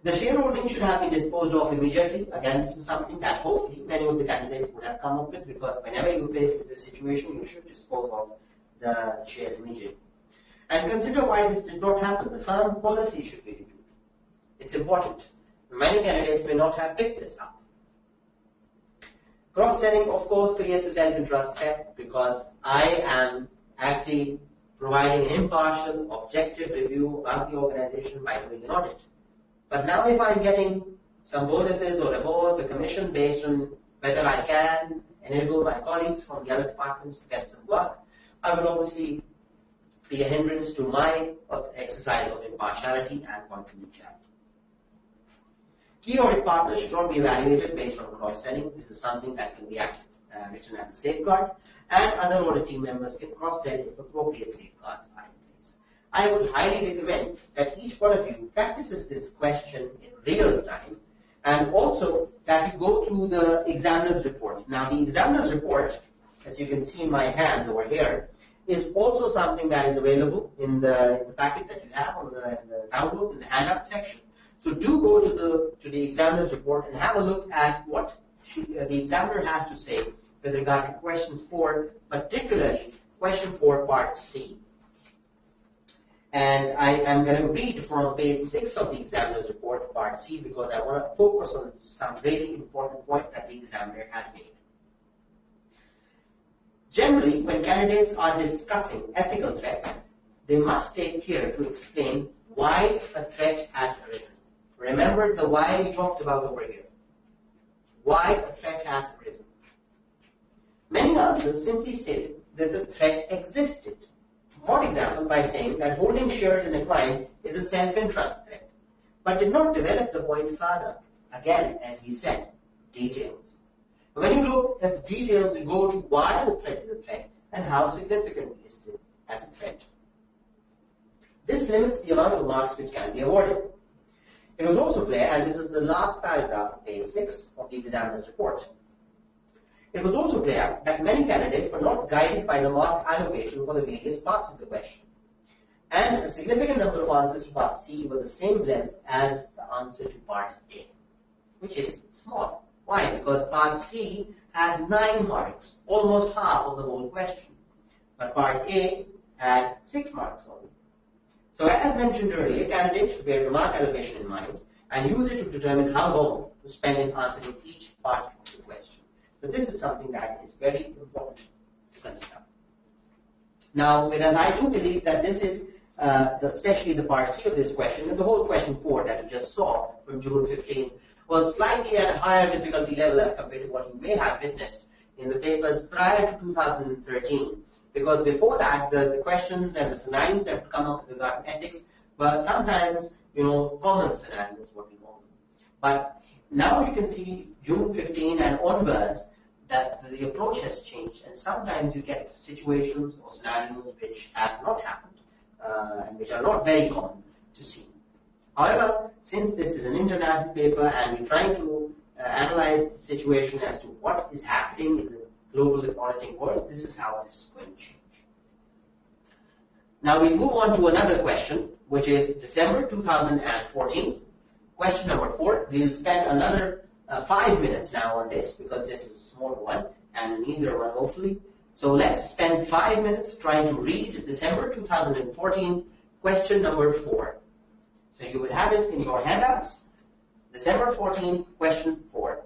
The shareholding should have been disposed of immediately. Again, this is something that hopefully many of the candidates would have come up with because whenever you face with this situation, you should dispose of the shares immediately. And consider why this did not happen. The firm policy should be reviewed. It's important. Many candidates may not have picked this up. Cross-selling, of course, creates a self-interest threat because I am actually providing an impartial, objective review of the organization by doing an audit. But now if I'm getting some bonuses or rewards or commission based on whether I can enable my colleagues from the other departments to get some work, I will obviously be a hindrance to my exercise of impartiality and confidentiality. Key audit partners should not be evaluated based on cross-selling. This is something that can be written as a safeguard, and other audit team members can cross-sell if appropriate safeguards are in place. I would highly recommend that each one of you practices this question in real time, and also that you go through the examiner's report. Now, the examiner's report, as you can see in my hand over here, is also something that is available in the packet that you have on in the downloads in the handout section. So do go to the examiner's report and have a look at what the examiner has to say with regard to question 4, particularly question 4 part C. And I am going to read from page 6 of the examiner's report part C because I want to focus on some really important point that the examiner has made. Generally, when candidates are discussing ethical threats, they must take care to explain why a threat has arisen. Remember the why we talked about over here. Why a threat has arisen. Many answers simply stated that the threat existed. For example, by saying that holding shares in a client is a self-interest threat, but did not develop the point further. Again, as we said, details. When you look at the details, you go to why the threat is a threat and how significant is it as a threat. This limits the amount of marks which can be awarded. It was also clear, and this is the last paragraph of page 6 of the examiner's report. It was also clear that many candidates were not guided by the mark allocation for the various parts of the question. And a significant number of answers to part C were the same length as the answer to part A, which is small. Why? Because part C had 9 marks, almost half of the whole question. But part A had 6 marks only. So as mentioned earlier, candidates should bear the mark allocation in mind and use it to determine how long to spend in answering each part of the question. But this is something that is very important to consider. Now, whereas I do believe that this is, especially the part C of this question, and the whole question 4 that you just saw from June 15, was slightly at a higher difficulty level as compared to what you may have witnessed in the papers prior to 2013. Because before that, the questions and the scenarios that would come up with regard to ethics were sometimes, common scenarios, what we call them. But now you can see June 15 and onwards that the approach has changed, and sometimes you get situations or scenarios which have not happened and which are not very common to see. However, since this is an international paper and we're trying to analyze the situation as to what is happening in the global auditing world, this is how this is going to change. Now we move on to another question, which is December 2014. Question number 4. We'll spend another 5 minutes now on this because this is a smaller one and an easier one hopefully. So let's spend 5 minutes trying to read December 2014 question number 4. So you will have it in your handouts. December 14 question 4.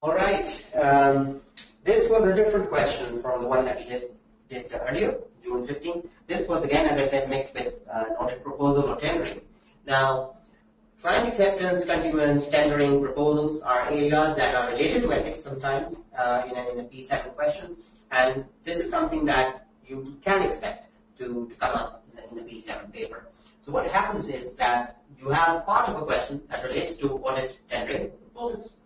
All right. This was a different question from the one that we did earlier, June 15. This was again, as I said, mixed with audit proposal or tendering. Now, client acceptance, continuance, tendering, proposals are areas that are related to ethics sometimes in a P7 question, and this is something that you can expect to come up in the P7 paper. So what happens is that you have part of a question that relates to audit, tendering, proposals,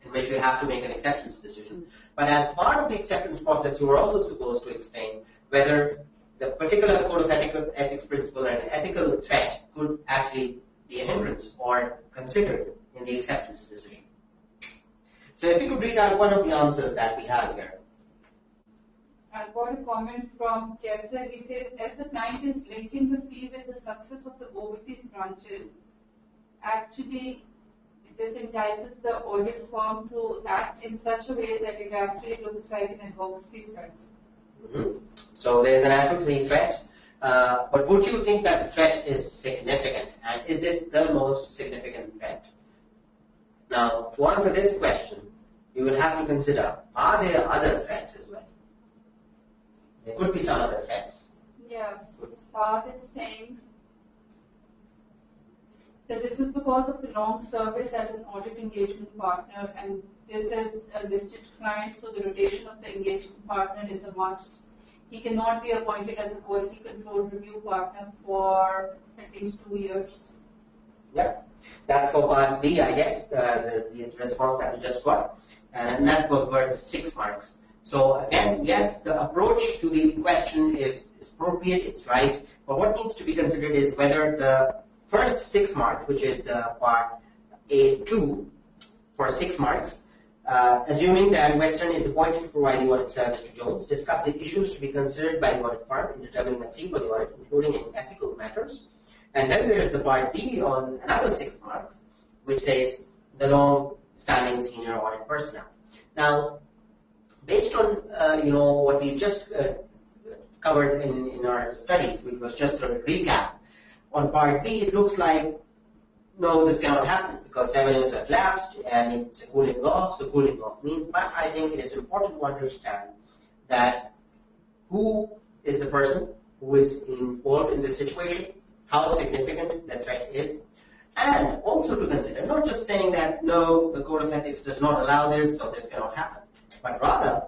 in which you have to make an acceptance decision. But as part of the acceptance process, you are also supposed to explain whether the particular code of ethics principle and ethical threat could actually be a hindrance or considered in the acceptance decision. So if you could read out one of the answers that we have here. I've got a comment from Kessler. He says, as the client is linking the fee with the success of the overseas branches, actually this entices the audit firm to act in such a way that it actually looks like an advocacy threat. Mm-hmm. So there's an advocacy threat, but would you think that the threat is significant, and is it the most significant threat? Now, to answer this question, you will have to consider, are there other threats as well? There could be some other threats. Yes, Fahad is saying that this is because of the long service as an audit engagement partner, and this is a listed client, so the rotation of the engagement partner is a must. He cannot be appointed as a quality control review partner for at least 2 years. Yeah, that's for part B, I guess, the response that we just got, and that was worth 6 marks. So again, yes, the approach to the question is appropriate, it's right, but what needs to be considered is whether the first 6 marks, which is the part A2 for 6 marks, assuming that Western is appointed to provide the audit service to Jones, discuss the issues to be considered by the audit firm in determining the fee for the audit, including in ethical matters. And then there is the part B on another 6 marks, which says the long-standing senior audit personnel. Now, based on what we just covered in our studies, which was just a recap, on part B it looks like no, this cannot happen because 7 years have lapsed and it's a cooling off, so cooling off means, but I think it is important to understand that who is the person who is involved in this situation, how significant the threat is, and also to consider, not just saying that no, the Code of Ethics does not allow this, so this cannot happen, but rather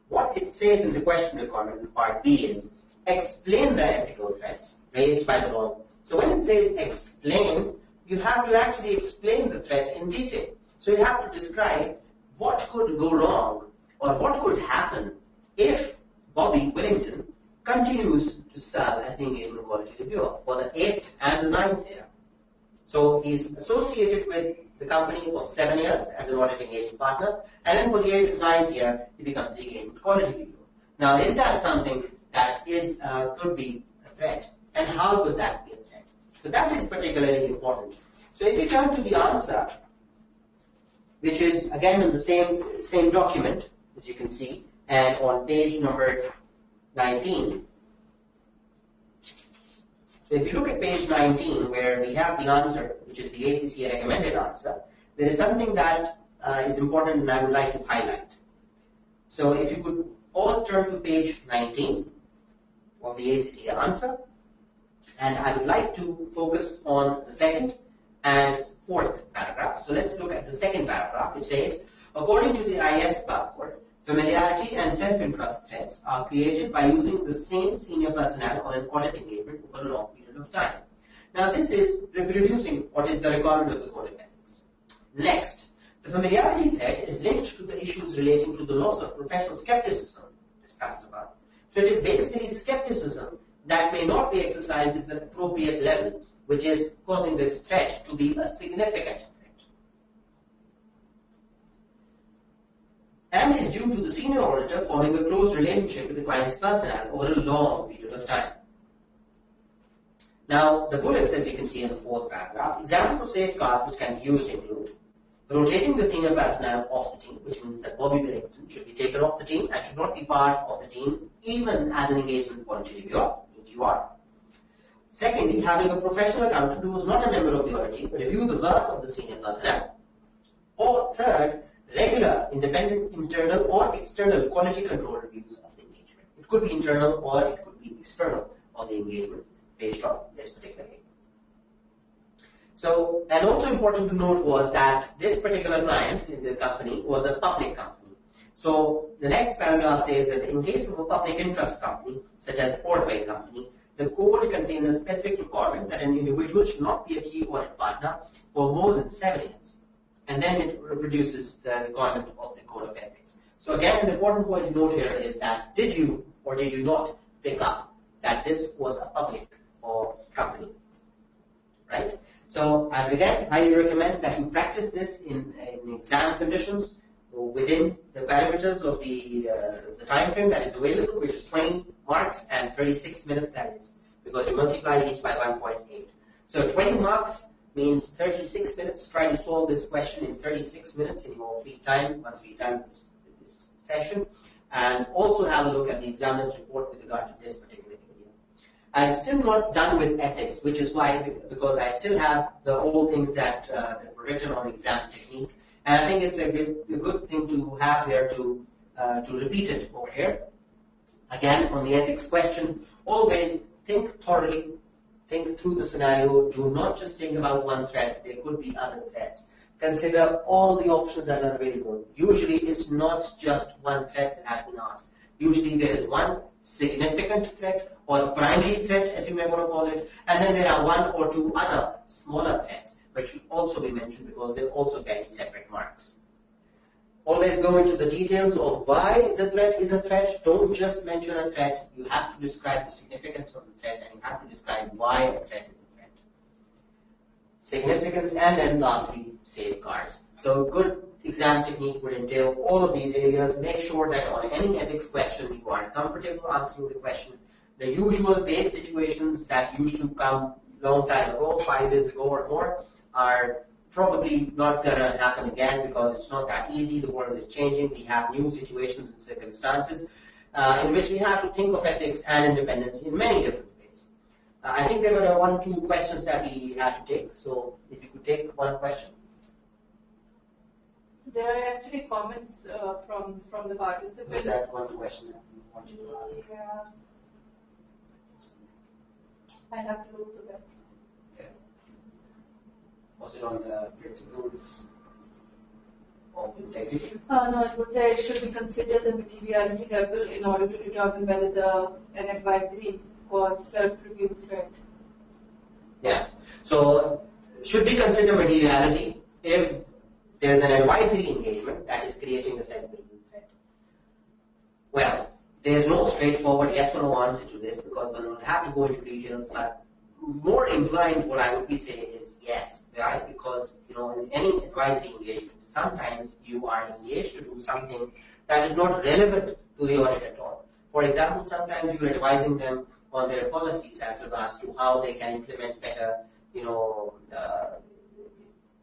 what it says in the question requirement in part B is explain the ethical threats raised by the law. So when it says explain, you have to actually explain the threat in detail. So you have to describe what could go wrong or what could happen if Bobby Willington continues to serve as the engagement quality reviewer for the 8th and the 9th year. So he's associated with the company for 7 years as an audit engagement partner, and then for the 8th and 9th year, he becomes the engagement quality reviewer. Now, is that something that is could be a threat, and how could that be a threat? So that is particularly important. So if you turn to the answer, which is again in the same document, as you can see, and on page number 19. So if you look at page 19, where we have the answer, which is the ACCA recommended answer, there is something that is important and I would like to highlight. So if you could all turn to page 19 of the ACCA answer, and I would like to focus on the 2nd and 4th paragraph. So let's look at the 2nd paragraph, which says, according to the IS barcode, familiarity and self-interest threats are created by using the same senior personnel on an audit engagement over a long period of time. Now this is reproducing what is the requirement of the Code of Ethics. Next, the familiarity threat is linked to the issues relating to the loss of professional skepticism discussed above. So it is basically skepticism that may not be exercised at the appropriate level, which is causing this threat to be a significant threat. And is due to the senior auditor forming a close relationship with the client's personnel over a long period of time. Now, the bullets, as you can see in the 4th paragraph, examples of safeguards which can be used include rotating the senior personnel off the team, which means that Bobby Willington should be taken off the team and should not be part of the team, even as an engagement quality reviewer. You are. Secondly, having a professional accountant who is not a member of the audit team review the work of the senior personnel. Or third, regular, independent, internal or external quality control reviews of the engagement. It could be internal or it could be external of the engagement based on this particular area. So, and also important to note was that this particular client in the company was a public company. So, the next paragraph says that in case of a public interest company, such as a portfolio company, the code contains a specific requirement that an individual should not be a key audit partner for more than 7 years. And then it reproduces the requirement of the code of ethics. So again, an important point to note here is that did you or did you not pick up that this was a public or company, right? So I again highly recommend that you practice this in exam conditions within the parameters of the time frame that is available, which is 20 marks and 36 minutes, that is, because you multiply each by 1.8. So 20 marks means 36 minutes. Try to solve this question in 36 minutes in your free time once we're done with this session. And also have a look at the examiner's report with regard to this particular area. I'm still not done with ethics, which is why, because I still have the old things that were written on exam technique. And I think it's a good thing to have here to repeat it over here. Again, on the ethics question, always think thoroughly, think through the scenario. Do not just think about one threat. There could be other threats. Consider all the options that are available. Usually, it's not just one threat that has been asked. Usually, there is one significant threat or primary threat, as you may want to call it, and then there are 1 or 2 other smaller threats, which should also be mentioned because they also carry separate marks. Always go into the details of why the threat is a threat. Don't just mention a threat. You have to describe the significance of the threat, and you have to describe why a threat is a threat. Significance, and then lastly, safeguards. So good exam technique would entail all of these areas. Make sure that on any ethics question you are comfortable answering the question. The usual base situations that used to come long time ago, 5 years ago or more, are probably not going to happen again because it's not that easy. The world is changing. We have new situations and circumstances in which we have to think of ethics and independence in many different ways. I think there were 1 or 2 questions that we had to take. So if you could take one question. There are actually comments from the participants. Was that one question that you wanted to ask? Yeah. I have to look for that. Was it on the principles of integrity? No, it was it should be considered the materiality level in order to determine whether an advisory was self-review threat. Yeah. So, should we consider materiality if there's an advisory engagement that is creating a self-review threat? Well, there's no straightforward yes or no answer to this because one would have to go into details, but more inclined, what I would be saying is yes, right? Because in any advisory engagement, sometimes you are engaged to do something that is not relevant to the audit at all. For example, sometimes you're advising them on their policies as regards to how they can implement better,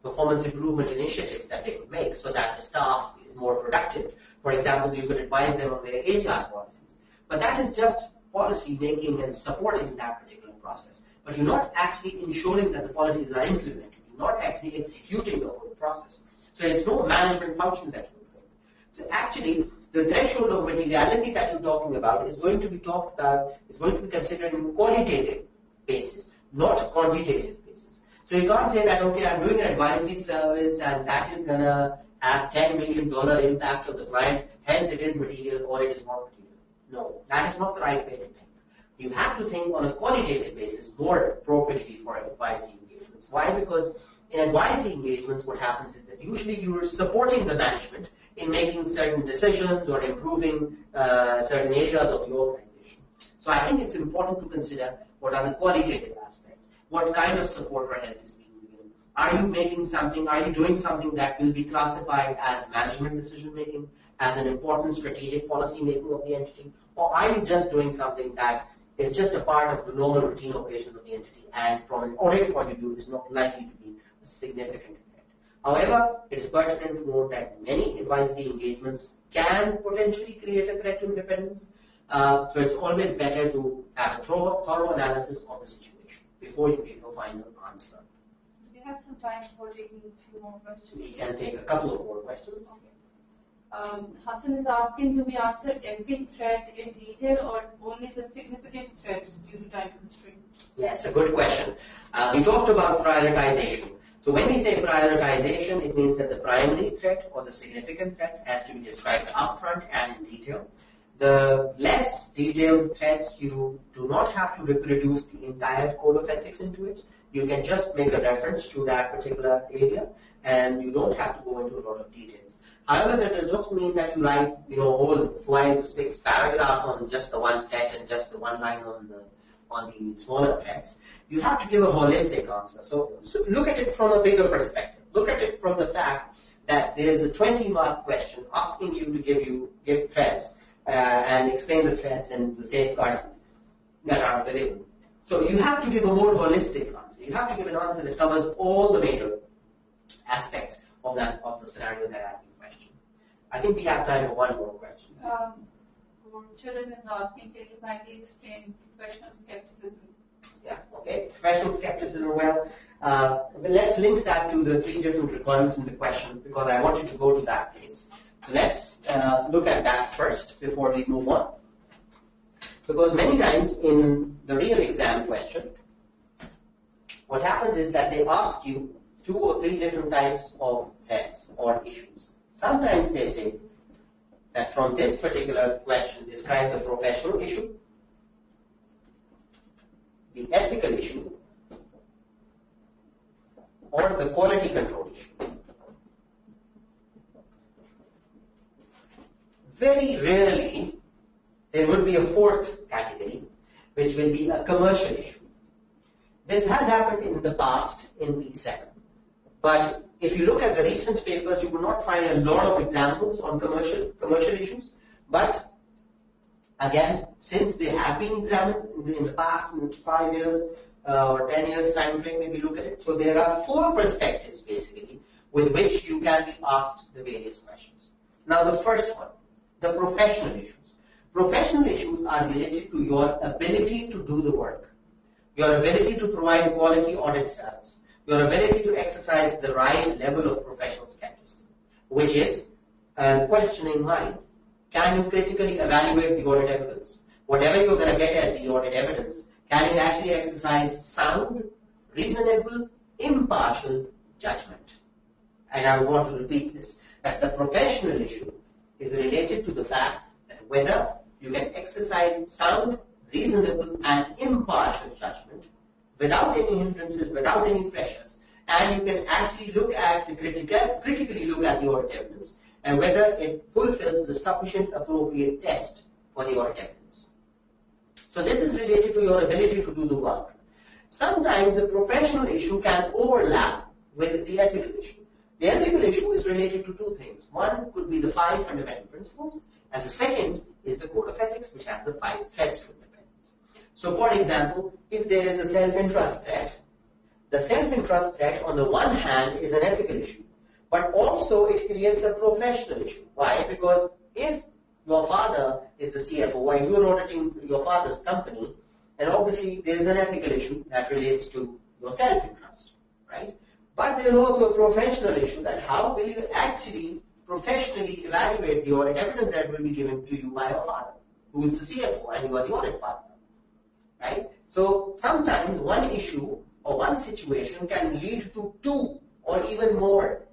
performance improvement initiatives that they could make so that the staff is more productive. For example, you could advise them on their HR policies. But that is just policy making and supporting that particular process. But you're not actually ensuring that the policies are implemented. You're not actually executing the whole process. So there's no management function that you're doing. So actually, the threshold of materiality that you're talking about is going to be considered in qualitative basis, not quantitative basis. So you can't say that, okay, I'm doing an advisory service and that is going to have $10 million impact on the client, hence it is material or it is not material. No, that is not the right way to think. You have to think on a qualitative basis more appropriately for advisory engagements. Why? Because in advisory engagements, what happens is that usually you are supporting the management in making certain decisions or improving certain areas of the organization. So I think it's important to consider what are the qualitative aspects. What kind of support or help is being given? Are you making something? Are you doing something that will be classified as management decision making, as an important strategic policy making of the entity, or are you just doing something that is just a part of the normal routine operations of the entity and from an audit point of view is not likely to be a significant threat. However, it is pertinent to note that many advisory engagements can potentially create a threat to independence. So it's always better to have a thorough analysis of the situation before you give your final answer. Do we have some time for taking a few more questions? We can take a couple of more questions. Okay. Hassan is asking, do we answer every threat in detail or only the significant threats due to time constraint? Yes, a good question. We talked about prioritization. So when we say prioritization, it means that the primary threat or the significant threat has to be described upfront and in detail. The less detailed threats, you do not have to reproduce the entire code of ethics into it. You can just make a reference to that particular area, and you don't have to go into a lot of details. However, that does not mean that you write, whole 5 to 6 paragraphs on just the one threat and just the one line on the smaller threats. You have to give a holistic answer. So look at it from a bigger perspective. Look at it from the fact that there is a 20-mark question asking you to give threats and explain the threats and the safeguards that are available. So you have to give a more holistic answer. You have to give an answer that covers all the major aspects of the scenario that has been questioned. I think we have time for one more question. Children is asking, can you kindly explain professional skepticism? Yeah, okay. Professional skepticism, well, let's link that to the 3 different requirements in the question because I wanted to go to that place. So let's look at that first before we move on. Because many times in the real exam question, what happens is that they ask you 2 or 3 different types of threats or issues. Sometimes they say that from this particular question, describe the professional issue, the ethical issue, or the quality control issue. Very rarely, there will be a 4th category, which will be a commercial issue. This has happened in the past in P7. But if you look at the recent papers, you will not find a lot of examples on commercial issues. But again, since they have been examined in the past, in 5 years or 10 years time frame, maybe look at it. So there are 4 perspectives basically with which you can be asked the various questions. Now the first one, the professional issues. Professional issues are related to your ability to do the work, your ability to provide a quality audit service, your ability to exercise the right level of professional skepticism, which is a questioning mind. Can you critically evaluate the audit evidence? Whatever you're going to get as the audit evidence, can you actually exercise sound, reasonable, impartial judgment? And I want to repeat this, that the professional issue is related to the fact that whether you can exercise sound, reasonable, and impartial judgment without any hindrances, without any pressures, and you can actually look at critically look at the audit evidence and whether it fulfills the sufficient appropriate test for the audit evidence. So this is related to your ability to do the work. Sometimes the professional issue can overlap with the ethical issue. The ethical issue is related to 2 things. One could be the 5 fundamental principles, and the second is the code of ethics, which has the 5 threats to independence. So for example, if there is a self-interest threat, the self-interest threat on the one hand is an ethical issue, but also it creates a professional issue. Why? Because if your father is the CFO and you're auditing your father's company, and obviously there is an ethical issue that relates to your self-interest, right? But there is also a professional issue that how will you actually professionally evaluate the audit evidence that will be given to you by your father, who is the CFO and you are the audit partner, right? So sometimes one issue or one situation can lead to 2 or even more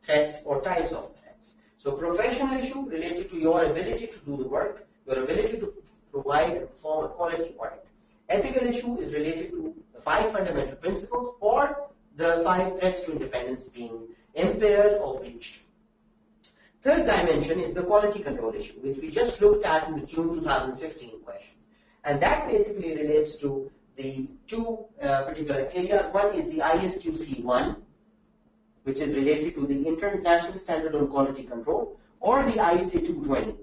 threats or types of threats. So professional issue related to your ability to do the work, your ability to provide and perform a quality audit. Ethical issue is related to the 5 fundamental principles or the 5 threats to independence being impaired or breached. Third dimension is the quality control issue, which we just looked at in the June 2015 question. And that basically relates to the 2 particular areas. One is the ISQC1, which is related to the International Standard on Quality Control, or the ISA 220,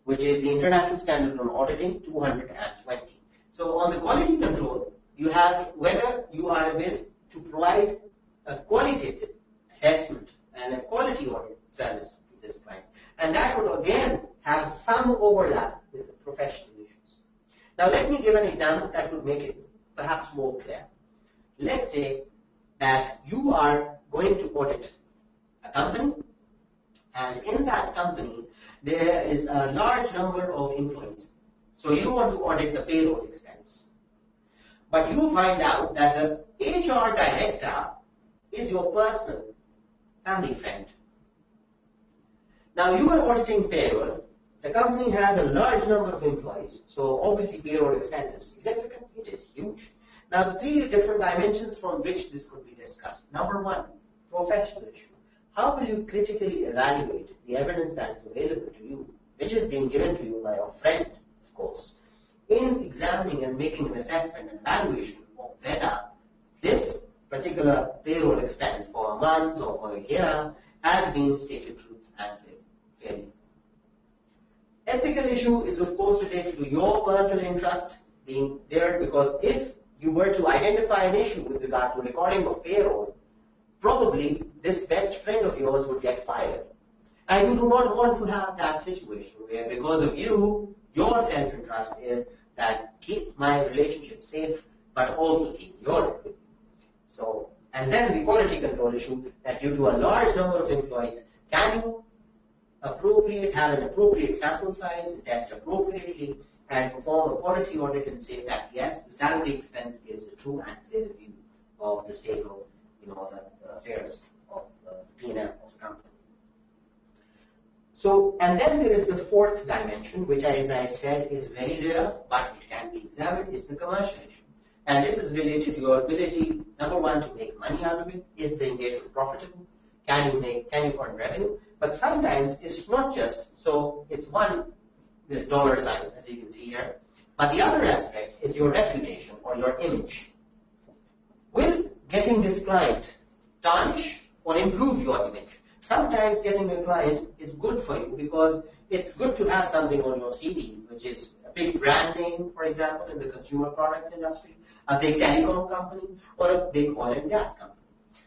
which is the International Standard on Auditing 220. So on the quality control, you have whether you are able to provide a qualitative assessment and a quality audit service to this client. And that would again have some overlap with the professional issues. Now let me give an example that would make it perhaps more clear. Let's say that you are going to audit a company And in that company, there is a large number of employees. So you want to audit the payroll expense. But you find out that the HR director is your personal family friend. Now you are auditing payroll. The company has a large number of employees. So obviously payroll expense is significant. It is huge. Now the three different dimensions from which this could be discussed. Number one, professional issue. How will you critically evaluate the evidence that is available to you, which is being given to you by your friend, of course, in examining and making an assessment and evaluation of whether this particular payroll expense for a month or for a year has been stated truth and fairly. Ethical issue is of course related to your personal interest being there, because if you were to identify an issue with regard to recording of payroll, probably this best friend of yours would get fired. And you do not want to have that situation where because of you, your self-interest is that keep my relationship safe, but also keep your. So, and then the quality control issue, that due to a large number of employees, can you have an appropriate sample size and test appropriately and perform a quality audit and say that yes, the salary expense is the true and fair view of the state of the affairs of the P&L of the company. So, and then there is the fourth dimension, which as I said is very rare, but it can be examined, is the commercial issue. And this is related to your ability, number one, to make money out of it. Is the engagement profitable? Can you earn revenue? But sometimes it's not just, so it's one, this dollar sign, as you can see here. But the other aspect is your reputation or your image. Will getting this client tarnish or improve your image? Sometimes getting a client is good for you because it's good to have something on your CV, which is a big brand name, for example, in the consumer products industry, a big telecom company, or a big oil and gas company.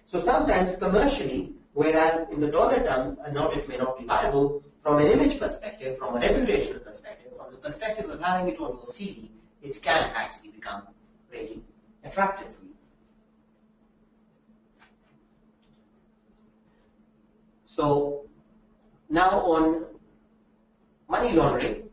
So sometimes commercially, whereas in the dollar terms, an audit may not be viable, from an image perspective, from a reputational perspective, from the perspective of having it on your CV, it can actually become really attractive for you. So now on money laundering,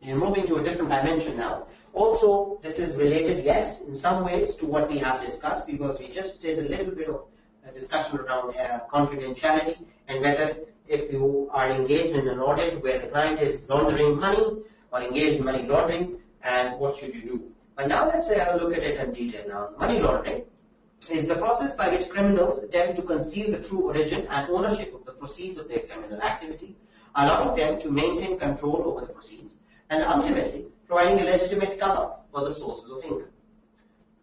you're moving to a different dimension now. Also, this is related, yes, in some ways to what we have discussed, because we just did a little bit of a discussion around confidentiality and whether if you are engaged in an audit where the client is laundering money or engaged in money laundering, and what should you do. But now let's have a look at it in detail now. Money laundering is the process by which criminals attempt to conceal the true origin and ownership of the proceeds of their criminal activity, allowing them to maintain control over the proceeds, and ultimately providing a legitimate cover for the sources of income.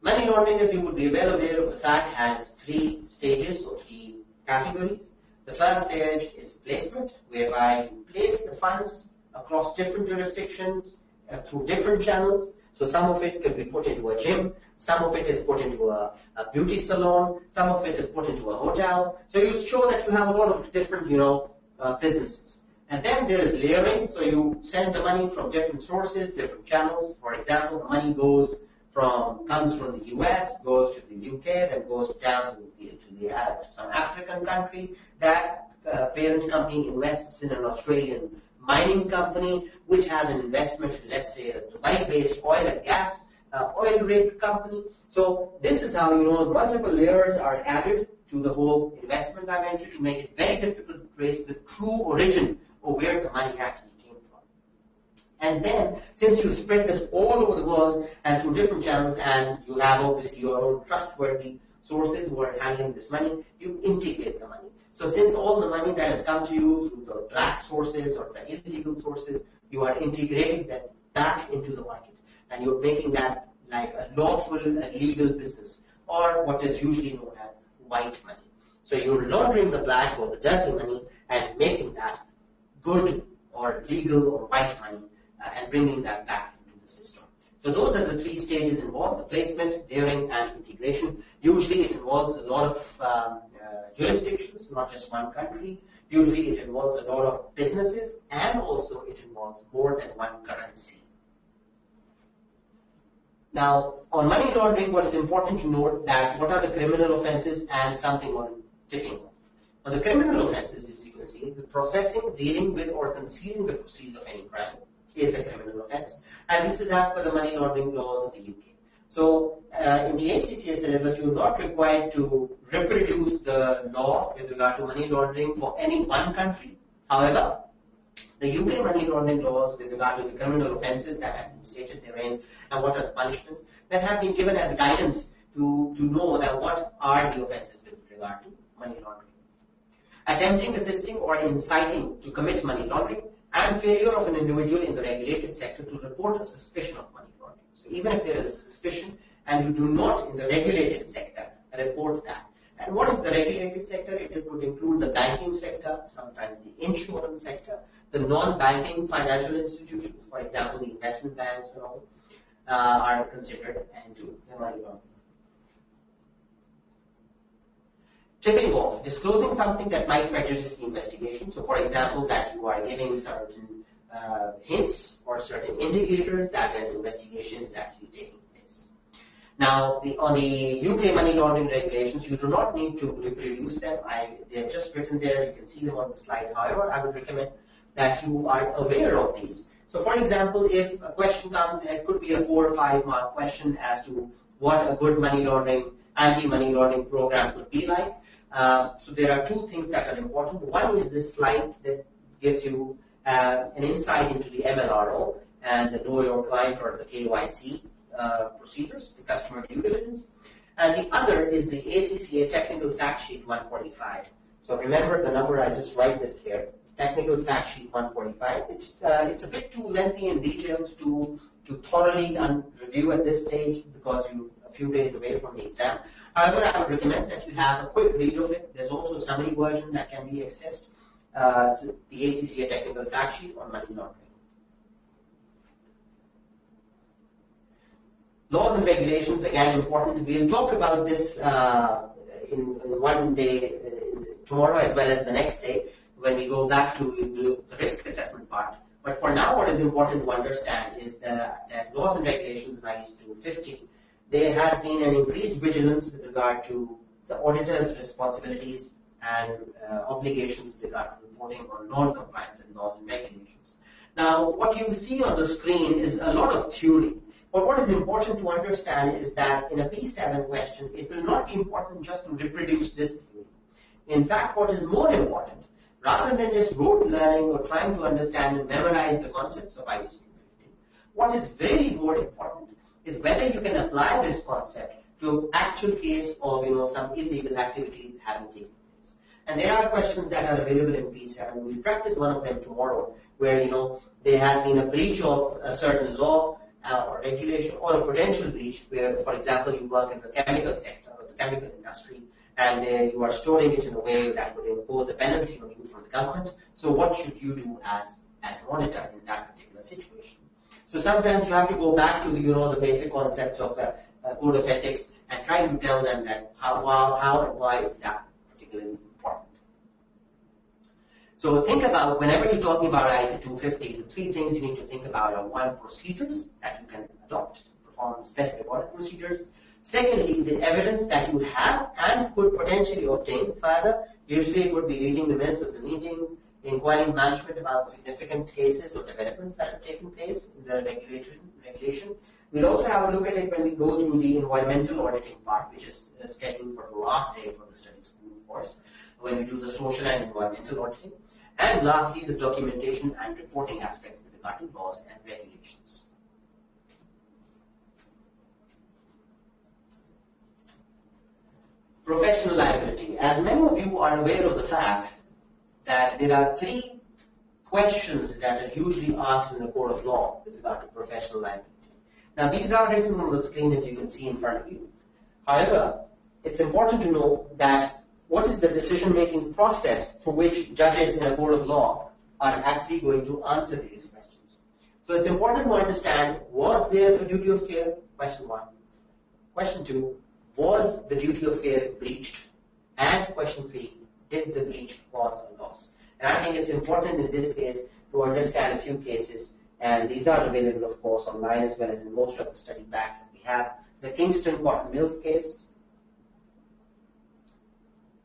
Money laundering, as you would be well aware of the fact, has three stages or three categories. The first stage is placement, whereby you place the funds across different jurisdictions through different channels. So some of it can be put into a gym, some of it is put into a beauty salon, some of it is put into a hotel. So you show that you have a lot of different, businesses. And then there is layering. So you send the money from different sources, different channels. For example, the money comes from the US, goes to the UK, then goes down to some African country. That parent company invests in an Australian mining company, which has an investment, let's say, a Dubai-based oil and gas oil rig company. So this is how, multiple layers are added to the whole investment dimension to make it very difficult to trace the true origin of where the money actually came from. And then, since you spread this all over the world and through different channels, and you have obviously your own trustworthy sources who are handling this money, you integrate the money. So since all the money that has come to you through the black sources or the illegal sources, you are integrating that back into the market. And you're making that like a lawful, legal business, or what is usually known as white money. So you're laundering the black or the dirty money and making that good or legal or white money and bringing that back into the system. So those are the three stages involved: the placement, layering, and integration. Usually it involves a lot of jurisdictions, not just one country. Usually it involves a lot of businesses, and also it involves more than one currency. Now, on money laundering, what is important to note that what are the criminal offenses and something on tipping off. On the criminal offences, as you can see, the processing, dealing with, or concealing the proceeds of any crime is a criminal offence. And this is as per the money laundering laws of the UK. So, in the ACCA syllabus, you're not required to reproduce the law with regard to money laundering for any one country. However, the UK money laundering laws with regard to the criminal offences that have been stated therein and what are the punishments that have been given as guidance to know that what are the offences with regard to money laundering. Attempting, assisting, or inciting to commit money laundering, and failure of an individual in the regulated sector to report a suspicion of money laundering. So even if there is a suspicion and you do not in the regulated sector report that. And what is the regulated sector? It would include the banking sector, sometimes the insurance sector, the non-banking financial institutions, for example, the investment banks and all, are considered into the money laundering. Tipping off, disclosing something that might prejudice the investigation. So, for example, that you are giving certain hints or certain indicators that an investigation is actually taking place. Now, on the UK money laundering regulations, you do not need to reproduce them. They're just written there. You can see them on the slide. However, I would recommend that you are aware of these. So, for example, if a question comes, it could be a 4 or 5 mark question as to what a good money laundering, anti-money laundering program could be like. So there are two things that are important. One is this slide that gives you an insight into the MLRO and the Know Your Client or the KYC procedures, the customer due diligence. And the other is the ACCA Technical Fact Sheet 145. So remember the number, I just write this here, Technical Fact Sheet 145. It's a bit too lengthy and detailed to thoroughly review at this stage because you're a few days away from the exam. However, I would recommend that you have a quick read of it. There's also a summary version that can be accessed. So the ACCA Technical Fact Sheet on money laundering. Laws and regulations, again, important. We'll talk about this in one day, tomorrow as well as the next day, when we go back to the risk assessment part. But for now, what is important to understand is that laws and regulations in IS 250, there has been an increased vigilance with regard to the auditor's responsibilities and obligations with regard to reporting on non-compliance with laws and regulations. Now, what you see on the screen is a lot of theory. But what is important to understand is that in a P7 question, it will not be important just to reproduce this theory. In fact, what is more important, rather than just rote learning or trying to understand and memorize the concepts of IS 250, what is very more important is whether you can apply this concept to an actual case of some illegal activity having taken place. And there are questions that are available in P7. We'll practice one of them tomorrow, where there has been a breach of a certain law or regulation, or a potential breach where, for example, you work in the chemical sector or the chemical industry, and you are storing it in a way that would impose a penalty on you from the government. So what should you do as an auditor in that particular situation? So sometimes you have to go back to the basic concepts of code of ethics and try to tell them that how and why is that particularly important. So think about, whenever you're talking about ISO 250, the three things you need to think about are: one, procedures that you can adopt to perform specific audit procedures. Secondly, the evidence that you have and could potentially obtain further. Usually it would be reading the minutes of the meeting, inquiring management about significant cases or developments that have taken place in the regulation. We'll also have a look at it when we go through the environmental auditing part, which is scheduled for the last day for the study school, of course, when we do the social and environmental auditing. And lastly, the documentation and reporting aspects with regard to laws and regulations. Professional liability. As many of you are aware of the fact that there are three questions that are usually asked in the court of law with regard to professional liability. Now, these are written on the screen, as you can see in front of you. However, it's important to know that what is the decision-making process for which judges in a court of law are actually going to answer these questions. So it's important to understand, was there a duty of care? Question one. Question two, was the duty of care breached? And question three, did the breach cause a loss? And I think it's important in this case to understand a few cases, and these are available, of course, online as well as in most of the study packs that we have. The Kingston Cotton Mills case,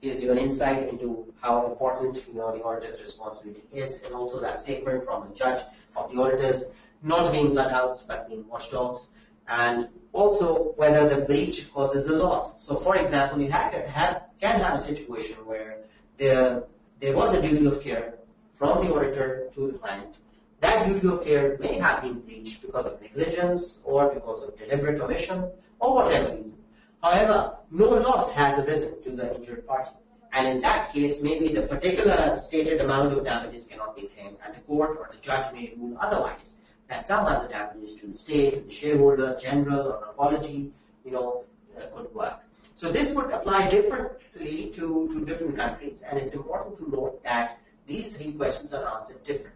gives you an insight into how important the auditor's responsibility is, and also that statement from the judge of the auditors not being bloodhounds but being watchdogs, and also whether the breach causes a loss. So, for example, you can have a situation where there was a duty of care from the auditor to the client. That duty of care may have been breached because of negligence or because of deliberate omission or whatever reason. However, no loss has arisen to the injured party. And in that case, maybe the particular stated amount of damages cannot be claimed, and the court or the judge may rule otherwise, that some other damages to the state, to the shareholders, general, or apology, could work. So this would apply differently to different countries, and it's important to note that these three questions are answered differently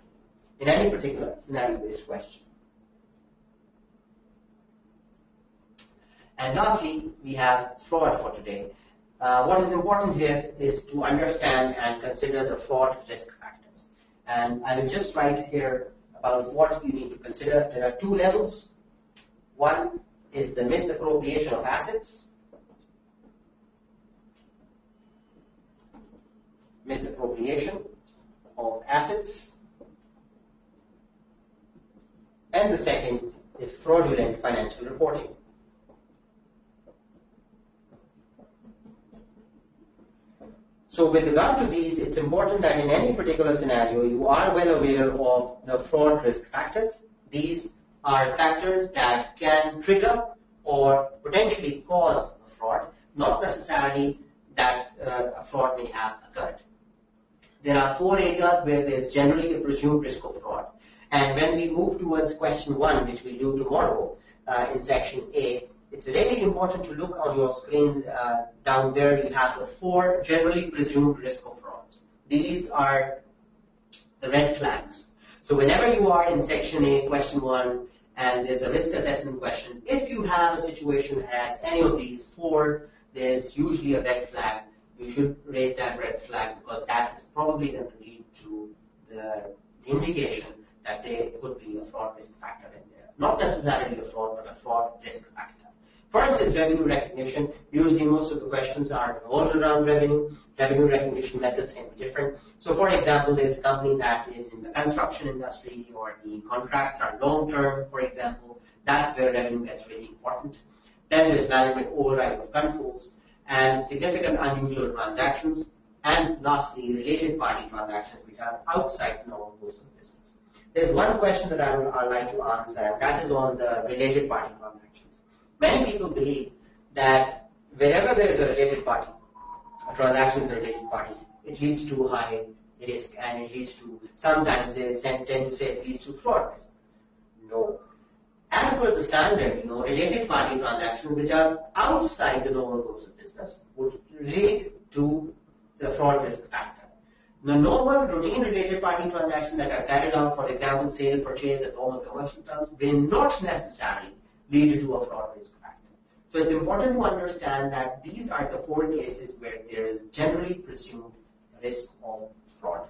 in any particular scenario-based question. And lastly, we have fraud for today. What is important here is to understand and consider the fraud risk factors. And I will just write here about what you need to consider. There are two levels. One is the misappropriation of assets. Misappropriation of assets. And the second is fraudulent financial reporting. So with regard to these, it's important that in any particular scenario, you are well aware of the fraud risk factors. These are factors that can trigger or potentially cause a fraud, not necessarily that a fraud may have occurred. There are four areas where there's generally a presumed risk of fraud. And when we move towards question 1, which we'll do tomorrow in section A, it's really important to look on your screens down there. You have the 4 generally presumed risk of frauds. These are the red flags. So whenever you are in section A, question 1, and there's a risk assessment question, if you have a situation that has any of these 4, there's usually a red flag. You should raise that red flag because that is probably going to lead to the indication that there could be a fraud risk factor in there. Not necessarily a fraud, but a fraud risk factor. First is revenue recognition. Usually most of the questions are all around revenue. Revenue recognition methods can be different. So for example, there's a company that is in the construction industry or the contracts are long-term, for example. That's where revenue gets really important. Then there's management override of controls and significant unusual transactions. And lastly, related party transactions which are outside the normal course of business. There's one question that I would like to answer, and that is on the related party transactions. Many people believe that wherever there is a related party, a transaction with related parties, it leads to high risk and it leads to, sometimes they tend to say it leads to fraud risk. No. As per the standard, related party transactions which are outside the normal course of business would lead to the fraud risk factor. The normal routine related party transactions that are carried out, for example, sale, purchase, and normal commercial terms, will not necessarily lead to a fraud risk factor. So it's important to understand that these are the 4 cases where there is generally presumed risk of fraud.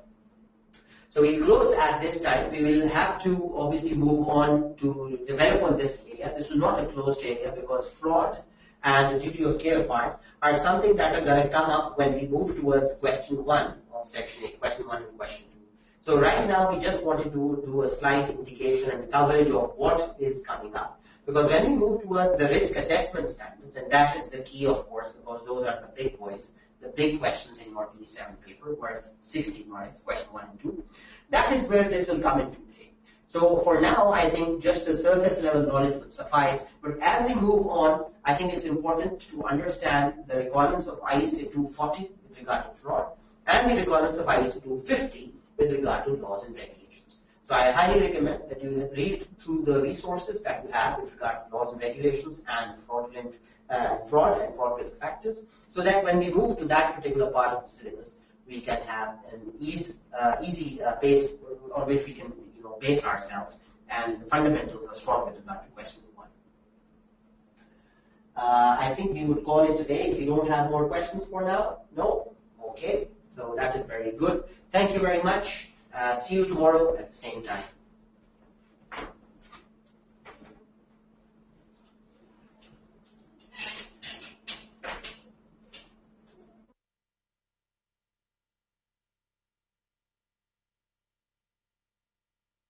So we'll close at this time. We will have to obviously move on to develop on this area. This is not a closed area because fraud and the duty of care part are something that are going to come up when we move towards question 1 of section 8, question 1 and question 2. So right now we just wanted to do a slight indication and coverage of what is coming up. Because when we move towards the risk assessment standards, and that is the key, of course, because those are the big boys, the big questions in your P7 paper, worth 60 marks, question 1 and 2, that is where this will come into play. So for now, I think just a surface level knowledge would suffice, but as we move on, I think it's important to understand the requirements of ISA 240 with regard to fraud, and the requirements of ISA 250 with regard to laws and regulations. So I highly recommend that you read through the resources that you have with regard to laws and regulations and fraud and fraud risk factors, so that when we move to that particular part of the syllabus, we can have an easy base on which we can base ourselves, and the fundamentals are strong with regard to question 1. I think we would call it today if you don't have more questions for now. No? Okay. So that is very good. Thank you very much. See you tomorrow at the same time.